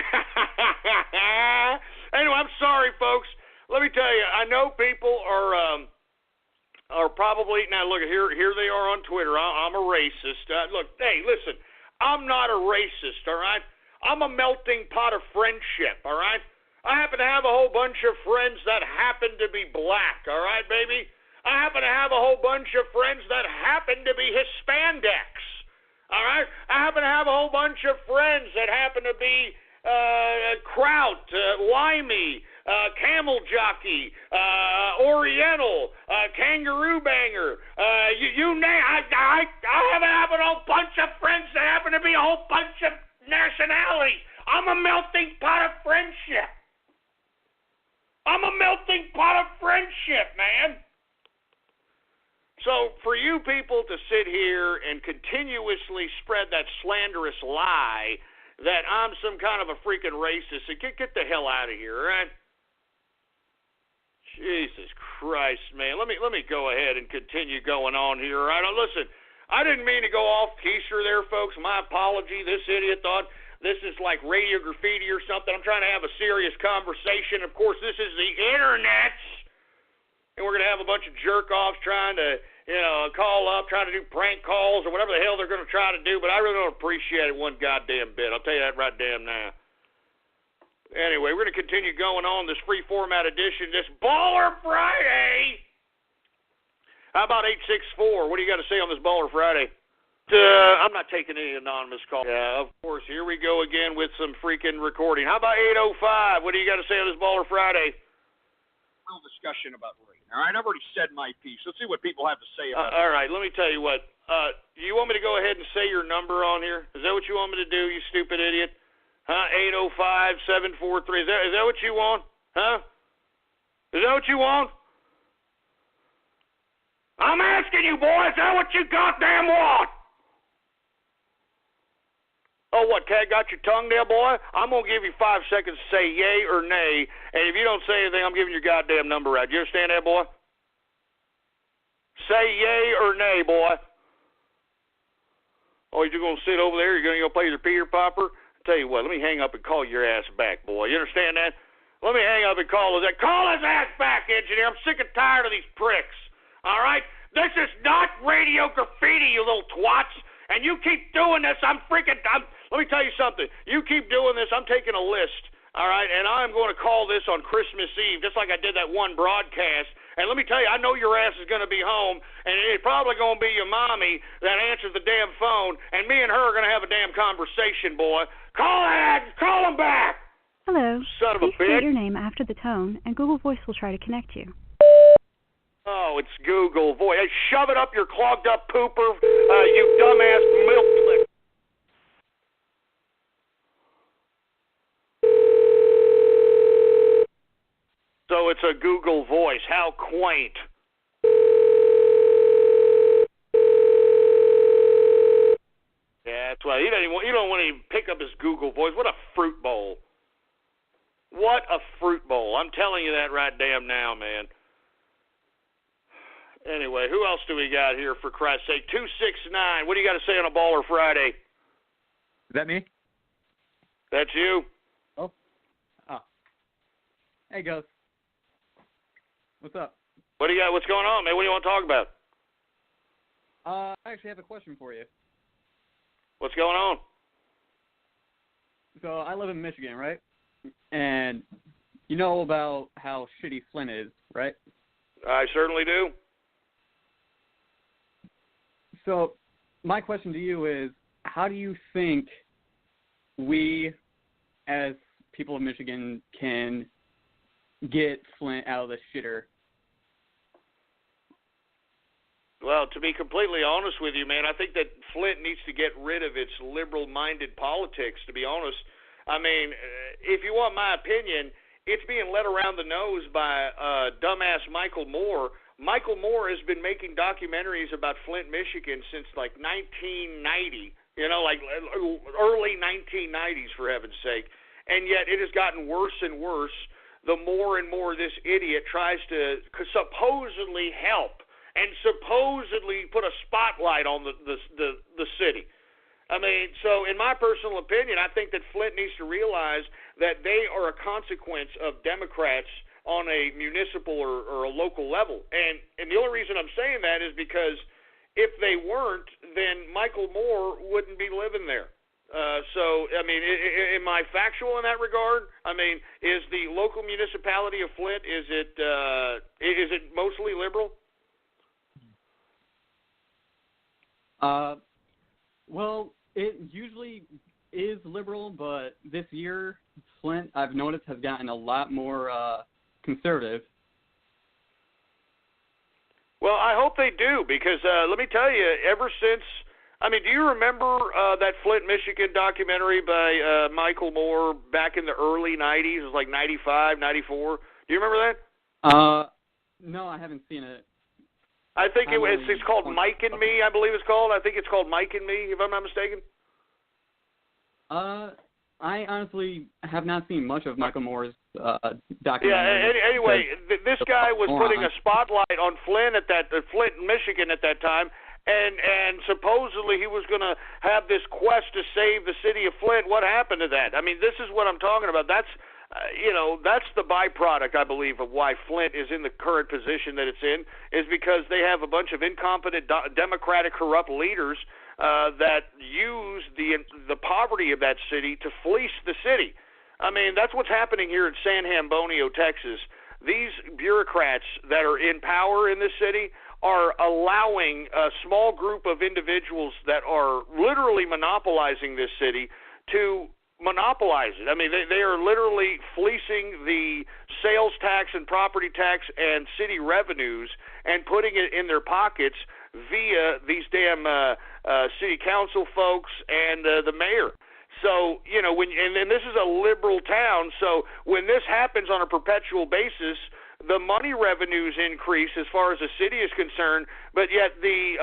Anyway, I'm sorry, folks. Let me tell you, I know people are probably, now look, here they are on Twitter. I'm a racist. Look, hey, listen. I'm not a racist, all right? I'm a melting pot of friendship, all right? I happen to have a whole bunch of friends that happen to be black, all right, baby? I happen to have a whole bunch of friends that happen to be Hispanics, all right? I happen to have a whole bunch of friends that happen to be Kraut, Limey, Camel Jockey, Oriental, Kangaroo Banger, you name. I have a whole bunch of friends that happen to be a whole bunch of nationalities. I'm a melting pot of friendship. Man. So for you people to sit here and continuously spread that slanderous lie that I'm some kind of a freaking racist, get the hell out of here, all right? Jesus Christ, man. Let me go ahead and continue going on here, all right? Now, listen, I didn't mean to go off keister there, folks. My apology. This idiot thought this is like radio graffiti or something. I'm trying to have a serious conversation. Of course, this is the internet, and we're going to have a bunch of jerk-offs trying to, call up, trying to do prank calls or whatever the hell they're going to try to do, but I really don't appreciate it one goddamn bit. I'll tell you that right damn now. Anyway, we're going to continue going on this free format edition, this Baller Friday. How about 864? What do you got to say on this Baller Friday? I'm not taking any anonymous calls. Yeah, of course. Here we go again with some freaking recording. How about 805? What do you got to say on this Baller Friday? Real discussion about rain. All right, I've already said my piece. Let's see what people have to say about it. All right, let me tell you what. You want me to go ahead and say your number on here? Is that what you want me to do, you stupid idiot? Huh? 805-743. Is that what you want? Huh? Is that what you want? I'm asking you, boy, is that what you goddamn want? Oh, what, cat got your tongue there, boy? I'm going to give you 5 seconds to say yay or nay, and if you don't say anything, I'm giving your goddamn number out. You understand that, boy? Say yay or nay, boy. Oh, you're going to sit over there? You're going to go play your Peter Popper? Tell you what, let me hang up and call your ass back, boy. You understand that? Let me hang up and call his ass back, engineer. I'm sick and tired of these pricks. All right? This is not radio graffiti, you little twats. And you keep doing this, let me tell you something. You keep doing this, I'm taking a list, all right? And I'm going to call this on Christmas Eve, just like I did that one broadcast. And let me tell you, I know your ass is going to be home, and it's probably going to be your mommy that answers the damn phone, and me and her are going to have a damn conversation, boy. Call him back. Hello. Hello. Son of a Please state your bitch. name after the tone, and Google Voice will try to connect you. Oh, it's Google Voice. Hey, shove it up your clogged up pooper, you dumbass milk lick. So it's a Google Voice. How quaint. Yeah, that's why you don't want to even pick up his Google Voice. What a fruit bowl. What a fruit bowl. I'm telling you that right damn now, man. Anyway, who else do we got here, for Christ's sake? 269. What do you got to say on a Baller Friday? Is that me? That's you. Oh. Hey, Ghost. What's up? What do you got? What's going on, man? What do you want to talk about? I actually have a question for you. What's going on? So I live in Michigan, right? And you know about how shitty Flint is, right? I certainly do. So my question to you is, how do you think we, as people of Michigan, can get Flint out of the shitter? Well, to be completely honest with you, man, I think that Flint needs to get rid of its liberal-minded politics, to be honest. I mean, if you want my opinion, it's being led around the nose by dumbass Michael Moore. Michael Moore has been making documentaries about Flint, Michigan since like 1990, like early 1990s, for heaven's sake. And yet it has gotten worse and worse the more and more this idiot tries to supposedly help and supposedly put a spotlight on the city. I mean, so in my personal opinion, I think that Flint needs to realize that they are a consequence of Democrats on a municipal or a local level. And the only reason I'm saying that is because if they weren't, then Michael Moore wouldn't be living there. So, I mean, am I factual in that regard? I mean, is the local municipality of Flint, is it mostly liberal? Well, it usually is liberal, but this year, Flint, I've noticed, has gotten a lot more conservative. Well, I hope they do, because let me tell you, ever since, I mean, do you remember that Flint, Michigan documentary by Michael Moore back in the early 90s? It was like 95, 94. Do you remember that? No, I haven't seen it. I think it's called Mike and Me, I believe it's called. I think it's called Mike and Me, if I'm not mistaken. I honestly have not seen much of Michael Moore's documentary. Yeah, anyway, this guy was putting a spotlight on Flint, Flint, Michigan at that time, and supposedly he was going to have this quest to save the city of Flint. What happened to that? I mean, this is what I'm talking about. That's that's the byproduct, I believe, of why Flint is in the current position that it's in, is because they have a bunch of incompetent Democratic corrupt leaders that use the poverty of that city to fleece the city. I mean, that's what's happening here in San Antonio, Texas. These bureaucrats that are in power in this city are allowing a small group of individuals that are literally monopolizing this city to monopolize it. I mean, they are literally fleecing the sales tax and property tax and city revenues and putting it in their pockets via these damn city council folks and the mayor. So, and this is a liberal town, so when this happens on a perpetual basis, the money revenues increase as far as the city is concerned, but yet the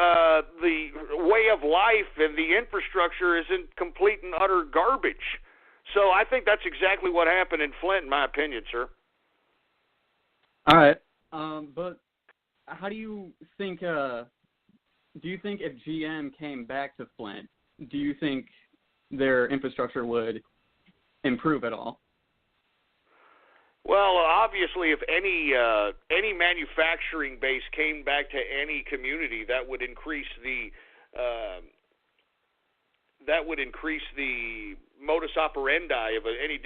way of life and the infrastructure is in complete and utter garbage. So I think that's exactly what happened in Flint, in my opinion, sir. All right, but how do you think? Do you think if GM came back to Flint, do you think their infrastructure would improve at all? Well, obviously, if any manufacturing base came back to any community, that would increase the modus operandi of any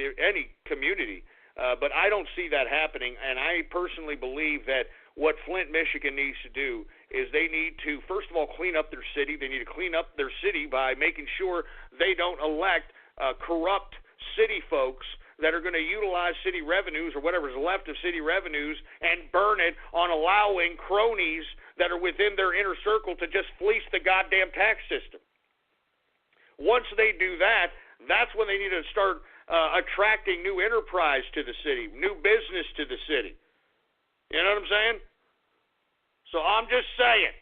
community. But I don't see that happening, and I personally believe that what Flint, Michigan needs to do is they need to, first of all, clean up their city. They need to clean up their city by making sure they don't elect corrupt city folks that are going to utilize city revenues or whatever's left of city revenues and burn it on allowing cronies that are within their inner circle to just fleece the goddamn tax system. Once they do that, that's when they need to start attracting new enterprise to the city, new business to the city. You know what I'm saying? So I'm just saying.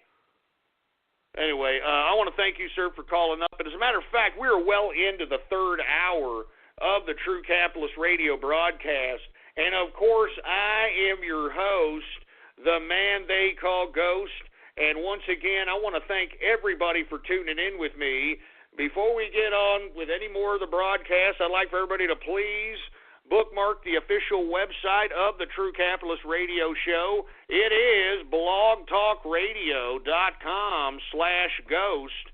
Anyway, I want to thank you, sir, for calling up. And as a matter of fact, we are well into the third hour of the True Capitalist Radio broadcast. And, of course, I am your host, the man they call Ghost. And once again, I want to thank everybody for tuning in with me. Before we get on with any more of the broadcast, I'd like for everybody to please bookmark the official website of the True Capitalist Radio Show. It is blogtalkradio.com/ghost.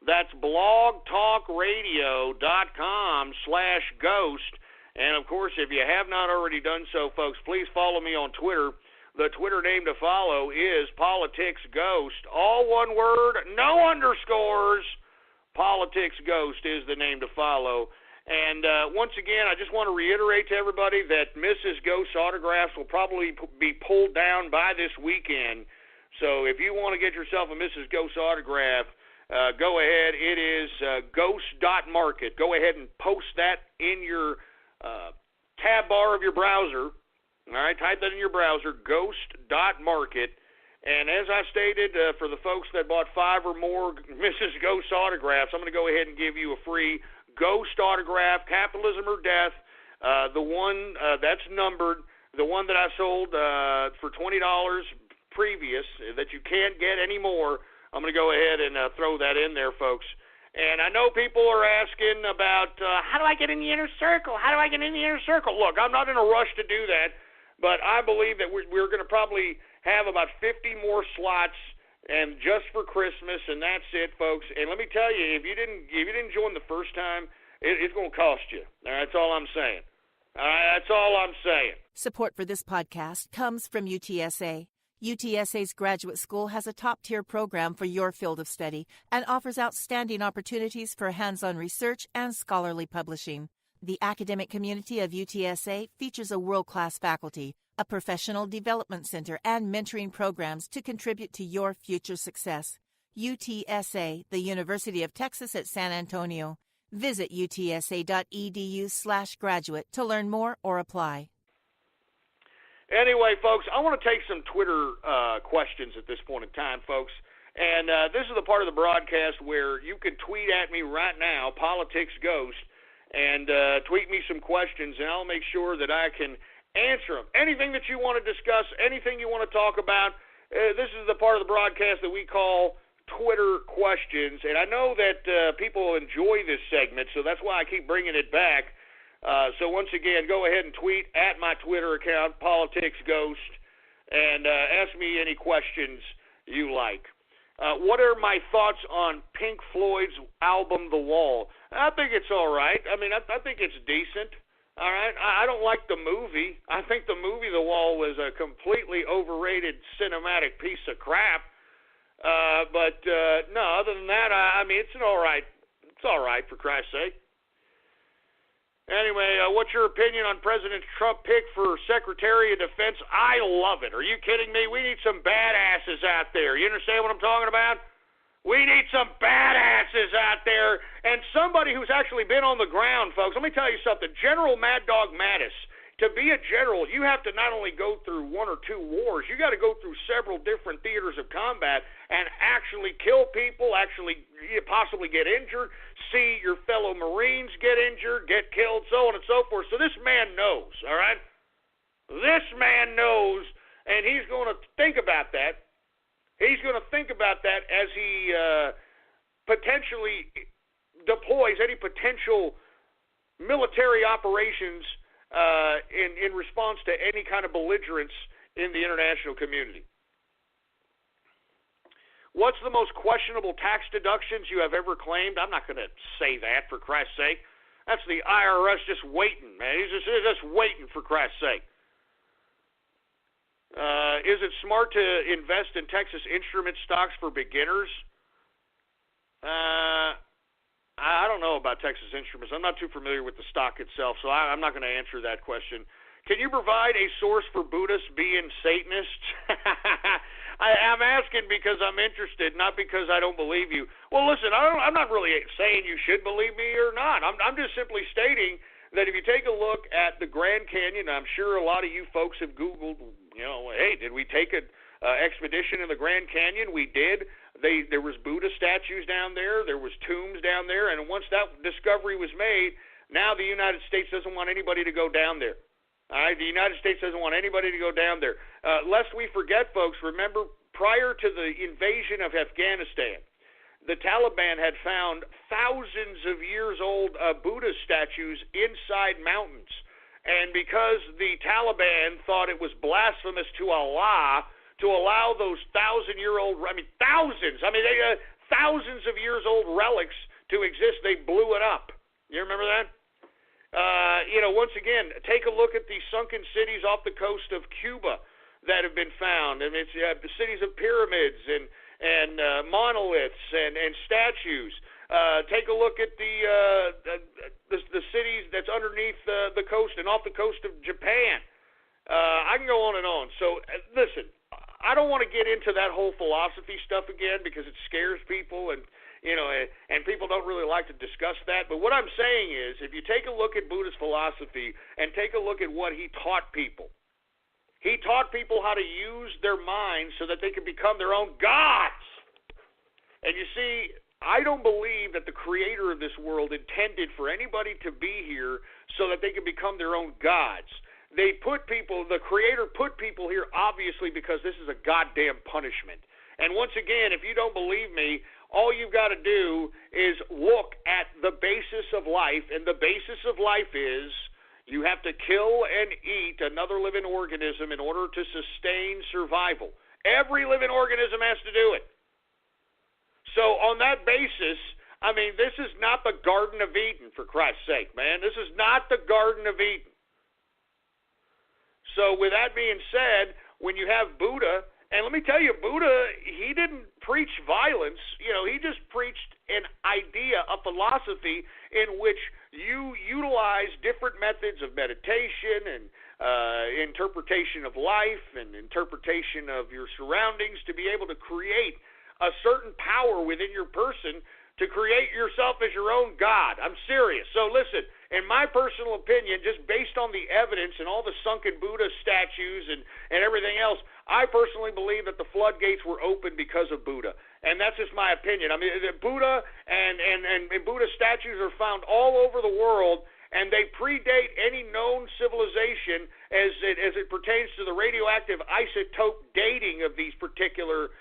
That's blogtalkradio.com/ghost. And, of course, if you have not already done so, folks, please follow me on Twitter. The Twitter name to follow is PoliticsGhost. All one word, no underscores. Politics Ghost is the name to follow. And once again, I just want to reiterate to everybody that Mrs. Ghost's autographs will probably be pulled down by this weekend. So if you want to get yourself a Mrs. Ghost autograph, go ahead. It is ghost.market. Go ahead and post that in your tab bar of your browser. All right, type that in your browser, ghost.market. And as I stated, for the folks that bought 5 or more Mrs. Ghost autographs, I'm going to go ahead and give you a free Ghost autograph, Capitalism or Death, the one that's numbered, the one that I sold for $20 previous that you can't get anymore. I'm going to go ahead and throw that in there, folks. And I know people are asking about how do I get in the inner circle? How do I get in the inner circle? Look, I'm not in a rush to do that, but I believe that we're going to probably have about 50 more slots, and just for Christmas, and that's it, folks. And let me tell you, if you didn't join the first time, it's going to cost you. All right, that's all I'm saying. All right, that's all I'm saying. Support for this podcast comes from UTSA. UTSA's graduate school has a top-tier program for your field of study and offers outstanding opportunities for hands-on research and scholarly publishing. The academic community of UTSA features a world-class faculty, a professional development center, and mentoring programs to contribute to your future success. UTSA, the University of Texas at San Antonio. Visit utsa.edu/graduate to learn more or apply. Anyway, folks, I want to take some Twitter questions at this point in time, folks. And this is the part of the broadcast where you can tweet at me right now, PoliticsGhost, and tweet me some questions, and I'll make sure that I can answer them. Anything that you want to discuss, anything you want to talk about, this is the part of the broadcast that we call Twitter questions. And I know that people enjoy this segment, so that's why I keep bringing it back. So once again, go ahead and tweet at my Twitter account, PoliticsGhost, and ask me any questions you like. What are my thoughts on Pink Floyd's album, The Wall? I think it's all right. I mean, I think it's decent. All right, I don't like the movie. I think the movie The Wall was a completely overrated cinematic piece of crap. But no, other than that, I mean, it's all right. It's all right, for Christ's sake. Anyway, what's your opinion on President Trump pick for Secretary of Defense? I love it. Are you kidding me? We need some badasses out there. You understand what I'm talking about? We need some badasses out there, and somebody who's actually been on the ground, folks. Let me tell you something. General Mad Dog Mattis, to be a general, you have to not only go through 1 or 2 wars, you got to go through several different theaters of combat and actually kill people, actually possibly get injured, see your fellow Marines get injured, get killed, so on and so forth. So this man knows, all right? This man knows, and he's going to think about that. He's going to think about that as he potentially deploys any potential military operations in response to any kind of belligerence in the international community. What's the most questionable tax deductions you have ever claimed? I'm not going to say that, for Christ's sake. That's the IRS just waiting, man. He's just waiting, for Christ's sake. Is it smart to invest in Texas Instrument stocks for beginners? I don't know about Texas Instruments. I'm not too familiar with the stock itself, so I'm not going to answer that question. Can you provide a source for Buddhists being Satanists? I'm asking because I'm interested, not because I don't believe you. Well, listen, I'm not really saying you should believe me or not. I'm just simply stating that if you take a look at the Grand Canyon, I'm sure a lot of you folks have Googled, hey, did we take an expedition in the Grand Canyon? We did. There was Buddha statues down there. There was tombs down there. And once that discovery was made, now the United States doesn't want anybody to go down there. All right, the United States doesn't want anybody to go down there. Lest we forget, folks, remember, prior to the invasion of Afghanistan, the Taliban had found thousands of years old Buddha statues inside mountains. And because the Taliban thought it was blasphemous to Allah to allow those thousands of years old relics to exist, they blew it up. You remember that? Once again, take a look at the sunken cities off the coast of Cuba that have been found. And it's the cities of pyramids and monoliths and statues. Take a look at the cities that's underneath the coast and off the coast of Japan. I can go on and on. So listen, I don't want to get into that whole philosophy stuff again because it scares people and people don't really like to discuss that. But what I'm saying is, if you take a look at Buddhist philosophy and take a look at what he taught people, he taught people how to use their minds so that they could become their own gods. And you see, I don't believe that the creator of this world intended for anybody to be here so that they could become their own gods. The creator put people here obviously because this is a goddamn punishment. And once again, if you don't believe me, all you've got to do is look at the basis of life, and the basis of life is you have to kill and eat another living organism in order to sustain survival. Every living organism has to do it. So on that basis, this is not the Garden of Eden, for Christ's sake, man. This is not the Garden of Eden. So with that being said, when you have Buddha, and let me tell you, Buddha, he didn't preach violence. He just preached an idea, a philosophy in which you utilize different methods of meditation and interpretation of life and interpretation of your surroundings to be able to create a certain power within your person to create yourself as your own God. I'm serious. So listen, in my personal opinion, just based on the evidence and all the sunken Buddha statues and everything else, I personally believe that the floodgates were open because of Buddha. And that's just my opinion. Buddha and Buddha statues are found all over the world, and they predate any known civilization as it pertains to the radioactive isotope dating of these particular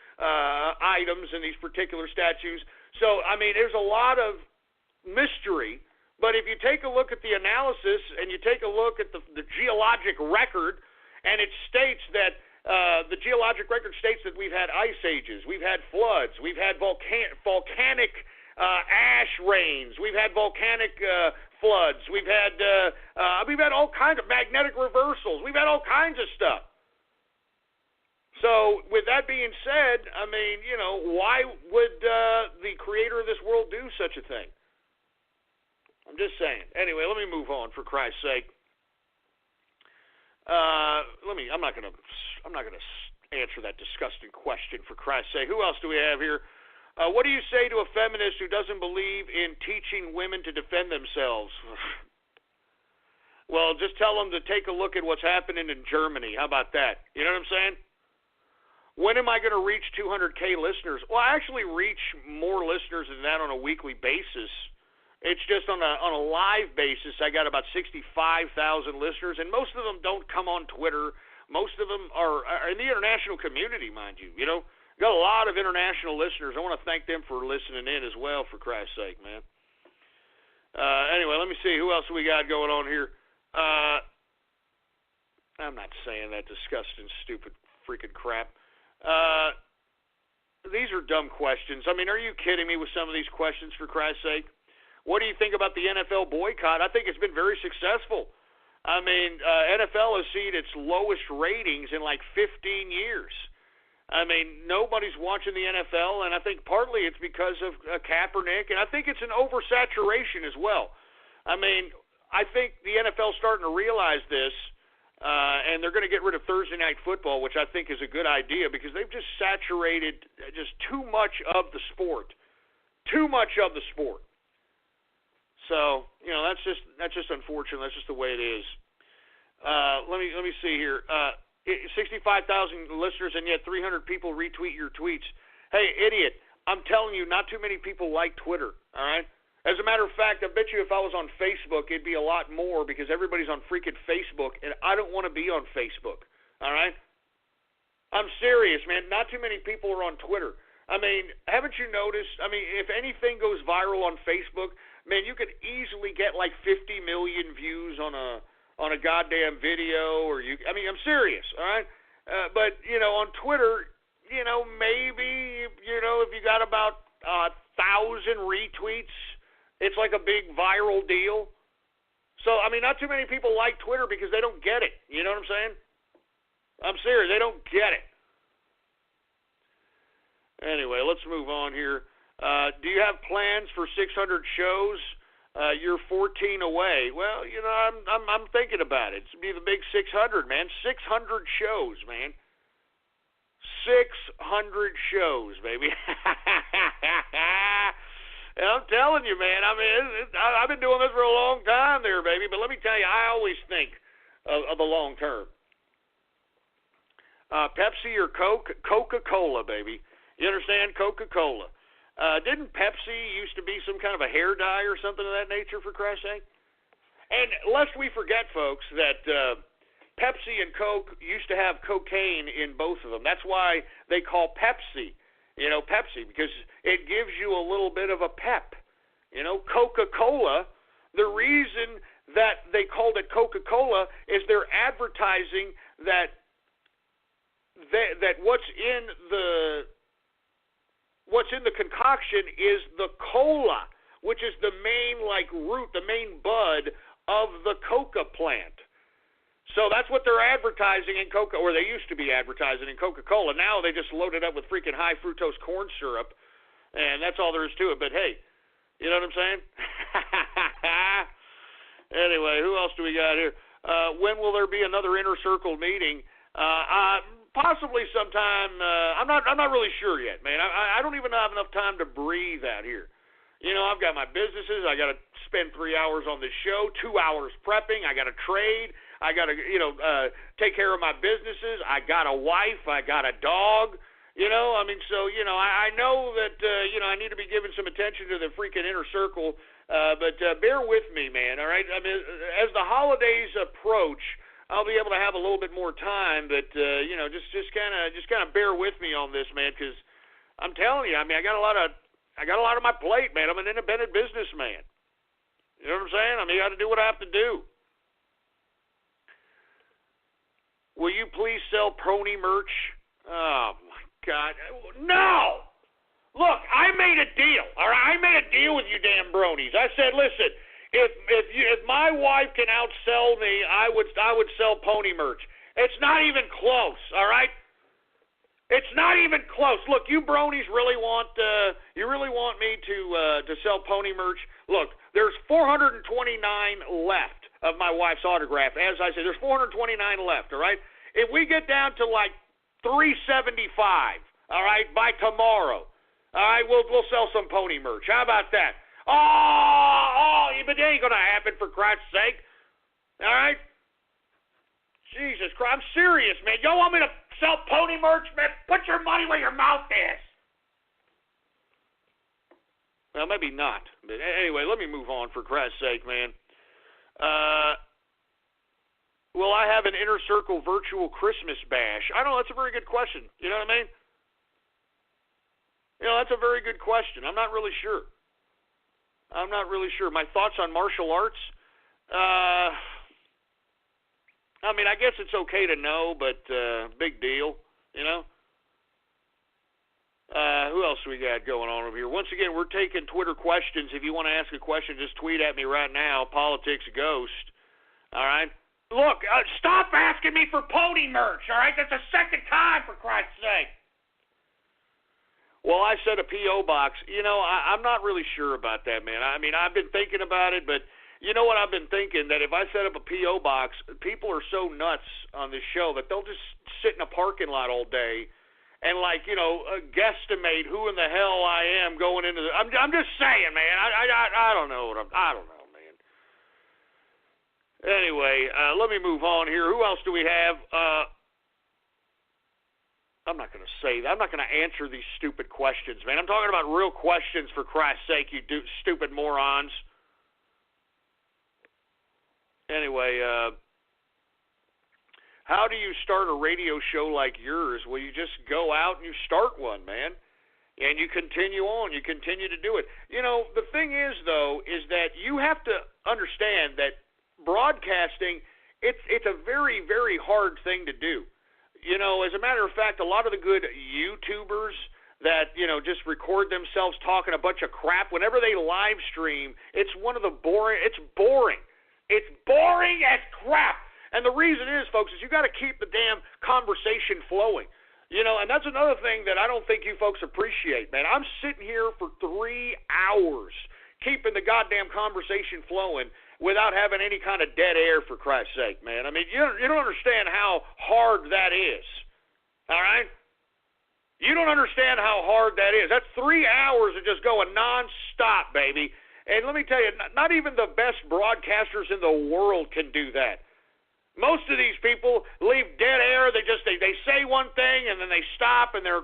items and these particular statues. So, there's a lot of mystery, but if you take a look at the analysis and you take a look at the geologic record, and it states that the geologic record states that we've had ice ages, we've had floods, we've had volcanic ash rains, we've had volcanic floods, we've had all kinds of magnetic reversals, we've had all kinds of stuff. So, with that being said, why would the creator of this world do such a thing? I'm just saying. Anyway, let me move on, for Christ's sake. I'm not gonna answer that disgusting question, for Christ's sake. Who else do we have here? What do you say to a feminist who doesn't believe in teaching women to defend themselves? Well, just tell them to take a look at what's happening in Germany. How about that? You know what I'm saying? When am I going to reach 200K listeners? Well, I actually reach more listeners than that on a weekly basis. It's just on a live basis, I got about 65,000 listeners, and most of them don't come on Twitter. Most of them are in the international community, mind you. Got a lot of international listeners. I want to thank them for listening in as well, for Christ's sake, man. Anyway, let me see. Who else we got going on here? I'm not saying that disgusting, stupid, freaking crap. These are dumb questions. Are you kidding me with some of these questions, for Christ's sake? What do you think about the NFL boycott? I think it's been very successful. NFL has seen its lowest ratings in like 15 years. I mean, nobody's watching the NFL, and I think partly it's because of Kaepernick, and I think it's an oversaturation as well. I mean, I think the NFL's starting to realize this, and they're going to get rid of Thursday Night Football, which I think is a good idea because they've just saturated just too much of the sport. Too much of the sport. So, that's just unfortunate. That's just the way it is. Let me see here. 65,000 listeners, and yet 300 people retweet your tweets. Hey, idiot, I'm telling you, not too many people like Twitter, all right? As a matter of fact, I bet you if I was on Facebook, it'd be a lot more because everybody's on freaking Facebook, and I don't want to be on Facebook, all right? I'm serious, man. Not too many people are on Twitter. I mean, haven't you noticed? I mean, if anything goes viral on Facebook, man, you could easily get like 50 million views on a goddamn video, I'm serious, all right? But, on Twitter, maybe, if you got about 1,000 retweets, it's like a big viral deal. So, not too many people like Twitter because they don't get it. You know what I'm saying? I'm serious. They don't get it. Anyway, let's move on here. Do you have plans for 600 shows? You're 14 away. Well, I'm thinking about it. It's be the big 600, man. 600 shows, man. 600 shows, baby. And I'm telling you, man. I mean, I've been doing this for a long time, there, baby. But let me tell you, I always think of the long term. Pepsi or Coke? Coca-Cola, baby. You understand? Coca-Cola. Didn't Pepsi used to be some kind of a hair dye or something of that nature, for Christ's sake? And lest we forget, folks, that Pepsi and Coke used to have cocaine in both of them. That's why they call Pepsi, Pepsi, because it gives you a little bit of a pep. Coca-Cola, the reason that they called it Coca-Cola is they're advertising that what's in the concoction is the cola, which is the main root, the main bud of the coca plant. So that's what they're advertising in Coca, or they used to be advertising in Coca-Cola. Now they just load it up with freaking high fructose corn syrup, and that's all there is to it. But hey, you know what I'm saying? Anyway, who else do we got here? When will there be another Inner Circle meeting? Possibly sometime. I'm not really sure yet, man. I don't even have enough time to breathe out here. I've got my businesses. I got to spend 3 hours on this show, 2 hours prepping. I got to trade. I got to, take care of my businesses. I got a wife. I got a dog. I know that, I need to be giving some attention to the freaking Inner Circle. But bear with me, man. All right. I mean, as the holidays approach, I'll be able to have a little bit more time, but just kind of bear with me on this, man, because I'm telling you, I mean, I got a lot on my plate, man. I'm an independent businessman. You know what I'm saying? I mean, I got to do what I have to do. Will you please sell pony merch? Oh my God, no! Look, I made a deal. All right, I made a deal with you, damn bronies. I said, listen. If my wife can outsell me, I would sell pony merch. It's not even close, all right? It's not even close. Look, you bronies really want me to sell pony merch. Look, there's 429 left of my wife's autograph. As I said, there's 429 left, all right? If we get down to 375, all right, by tomorrow, all right, we'll sell some pony merch. How about that? Oh, but it ain't going to happen, for Christ's sake. All right? Jesus Christ, I'm serious, man. Y'all want me to sell pony merch, man? Put your money where your mouth is. Well, maybe not. But anyway, let me move on, for Christ's sake, man. Will I have an Inner Circle virtual Christmas bash? I don't know. That's a very good question. You know what I mean? That's a very good question. I'm not really sure. My thoughts on martial arts? I mean, I guess it's okay to know, but big deal, Who else we got going on over here? Once again, we're taking Twitter questions. If you want to ask a question, just tweet at me right now, Politics Ghost. All right? Look, stop asking me for pony merch, all right? That's the second time, for Christ's sake. Well, I said a P.O. box. I'm not really sure about that, man. I mean, I've been thinking about it, but you know what I've been thinking? That if I set up a P.O. box, people are so nuts on this show that they'll just sit in a parking lot all day and, guesstimate who in the hell I am going into the... I'm just saying, man. I don't know I don't know, man. Anyway, let me move on here. Who else do we have? I'm not going to say that. I'm not going to answer these stupid questions, man. I'm talking about real questions, for Christ's sake, you stupid morons. Anyway, how do you start a radio show like yours? Well, you just go out and you start one, man. And you continue on. You continue to do it. The thing is, though, is that you have to understand that broadcasting, it's a very, very hard thing to do. As a matter of fact, a lot of the good YouTubers that, just record themselves talking a bunch of crap, whenever they live stream, it's boring. It's boring as crap. And the reason is, folks, is you got to keep the damn conversation flowing. And that's another thing that I don't think you folks appreciate, man. I'm sitting here for 3 hours keeping the goddamn conversation flowing without having any kind of dead air, for Christ's sake, man. I mean, you don't understand how hard that is, all right? You don't understand how hard that is. That's 3 hours of just going nonstop, baby. And let me tell you, not even the best broadcasters in the world can do that. Most of these people leave dead air. They say one thing, and then they stop, and then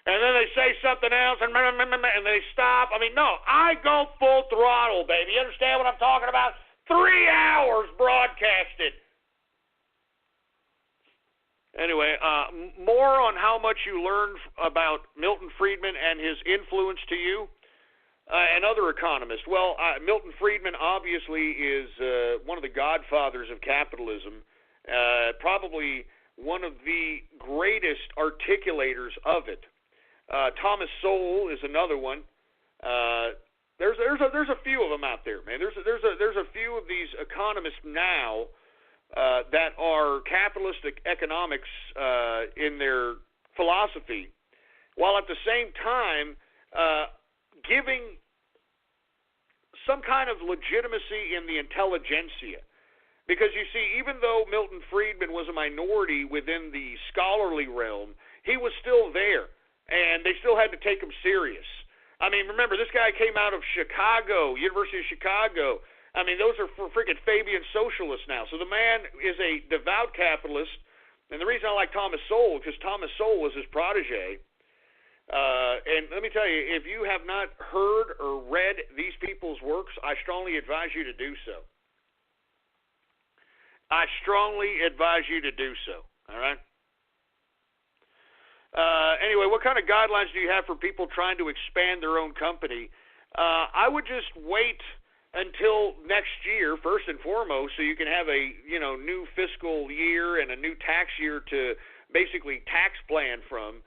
they say something else, and they stop. I mean, no, I go full throttle, baby. You understand what I'm talking about? 3 hours broadcasted. Anyway, more on how much you learned about Milton Friedman and his influence to you and other economists. Well, Milton Friedman obviously is one of the godfathers of capitalism, probably one of the greatest articulators of it. Thomas Sowell is another one. There's a few of them out there, man. There's a few of these economists now that are capitalistic economics in their philosophy, while at the same time giving some kind of legitimacy in the intelligentsia. Because you see, even though Milton Friedman was a minority within the scholarly realm, he was still there. And they still had to take him serious. I mean, remember, this guy came out of Chicago, University of Chicago. I mean, those are freaking Fabian socialists now. So the man is a devout capitalist. And the reason I like Thomas Sowell, because Thomas Sowell was his protege. And let me tell you, if you have not heard or read these people's works, I strongly advise you to do so. I strongly advise you to do so. All right? Anyway, what kind of guidelines do you have for people trying to expand their own company? I would just wait until next year, first and foremost, so you can have a new fiscal year and a new tax year to basically tax plan from.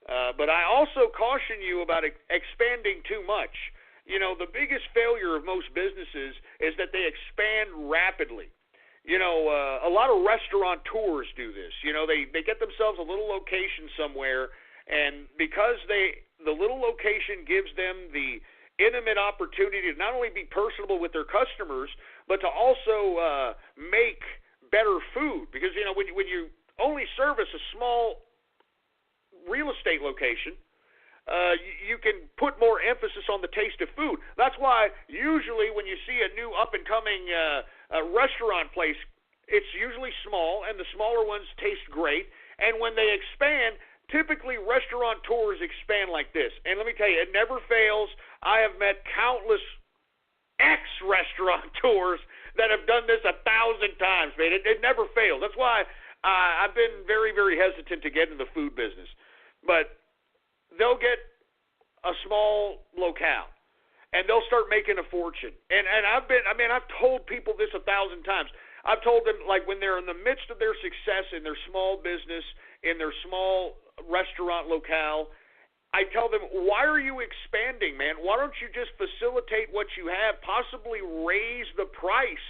But I also caution you about expanding too much. The biggest failure of most businesses is that they expand rapidly. A lot of restaurateurs do this. They get themselves a little location somewhere, and because the little location gives them the intimate opportunity to not only be personable with their customers, but to also make better food. Because when you only service a small real estate location, you can put more emphasis on the taste of food. That's why usually when you see a new up-and-coming restaurant place, it's usually small, and the smaller ones taste great. And when they expand, typically restaurateurs expand like this. And let me tell you, it never fails. I have met countless ex-restaurateurs that have done this 1,000 times, man. It never fails. That's why I've been very, very hesitant to get in the food business. But they'll get a small locale, and they'll start making a fortune. And I've told people this 1,000 times. I've told them, like, when they're in the midst of their success in their small business, in their small restaurant locale, I tell them, why are you expanding, man? Why don't you just facilitate what you have, possibly raise the price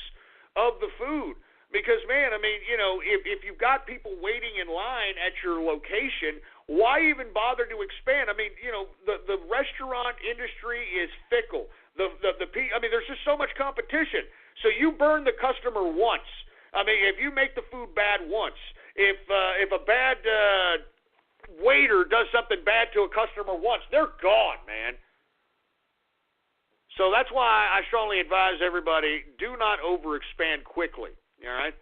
of the food? Because, man, if you've got people waiting in line at your location, why even bother to expand? I mean, the restaurant industry is fickle. I mean, there's just so much competition. So you burn the customer once. I mean, if you make the food bad once, if a bad waiter does something bad to a customer once, they're gone, man. So that's why I strongly advise everybody, do not overexpand quickly, all right?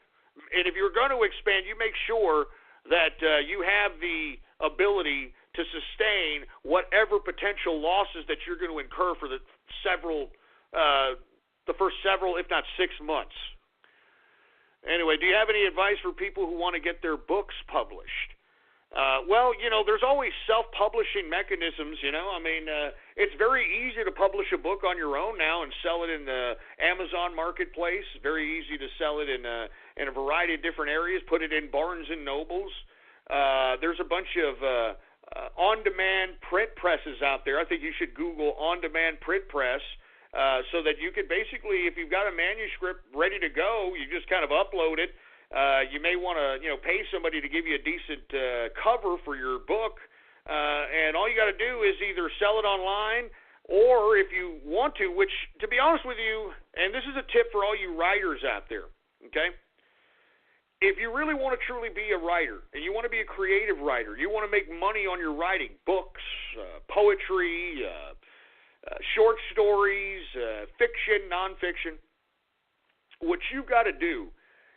And if you're going to expand, you make sure that you have the ability to sustain whatever potential losses that you're going to incur for the first several, if not 6 months. Anyway, do you have any advice for people who want to get their books published? Well, there's always self-publishing mechanisms, I mean, it's very easy to publish a book on your own now and sell it in the Amazon marketplace. Very easy to sell it in a variety of different areas, put it in Barnes & Nobles. There's a bunch of on-demand print presses out there. I think you should Google on-demand print press so that you could basically, if you've got a manuscript ready to go, you just kind of upload it. You may want to, pay somebody to give you a decent cover for your book, and all you got to do is either sell it online, or if you want to, which, to be honest with you, and this is a tip for all you writers out there, okay? If you really want to truly be a writer, and you want to be a creative writer, you want to make money on your writing, books, poetry, short stories, fiction, nonfiction, what you got to do,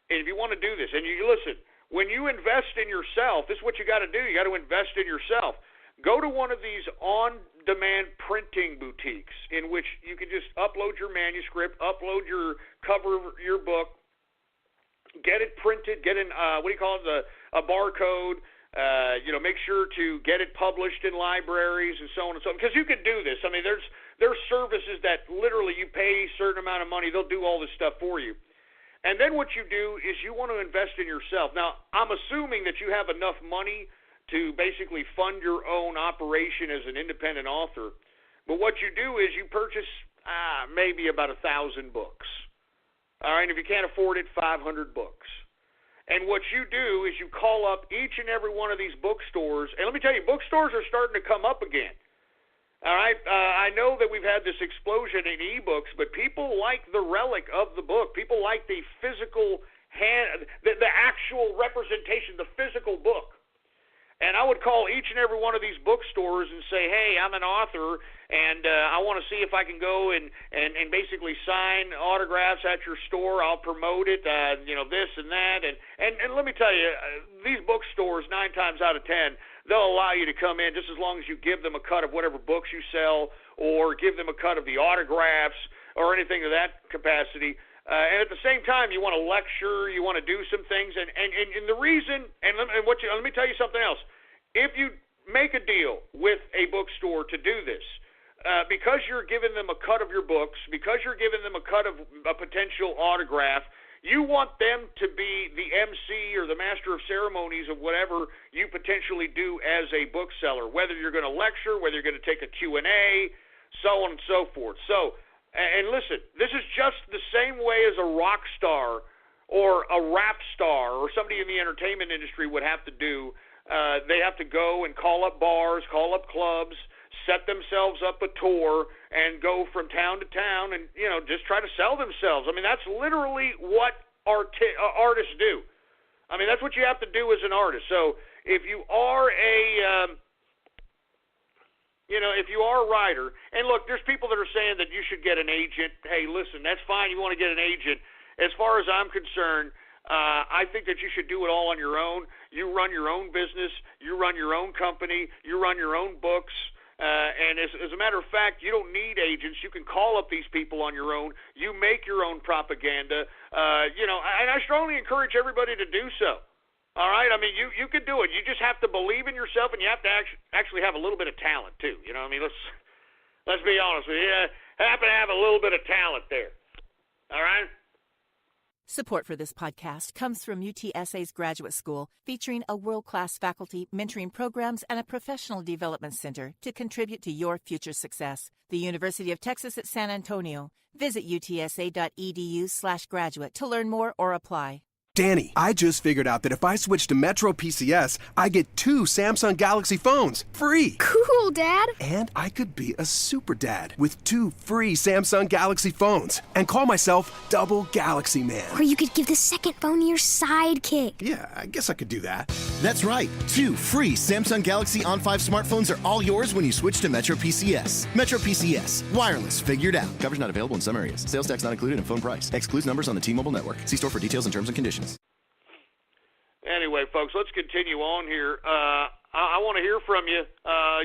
and if you want to do this, and you listen, when you invest in yourself, this is what you got to do. You got to invest in yourself. Go to one of these on-demand printing boutiques in which you can just upload your manuscript, upload your cover of your book, get it printed, get in a barcode. Make sure to get it published in libraries and so on and so on. Because you can do this. I mean, there's services that literally you pay a certain amount of money, they'll do all this stuff for you. And then what you do is you want to invest in yourself. Now, I'm assuming that you have enough money to basically fund your own operation as an independent author. But what you do is you purchase maybe about 1,000 books. All right, if you can't afford it, 500 books. And what you do is you call up each and every one of these bookstores. And let me tell you, bookstores are starting to come up again. All right, I know that we've had this explosion in ebooks, but people like the relic of the book. People like the physical the actual representation, the physical book. And I would call each and every one of these bookstores and say, hey, I'm an author, and I want to see if I can go and basically sign autographs at your store. I'll promote it, this and that. And let me tell you, these bookstores, 9 times out of 10, they'll allow you to come in just as long as you give them a cut of whatever books you sell or give them a cut of the autographs or anything of that capacity. And at the same time, you want to lecture, you want to do some things. And the reason, let me tell you something else. If you make a deal with a bookstore to do this, because you're giving them a cut of your books, because you're giving them a cut of a potential autograph, you want them to be the MC or the master of ceremonies of whatever you potentially do as a bookseller, whether you're going to lecture, whether you're going to take a Q&A, so on and so forth. So, and listen, this is just the same way as a rock star or a rap star or somebody in the entertainment industry would have to do. They have to go and call up bars, call up clubs, set themselves up a tour, and go from town to town and, just try to sell themselves. I mean, that's literally what artists do. I mean, that's what you have to do as an artist. So if you are if you are a writer, and look, there's people that are saying that you should get an agent. Hey, listen, that's fine. You want to get an agent. As far as I'm concerned, I think that you should do it all on your own. You run your own business. You run your own company. You run your own books. And as a matter of fact, you don't need agents. You can call up these people on your own. You make your own propaganda. And I strongly encourage everybody to do so. All right? I mean, you can do it. You just have to believe in yourself, and you have to actually have a little bit of talent, too. You know what I mean? Let's be honest with you. Happen to have a little bit of talent there. All right? Support for this podcast comes from UTSA's Graduate School, featuring a world-class faculty, mentoring programs, and a professional development center to contribute to your future success. The University of Texas at San Antonio. Visit utsa.edu/graduate to learn more or apply. Danny, I just figured out that if I switch to Metro PCS, I get 2 Samsung Galaxy phones free. Cool, Dad. And I could be a super dad with 2 free Samsung Galaxy phones and call myself Double Galaxy Man. Or you could give the second phone to your sidekick. Yeah, I guess I could do that. That's right. 2 free Samsung Galaxy On 5 smartphones are all yours when you switch to Metro PCS. Metro PCS. Wireless figured out. Coverage not available in some areas. Sales tax not included in phone price. Excludes numbers on the T-Mobile network. See store for details and terms and conditions. Anyway, folks, let's continue on here. I want to hear from you.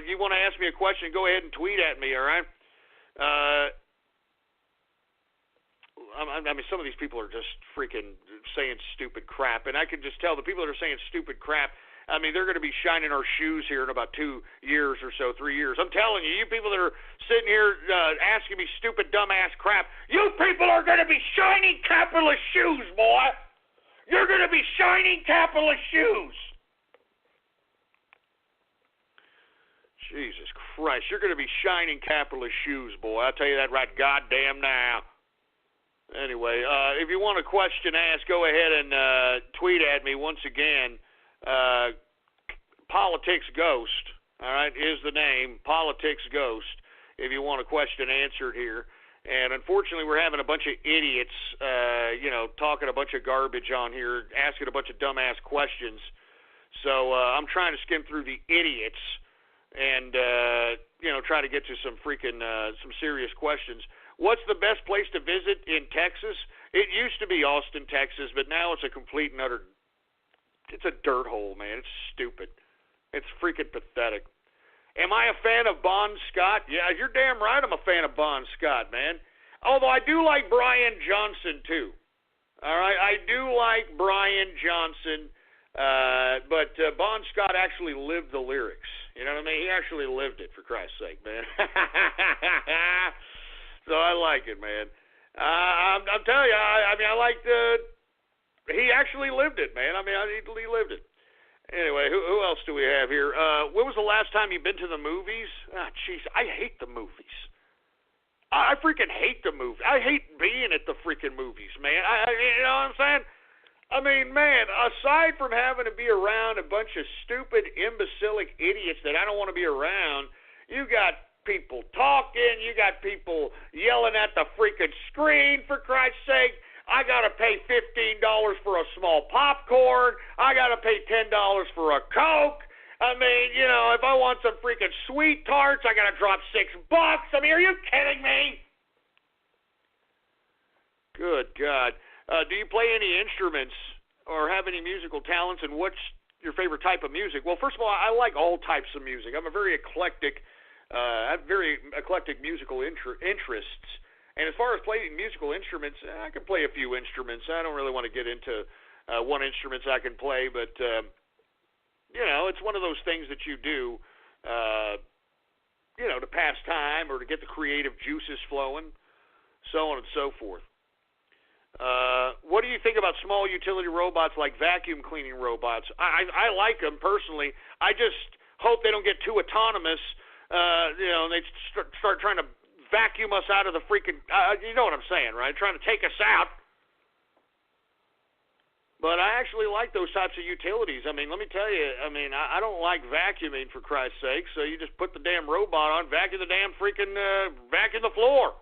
You want to ask me a question, go ahead and tweet at me, all right? I mean, some of these people are just freaking saying stupid crap, and I can just tell the people that are saying stupid crap, I mean, they're going to be shining our shoes here in about 2 years or so, 3 years. I'm telling you, you people that are sitting here asking me stupid, dumbass crap, you people are going to be shining capitalist shoes, boy. You're going to be shining capitalist shoes. Jesus Christ, you're going to be shining capitalist shoes, boy. I'll tell you that right goddamn now. Anyway, if you want a question asked, go ahead and tweet at me once again. Politics Ghost, all right, is the name, Politics Ghost, if you want a question answered here. And unfortunately, we're having a bunch of idiots, talking a bunch of garbage on here, asking a bunch of dumbass questions. So I'm trying to skim through the idiots and, try to get to some freaking, some serious questions. What's the best place to visit in Texas? It used to be Austin, Texas, but now it's a complete and utter, it's a dirt hole, man. It's stupid. It's freaking pathetic. Am I a fan of Bon Scott? Yeah, you're damn right I'm a fan of Bon Scott, man. Although I do like Brian Johnson, too. All right, I do like Brian Johnson, but Bon Scott actually lived the lyrics. You know what I mean? He actually lived it, for Christ's sake, man. So I like it, man. I'm telling you, I like he actually lived it, man. I mean, he lived it. Anyway, who else do we have here? When was the last time you've been to the movies? Ah, jeez, I hate the movies. I freaking hate the movies. I hate being at the freaking movies, man. You know what I'm saying? I mean, man, aside from having to be around a bunch of stupid, imbecilic idiots that I don't want to be around, you got people talking, you got people yelling at the freaking screen, for Christ's sake. I got to pay $15 for a small popcorn. I got to pay $10 for a Coke. I mean, if I want some freaking sweet tarts, I got to drop $6. I mean, are you kidding me? Good God. Do you play any instruments or have any musical talents, and what's your favorite type of music? Well, first of all, I like all types of music. I'm a very eclectic, I have very eclectic musical interests. And as far as playing musical instruments, I can play a few instruments. I don't really want to get into what instruments I can play, but, it's one of those things that you do, to pass time or to get the creative juices flowing, so on and so forth. What do you think about small utility robots like vacuum cleaning robots? I like them personally. I just hope they don't get too autonomous, and they start trying to vacuum us out of the freaking, you know what I'm saying, right? Trying to take us out. But I actually like those types of utilities. I mean, let me tell you, I don't like vacuuming, for Christ's sake, so you just put the damn robot on, vacuum the damn freaking, vacuum the floor.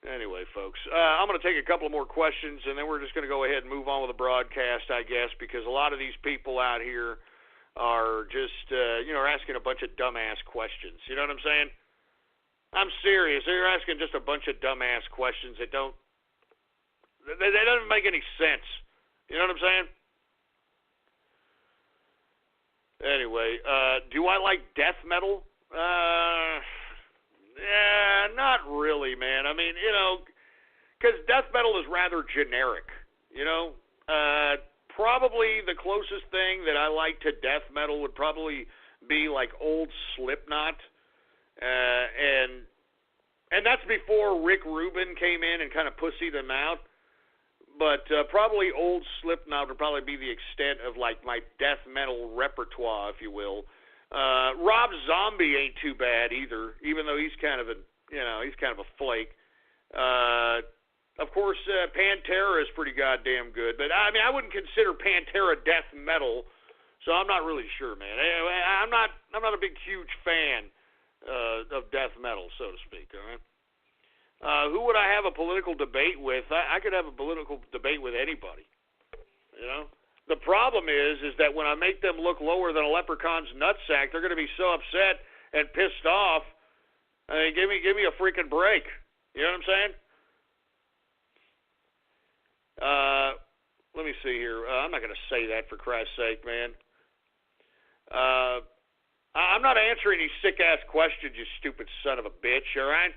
Anyway, folks, I'm going to take a couple of more questions, and then we're just going to go ahead and move on with the broadcast, I guess, because a lot of these people out here are just, are asking a bunch of dumbass questions. You know what I'm saying? I'm serious. They're asking just a bunch of dumbass questions that don't make any sense. You know what I'm saying? Anyway, do I like death metal? Yeah, not really, man. I mean, because death metal is rather generic, Probably the closest thing that I like to death metal would probably be like old Slipknot, and that's before Rick Rubin came in and kind of pussied them out. But probably old Slipknot would probably be the extent of like my death metal repertoire, if you will. Rob Zombie ain't too bad either, even though he's kind of a flake. Of course, Pantera is pretty goddamn good, but I mean, I wouldn't consider Pantera death metal, so I'm not really sure, man. I'm not a big, huge fan of death metal, so to speak. All right. Who would I have a political debate with? I could have a political debate with anybody. You know, the problem is that when I make them look lower than a leprechaun's nutsack, they're going to be so upset and pissed off. I mean, give me a freaking break. You know what I'm saying? Let me see here. I'm not going to say that, for Christ's sake, man. I'm not answering these sick-ass questions, you stupid son of a bitch, all right?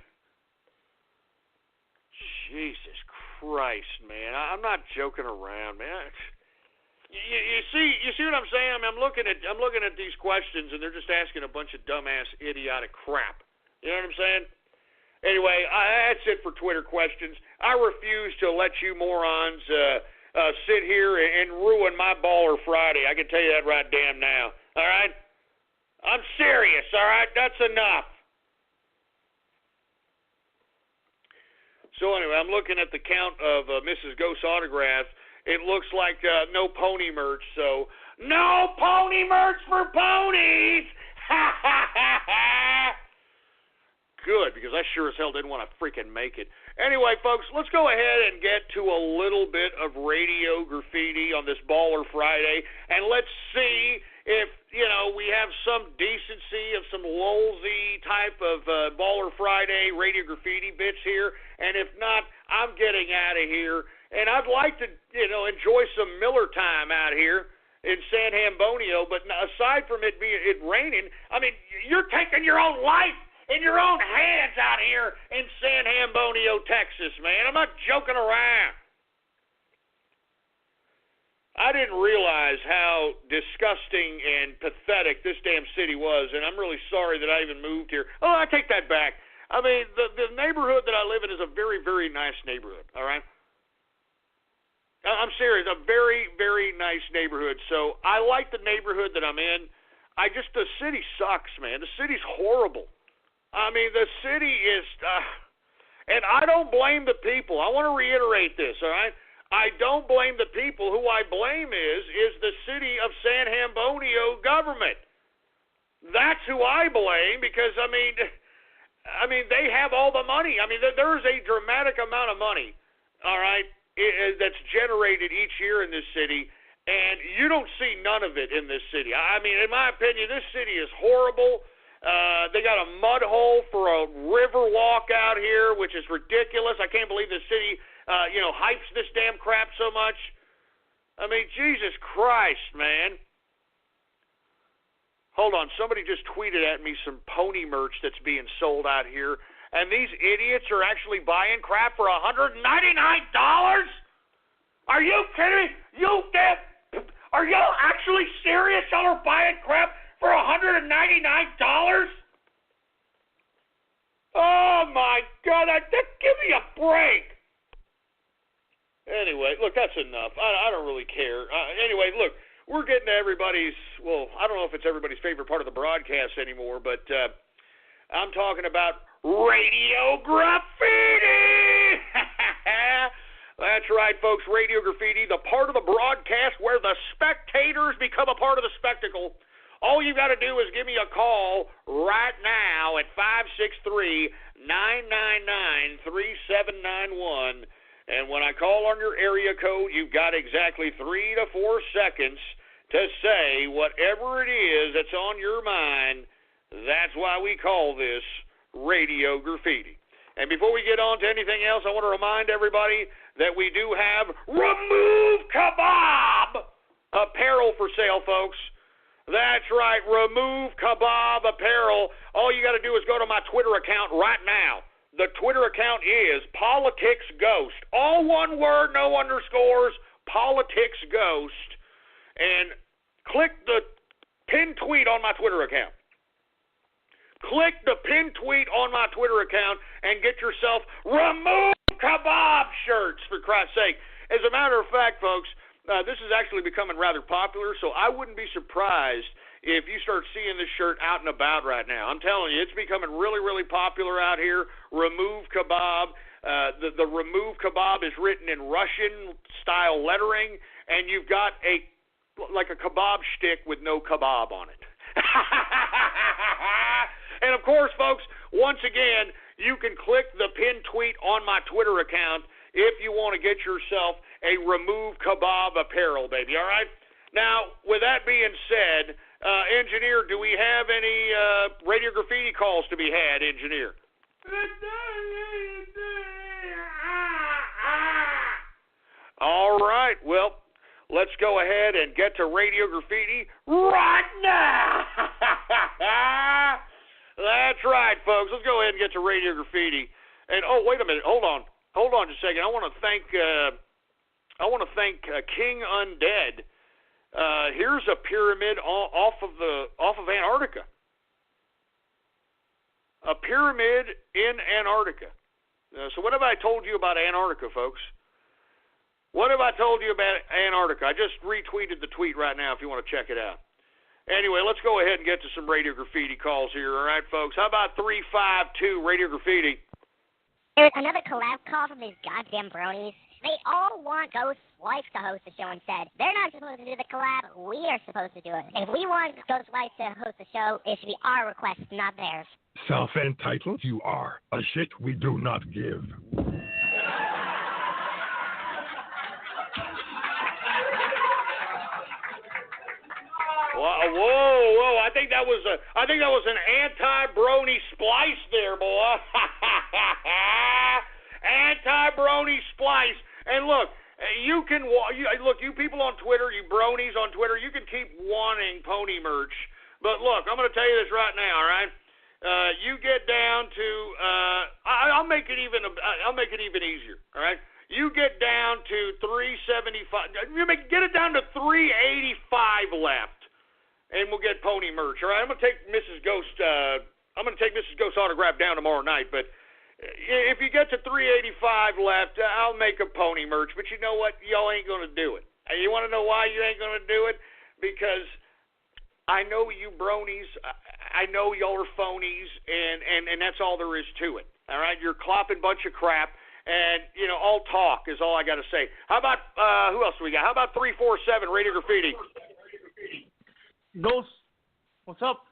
Jesus Christ, man. I'm not joking around, man. You see what I'm saying? I mean, I'm looking at these questions, and they're just asking a bunch of dumbass, idiotic crap. You know what I'm saying? Anyway, that's it for Twitter questions. I refuse to let you morons sit here and ruin my Baller Friday. I can tell you that right damn now. All right? I'm serious, all right? That's enough. So anyway, I'm looking at the count of Mrs. Ghost autographs. It looks like no pony merch, so no pony merch for ponies! Ha ha ha ha! Good, because I sure as hell didn't want to freaking make it. Anyway, folks, let's go ahead and get to a little bit of radio graffiti on this Baller Friday, and let's see if, you know, we have some decency of some lolzy type of Baller Friday radio graffiti bits here, and if not, I'm getting out of here. And I'd like to, you know, enjoy some Miller time out here in San Hambonio, but aside from it raining, I mean, you're taking your own life in your own hands out here in San Hambonio, Texas, man. I'm not joking around. I didn't realize how disgusting and pathetic this damn city was, and I'm really sorry that I even moved here. Oh, I take that back. I mean, the neighborhood that I live in is a very, very nice neighborhood, all right? I'm serious, a very, very nice neighborhood. So I like the neighborhood that I'm in. The city sucks, man. The city's horrible. I mean, the city is, and I don't blame the people. I want to reiterate this, all right? I don't blame the people. Who I blame is the city of San Hambonio government. That's who I blame because, I mean, they have all the money. I mean, there's a dramatic amount of money, all right, that's generated each year in this city, and you don't see none of it in this city. I mean, in my opinion, this city is horrible. They got a mud hole for a river walk out here, which is ridiculous. I can't believe the city, hypes this damn crap so much. I mean, Jesus Christ, man. Hold on, somebody just tweeted at me some pony merch that's being sold out here, and these idiots are actually buying crap for $199? Are you kidding me? Are you actually serious? Y'all are buying crap for $199? Oh my God! Give me a break. Anyway, look, that's enough. I don't really care. Anyway, look, we're getting to everybody's. Well, I don't know if it's everybody's favorite part of the broadcast anymore, but I'm talking about radio graffiti. That's right, folks. Radio graffiti, the part of the broadcast where the spectators become a part of the spectacle. All you got to do is give me a call right now at 563-999-3791. And when I call on your area code, you've got exactly 3 to 4 seconds to say whatever it is that's on your mind. That's why we call this radio graffiti. And before we get on to anything else, I want to remind everybody that we do have Remove Kebab apparel for sale, folks. That's right, Remove Kebab apparel. All you got to do is go to my Twitter account right now. The Twitter account is Politics Ghost. All one word, no underscores, Politics Ghost. And click the pinned tweet on my Twitter account. Click the pinned tweet on my Twitter account and get yourself Remove Kebab shirts, for Christ's sake. As a matter of fact, folks, this is actually becoming rather popular, so I wouldn't be surprised if you start seeing this shirt out and about right now. I'm telling you, it's becoming really, really popular out here. Remove Kebab. The remove kebab is written in Russian-style lettering, and you've got a kebab stick with no kebab on it. And, of course, folks, once again, you can click the pinned tweet on my Twitter account if you want to get yourself a remove kebab apparel, baby, all right? Now, with that being said, engineer, do we have any Radio Graffiti calls to be had, engineer? All right, well, let's go ahead and get to Radio Graffiti right now. That's right, folks. Let's go ahead and get to Radio Graffiti. And oh, wait a minute, hold on just a second. I want to thank King Undead. Here's a pyramid off of Antarctica. A pyramid in Antarctica. So what have I told you about Antarctica, folks? What have I told you about Antarctica? I just retweeted the tweet right now if you want to check it out. Anyway, let's go ahead and get to some Radio Graffiti calls here, all right, folks? How about 352 Radio Graffiti? Dude, another collab call from these goddamn bronies. They all want Ghost's wife to host the show instead. They're not supposed to do the collab. We are supposed to do it. If we want Ghost's wife to host the show, it should be our request, not theirs. Self-entitled you are. A shit we do not give. Whoa! I think that was an anti-brony splice there, boy. Anti-brony splice. And look, you people on Twitter, you bronies on Twitter, you can keep wanting pony merch, but look, I'm going to tell you this right now, all right? You get down to I'll make it even easier, all right? You get down to 375. Get it down to 385 left. And we'll get pony merch. All right, I'm gonna take Mrs. Ghost autograph down tomorrow night. But if you get to 385 left, I'll make a pony merch. But you know what? Y'all ain't gonna do it. You want to know why you ain't gonna do it? Because I know you bronies. I know y'all are phonies, and that's all there is to it. All right, you're a clopping bunch of crap. And all talk is all I got to say. How about who else do we got? How about 347 Radio Graffiti? Ghost, what's up?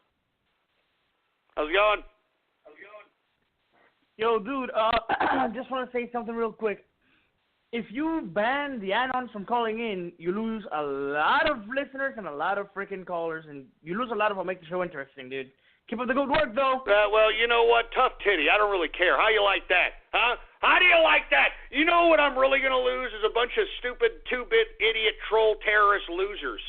How's it going? Yo, dude, I just want to say something real quick. If you ban the add-ons from calling in, you lose a lot of listeners and a lot of freaking callers, and you lose a lot of what makes the show interesting, dude. Keep up the good work, though. Well, you know what? Tough titty. I don't really care. How you like that? Huh? How do you like that? You know what I'm really going to lose is a bunch of stupid, two-bit, idiot, troll, terrorist losers.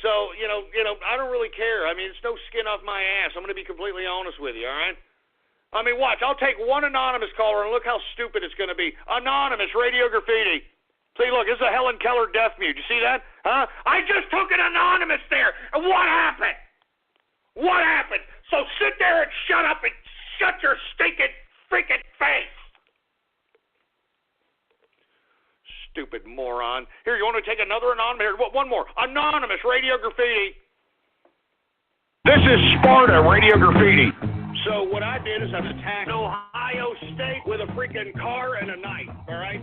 So, I don't really care. I mean, it's no skin off my ass. I'm going to be completely honest with you, all right? I mean, watch. I'll take one anonymous caller, and look how stupid it's going to be. Anonymous Radio Graffiti. See, look, this is a Helen Keller death mute. You see that? Huh? I just took an anonymous there, and what happened? What happened? So sit there and shut up and shut your stinking freaking face. Stupid moron. Here, you want to take another anonymous? Here, one more. Anonymous Radio Graffiti. This is Sparta Radio Graffiti. So what I did is I attacked Ohio State with a freaking car and a knife, all right?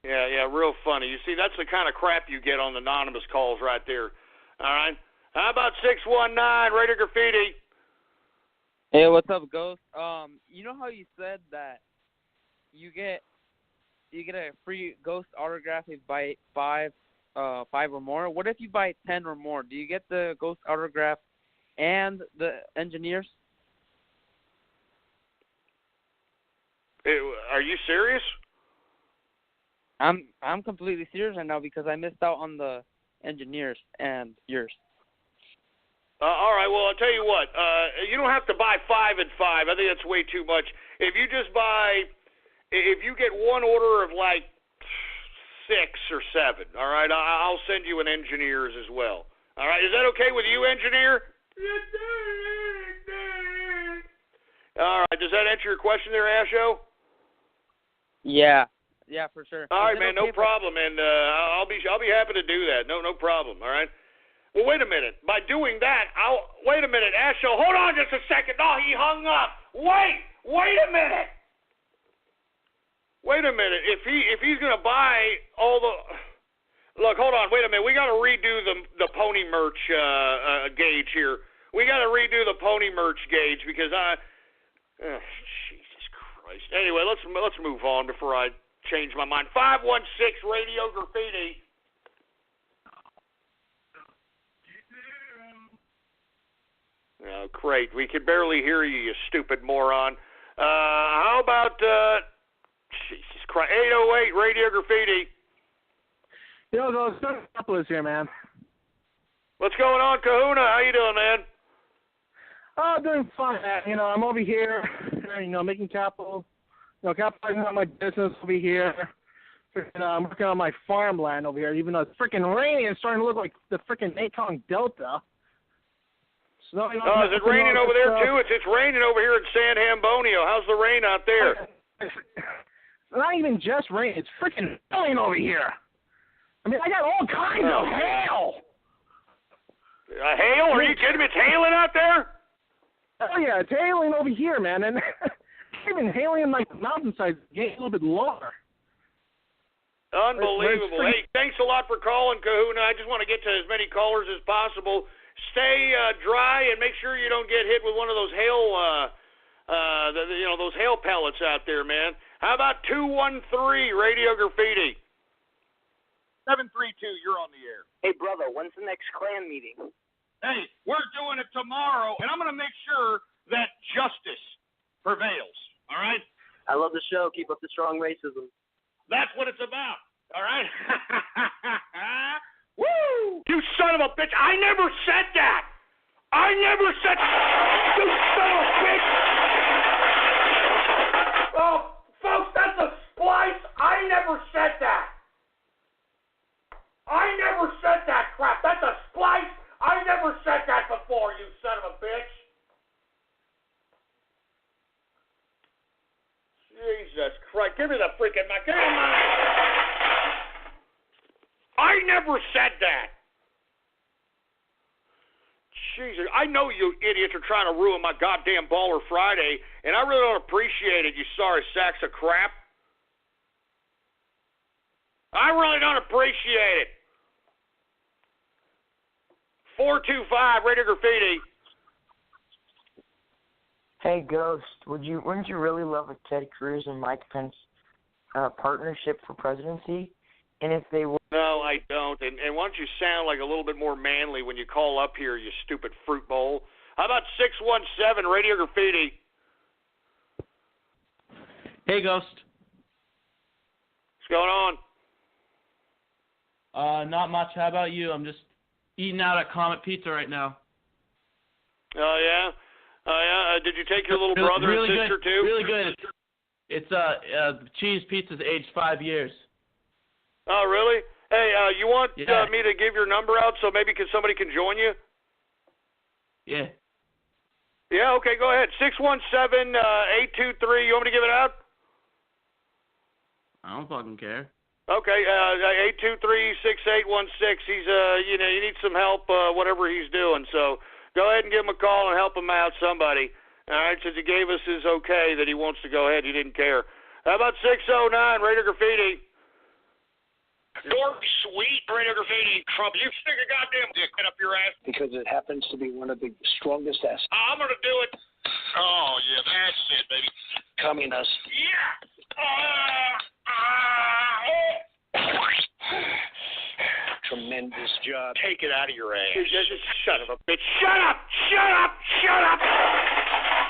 Yeah, real funny. You see, that's the kind of crap you get on the anonymous calls right there, all right? How about 619 Radio Graffiti? Hey, what's up, Ghost? You know how you said that you get a free Ghost autograph if you buy five or more? What if you buy 10 or more? Do you get the Ghost autograph and the engineers? Are you serious? I'm completely serious right now because I missed out on the engineers and yours. All right, well, I'll tell you what. You don't have to buy 5 and 5. I think that's way too much. If you get one order of like 6 or 7, all right, I'll send you an engineers as well. All right, is that okay with you, engineer? All right, does that answer your question there, Asho? Yeah, for sure. All right, man, no problem, and I'll be happy to do that. No problem. All right. Well, wait a minute. By doing that, wait a minute, Asho. Hold on just a second. No, he hung up. Wait a minute. Wait a minute. If he's gonna buy all the, look, hold on. Wait a minute. We got to redo the pony merch gauge here. We got to redo the pony merch gauge because Jesus Christ. Anyway, let's move on before I change my mind. 516 Radio Graffiti. Oh, great. We can barely hear you stupid moron. How about, Jesus Christ, 808 Radio Graffiti? Yo, those Minneapolis here, man. What's going on, Kahuna? How you doing, man? Oh, doing fine, man. You know, I'm over here, making capital, capitalizing on my business over here. I'm working on my farmland over here, even though it's freaking rainy and starting to look like the freaking Mekong Delta. So, is it raining over there, too? It's raining over here in San Ambonio. How's the rain out there? It's not even just rain. It's freaking hailing over here. I mean, I got all kinds of hail. Hail? Are you kidding me? It's hailing out there? Oh, yeah, it's hailing over here, man. And even hailing like the mountainsides getting a little bit lower. Unbelievable. Hey, thanks a lot for calling, Kahuna. I just want to get to as many callers as possible. Stay dry and make sure you don't get hit with one of those hail, those hail pellets out there, man. How about 213 Radio Graffiti? 732, you're on the air. Hey, brother, when's the next clan meeting? Hey, we're doing it tomorrow, and I'm going to make sure that justice prevails, all right? I love the show. Keep up the strong racism. That's what it's about, all right? Woo! You son of a bitch! I never said that! I never said... You son of a bitch! Oh, folks, that's a splice! I never said that! I never said that crap! That's a splice! I never said that before, you son of a bitch! Jesus Christ, give me the freaking mic! Give me the mic! I never said that. Jesus, I know you idiots are trying to ruin my goddamn Baller Friday, and I really don't appreciate it, you sorry sacks of crap. I really don't appreciate it. 425 Radio Graffiti. Hey, Ghost, wouldn't you really love a Ted Cruz and Mike Pence partnership for presidency? And if they were... No, I don't. And why don't you sound like a little bit more manly when you call up here, you stupid fruit bowl? How about 617 Radio Graffiti? Hey, Ghost. What's going on? Not much. How about you? I'm just eating out at Comet Pizza right now. Oh, yeah? Did you take your little brother really and sister, good. too? Really good. It's cheese pizza's aged 5 years. Oh, really? Hey, you want me to give your number out so maybe somebody can join you? Yeah. Yeah, okay, go ahead. 617-823. You want me to give it out? I don't fucking care. Okay, 823-6816. He's, you need some help, whatever he's doing. So go ahead and give him a call and help him out, somebody. All right, since he gave us his okay that he wants to go ahead. He didn't care. How about 609, Radio Graffiti? Dork sweet Radio Graffiti. Trump, you stick a goddamn dick up your ass. Because it happens to be one of the strongest assets. I'm going to do it. Oh, yeah, that's it, baby. Communist. Yeah. Tremendous job. Take it out of your ass. Shut up, bitch. Shut up! Shut up! Shut up!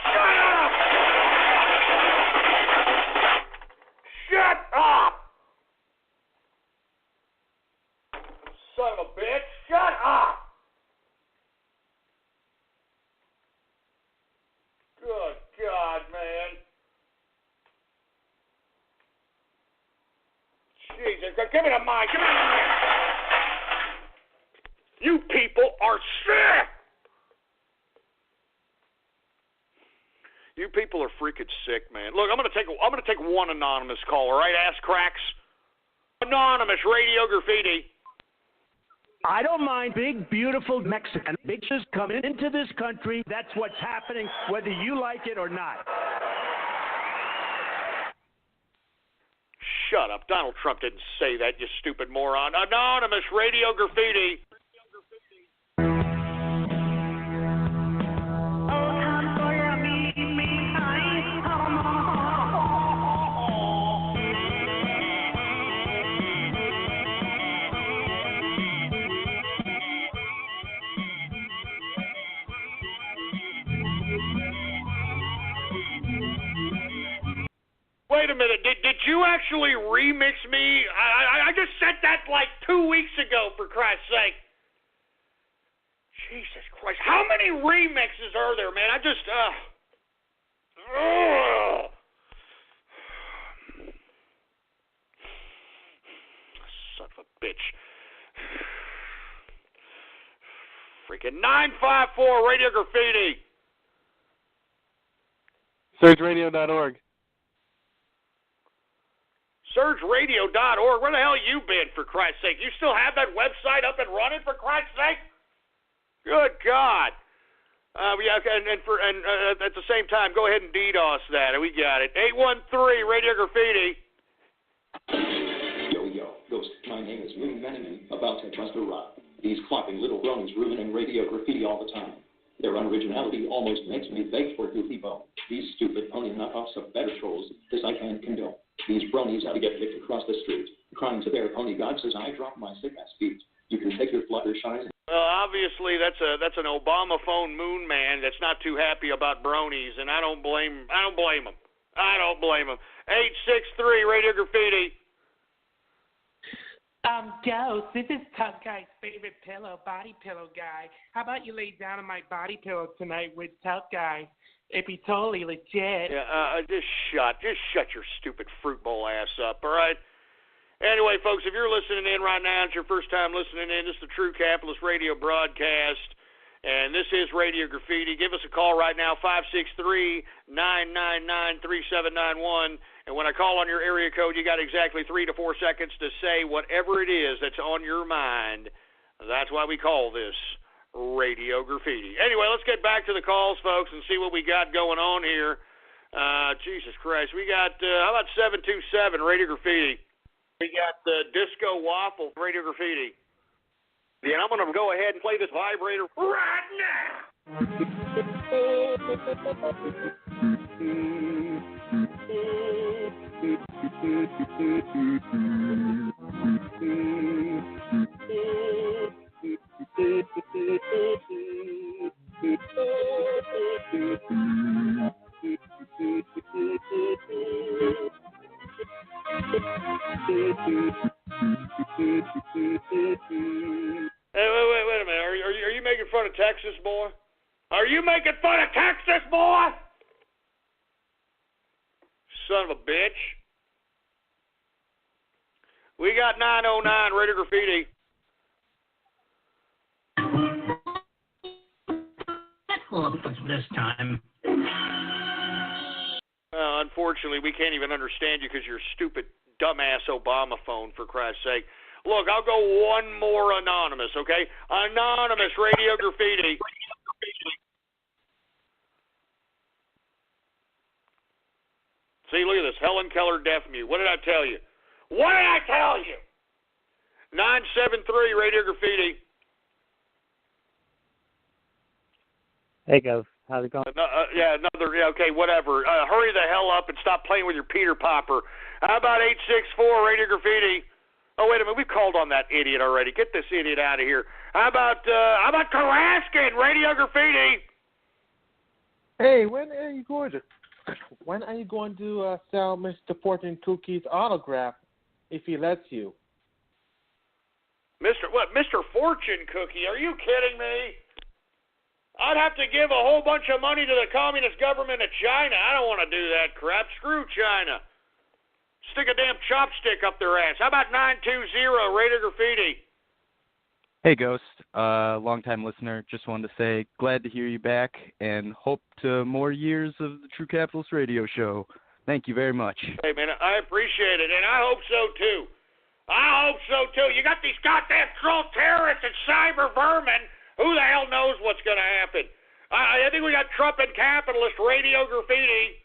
Shut up! Shut up! Son of a bitch! Shut up! Good God, man. Jesus, give me the mic. Give me the mic. You people are sick. You people are freaking sick, man. Look, I'm gonna take one anonymous call. All right, ass cracks. Anonymous Radio Graffiti. I don't mind big, beautiful Mexican bitches coming into this country. That's what's happening, whether you like it or not. Shut up. Donald Trump didn't say that, you stupid moron. Anonymous Radio Graffiti. Wait a minute, did you actually remix me? I just said that like 2 weeks ago, for Christ's sake. Jesus Christ, how many remixes are there, man? Son of a bitch. Freaking 954 Radio Graffiti. SurgeRadio.org. SurgeRadio.org. Where the hell you been, for Christ's sake? You still have that website up and running, for Christ's sake? Good God. Yeah, and at the same time, go ahead and DDoS that. We got it. 813 Radio Graffiti. Yo, Ghost. My name is Moon Meniman, about to trust a rock. These clopping little bronies ruining Radio Graffiti all the time. Their unoriginality almost makes me beg for goofy bone. These stupid pony knockoffs of better trolls, this I can't condone. These bronies ought to get kicked across the street, crying to their pony gods as I drop my sick-ass feet. You can take your Fluttershy. Well, obviously that's an Obama phone moon man that's not too happy about bronies, and I don't blame him. 863 Radio Graffiti. Ghost, this is Tough Guy's favorite pillow, body pillow guy. How about you lay down on my body pillow tonight with Tough Guy? It'd be totally legit. Yeah, just shut your stupid fruit bowl ass up, all right? Anyway, folks, if you're listening in right now, it's your first time listening in. This is the True Capitalist Radio broadcast, and this is Radio Graffiti. Give us a call right now, 563-999-3791. And when I call on your area code, you got exactly 3 to 4 seconds to say whatever it is that's on your mind. That's why we call this Radio Graffiti. Anyway, let's get back to the calls, folks, and see what we got going on here. Jesus Christ. We got, how about 727 Radio Graffiti? We got the Disco Waffle Radio Graffiti. Yeah, I'm going to go ahead and play this vibrator right now. Hey, wait a minute. Are you making fun of Texas, boy? Are you making fun of Texas, boy? Son of a bitch. We got 909 Radio Graffiti. This time. Unfortunately, we can't even understand you because you're stupid, dumbass Obama phone, for Christ's sake. Look, I'll go one more anonymous, okay? Anonymous Radio Graffiti. See, look at this. Helen Keller deaf mute. What did I tell you? 973 Radio Graffiti. Hey, Ghost. How's it going? Okay, whatever. Hurry the hell up and stop playing with your Peter Popper. How about 864 Radio Graffiti? Oh, wait a minute. We called on that idiot already. Get this idiot out of here. How about Karaskin Radio Graffiti? Hey, when are you going to sell Mr. Fortune Cookie's autograph if he lets you? Mr. Fortune Cookie? Are you kidding me? I'd have to give a whole bunch of money to the communist government of China. I don't want to do that crap. Screw China. Stick a damn chopstick up their ass. How about 920 Radio Graffiti? Hey, Ghost. Long-time listener. Just wanted to say glad to hear you back and hope to more years of the True Capitalist Radio Show. Thank you very much. Hey, man, I appreciate it, and I hope so, too. I hope so, too. You got these goddamn troll terrorists and cyber vermin. Who the hell knows what's going to happen? I think we got Trump and capitalist radio graffiti.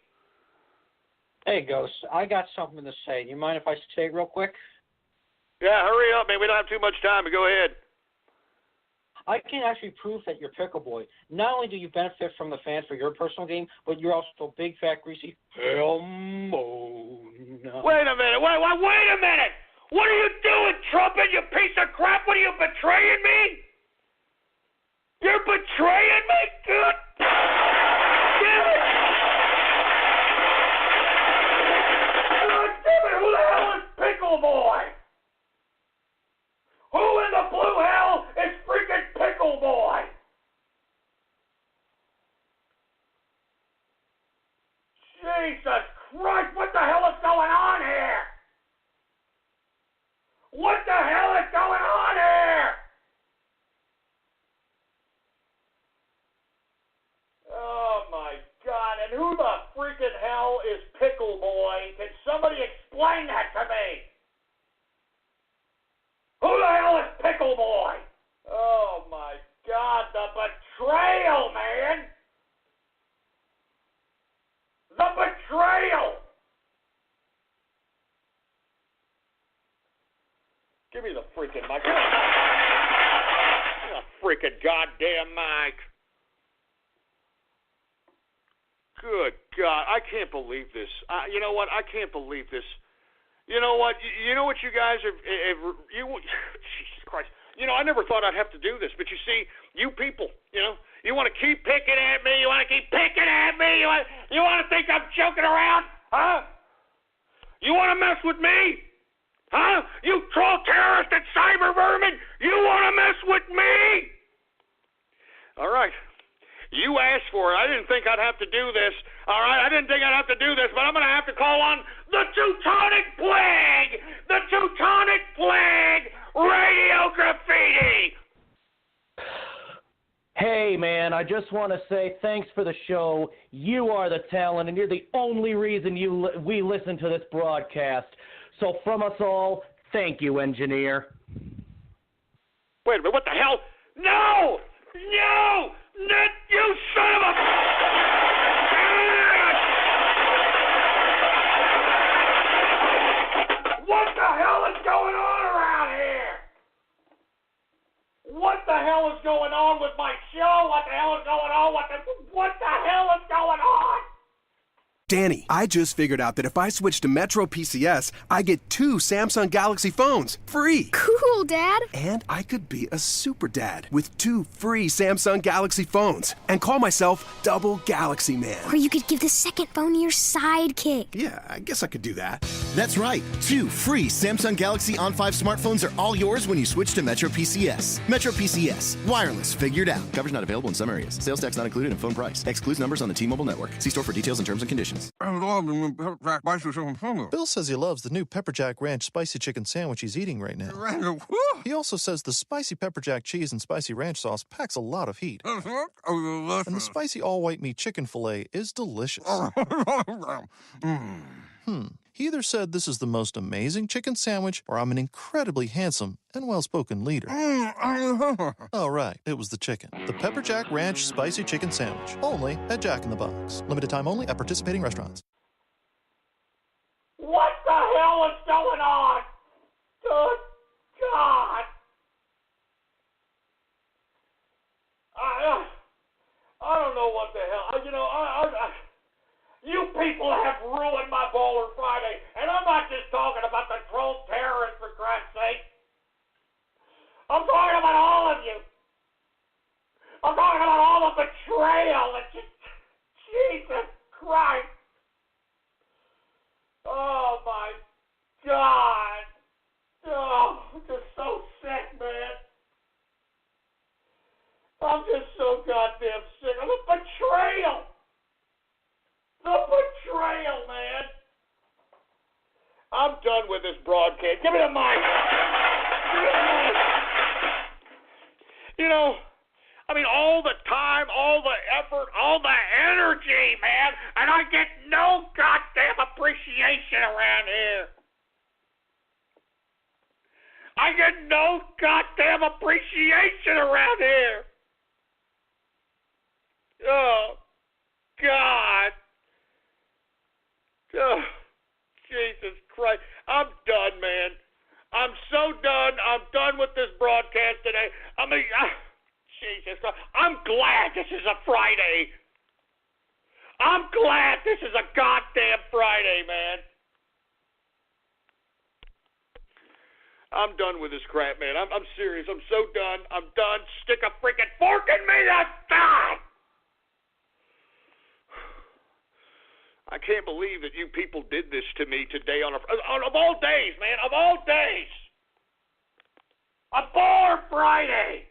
Hey, Ghost, I got something to say. Do you mind if I say it real quick? Yeah, hurry up, man. We don't have too much time. Go ahead. I can actually prove that you're Pickle Boy. Not only do you benefit from the fans for your personal game, but you're also big, fat, greasy hell Mona. Wait a minute. Wait a minute. What are you doing, Trumpet, you piece of crap? What are you, betraying me? You're betraying me? Good. Damn it. God damn it. Who the hell is Pickle Boy? Who in the blue hell is freaking Pickle Boy? Jesus Christ, what the hell is going on here? What the hell is going on here? Oh my God, and who the freaking hell is Pickle Boy? Can somebody explain that to me? Who the hell is Pickle Boy? Oh my God, the betrayal, man! The betrayal! Give me the freaking mic. Give me the freaking goddamn mic. Good God, I can't believe this. You know what? I can't believe this. You know what? You know what you guys have Jesus Christ. You know, I never thought I'd have to do this, but you see, you people, you know, you want to keep picking at me. You want to keep picking at me. You want to think I'm joking around? Huh? You want to mess with me? Huh? You troll terrorist and cyber vermin, you want to mess with me? All right. You asked for it. I didn't think I'd have to do this. All right, I didn't think I'd have to do this, but I'm going to have to call on the Teutonic Plague! The Teutonic Plague! Radio Graffiti! Hey, man, I just want to say thanks for the show. You are the talent, and you're the only reason we listen to this broadcast. So from us all, thank you, engineer. Wait a minute, what the hell? No! No! You son of a... What the hell is going on around here? What the hell is going on with my show? What the hell is going on? What the hell is going on? Danny, I just figured out that if I switch to Metro PCS, I get 2 Samsung Galaxy phones free. Cool, Dad. And I could be a super dad with 2 free Samsung Galaxy phones and call myself Double Galaxy Man. Or you could give the second phone to your sidekick. Yeah, I guess I could do that. That's right. 2 free Samsung Galaxy On 5 smartphones are all yours when you switch to Metro PCS. Metro PCS. Wireless figured out. Coverage not available in some areas. Sales tax not included in phone price. Excludes numbers on the T-Mobile network. See store for details and terms and conditions. Bill says he loves the new Pepper Jack Ranch spicy chicken sandwich he's eating right now. He also says the spicy pepper jack cheese and spicy ranch sauce packs a lot of heat. And the spicy all-white meat chicken fillet is delicious. He either said this is the most amazing chicken sandwich or I'm an incredibly handsome and well-spoken leader. Oh, right. It was the chicken. The Pepper Jack Ranch Spicy Chicken Sandwich. Only at Jack in the Box. Limited time only at participating restaurants. What the hell is going on? Good God. I don't know what the hell. You people have ruined my Baller Friday, and I'm not just talking about the troll terrorists, for Christ's sake. I'm talking about all of you. I'm talking about all the betrayal. Jesus Christ. Oh, my God. Oh, I'm just so sick, man. I'm just so goddamn sick. I'm a betrayal. The betrayal, man. I'm done with this broadcast. Give me the mic. You know, I mean, all the time, all the effort, all the energy, man, and I get no goddamn appreciation around here. I get no goddamn appreciation around here. Oh, God. Oh, Jesus Christ. I'm done, man. I'm so done. I'm done with this broadcast today. I mean, Jesus Christ. I'm glad this is a Friday. I'm glad this is a goddamn Friday, man. I'm done with this crap, man. I'm serious. I'm so done. I'm done. Stick a freaking fork in me. That's done. I can't believe that you people did this to me today of all days, man. Of all days. A Baller Friday.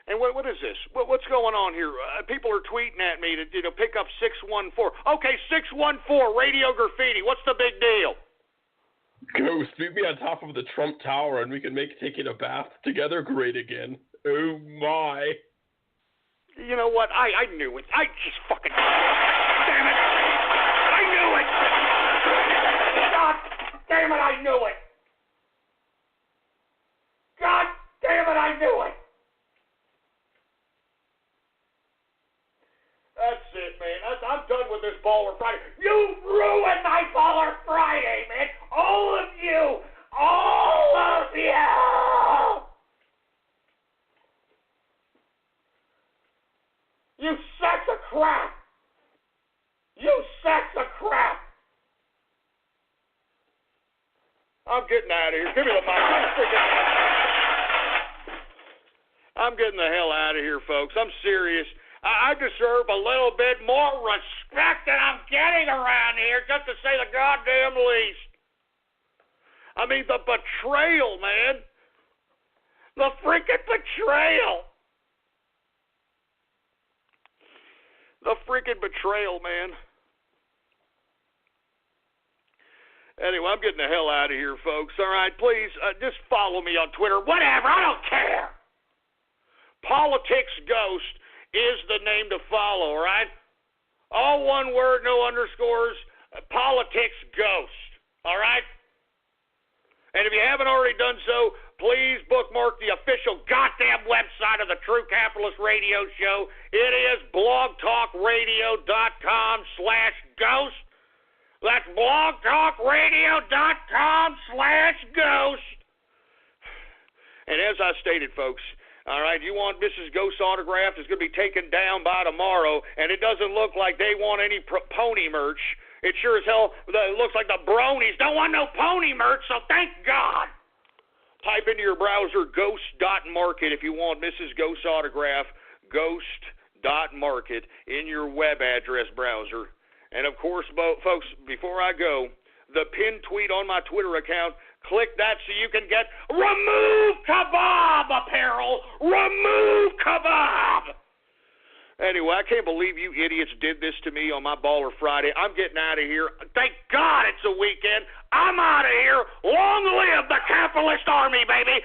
And what is this? What's going on here? People are tweeting at me to pick up 614. Okay, 614 Radio Graffiti. What's the big deal? Ghost, meet me on top of the Trump Tower and we can make taking a bath together great again. Oh my. You know what? I knew it. I just fucking... Damn it. I knew it. God damn it, I knew it. God damn it, I knew it. That's it, man. I'm done with this Baller Friday. You ruined my Baller Friday, man. All of you. All of you. You sacks of crap. You sacks of crap. I'm getting out of here. Give me the mic. I'm getting the hell out of here, folks. I'm serious. I deserve a little bit more respect than I'm getting around here, just to say the goddamn least. I mean, the betrayal, man. The freaking betrayal. The freaking betrayal, man. Anyway, I'm getting the hell out of here, folks. All right, please, just follow me on Twitter. Whatever, I don't care. Politics Ghost is the name to follow, all right? All one word, no underscores, Politics Ghost, all right? And if you haven't already done so, please bookmark the official goddamn website of the True Capitalist Radio Show. It is blogtalkradio.com/ghost. That's blogtalkradio.com/ghost. And as I stated, folks, all right, you want Mrs. Ghost's autograph? It's going to be taken down by tomorrow, and it doesn't look like they want any pony merch. It sure as hell looks like the bronies don't want no pony merch, so thank God. Type into your browser ghost.market if you want Mrs. Ghost's autograph, ghost.market in your web address browser. And, of course, folks, before I go, the pinned tweet on my Twitter account, click that so you can get Remove Kebab apparel. Remove Kebab. Anyway, I can't believe you idiots did this to me on my Baller Friday. I'm getting out of here. Thank God it's a weekend. I'm out of here. Long live the capitalist army, baby.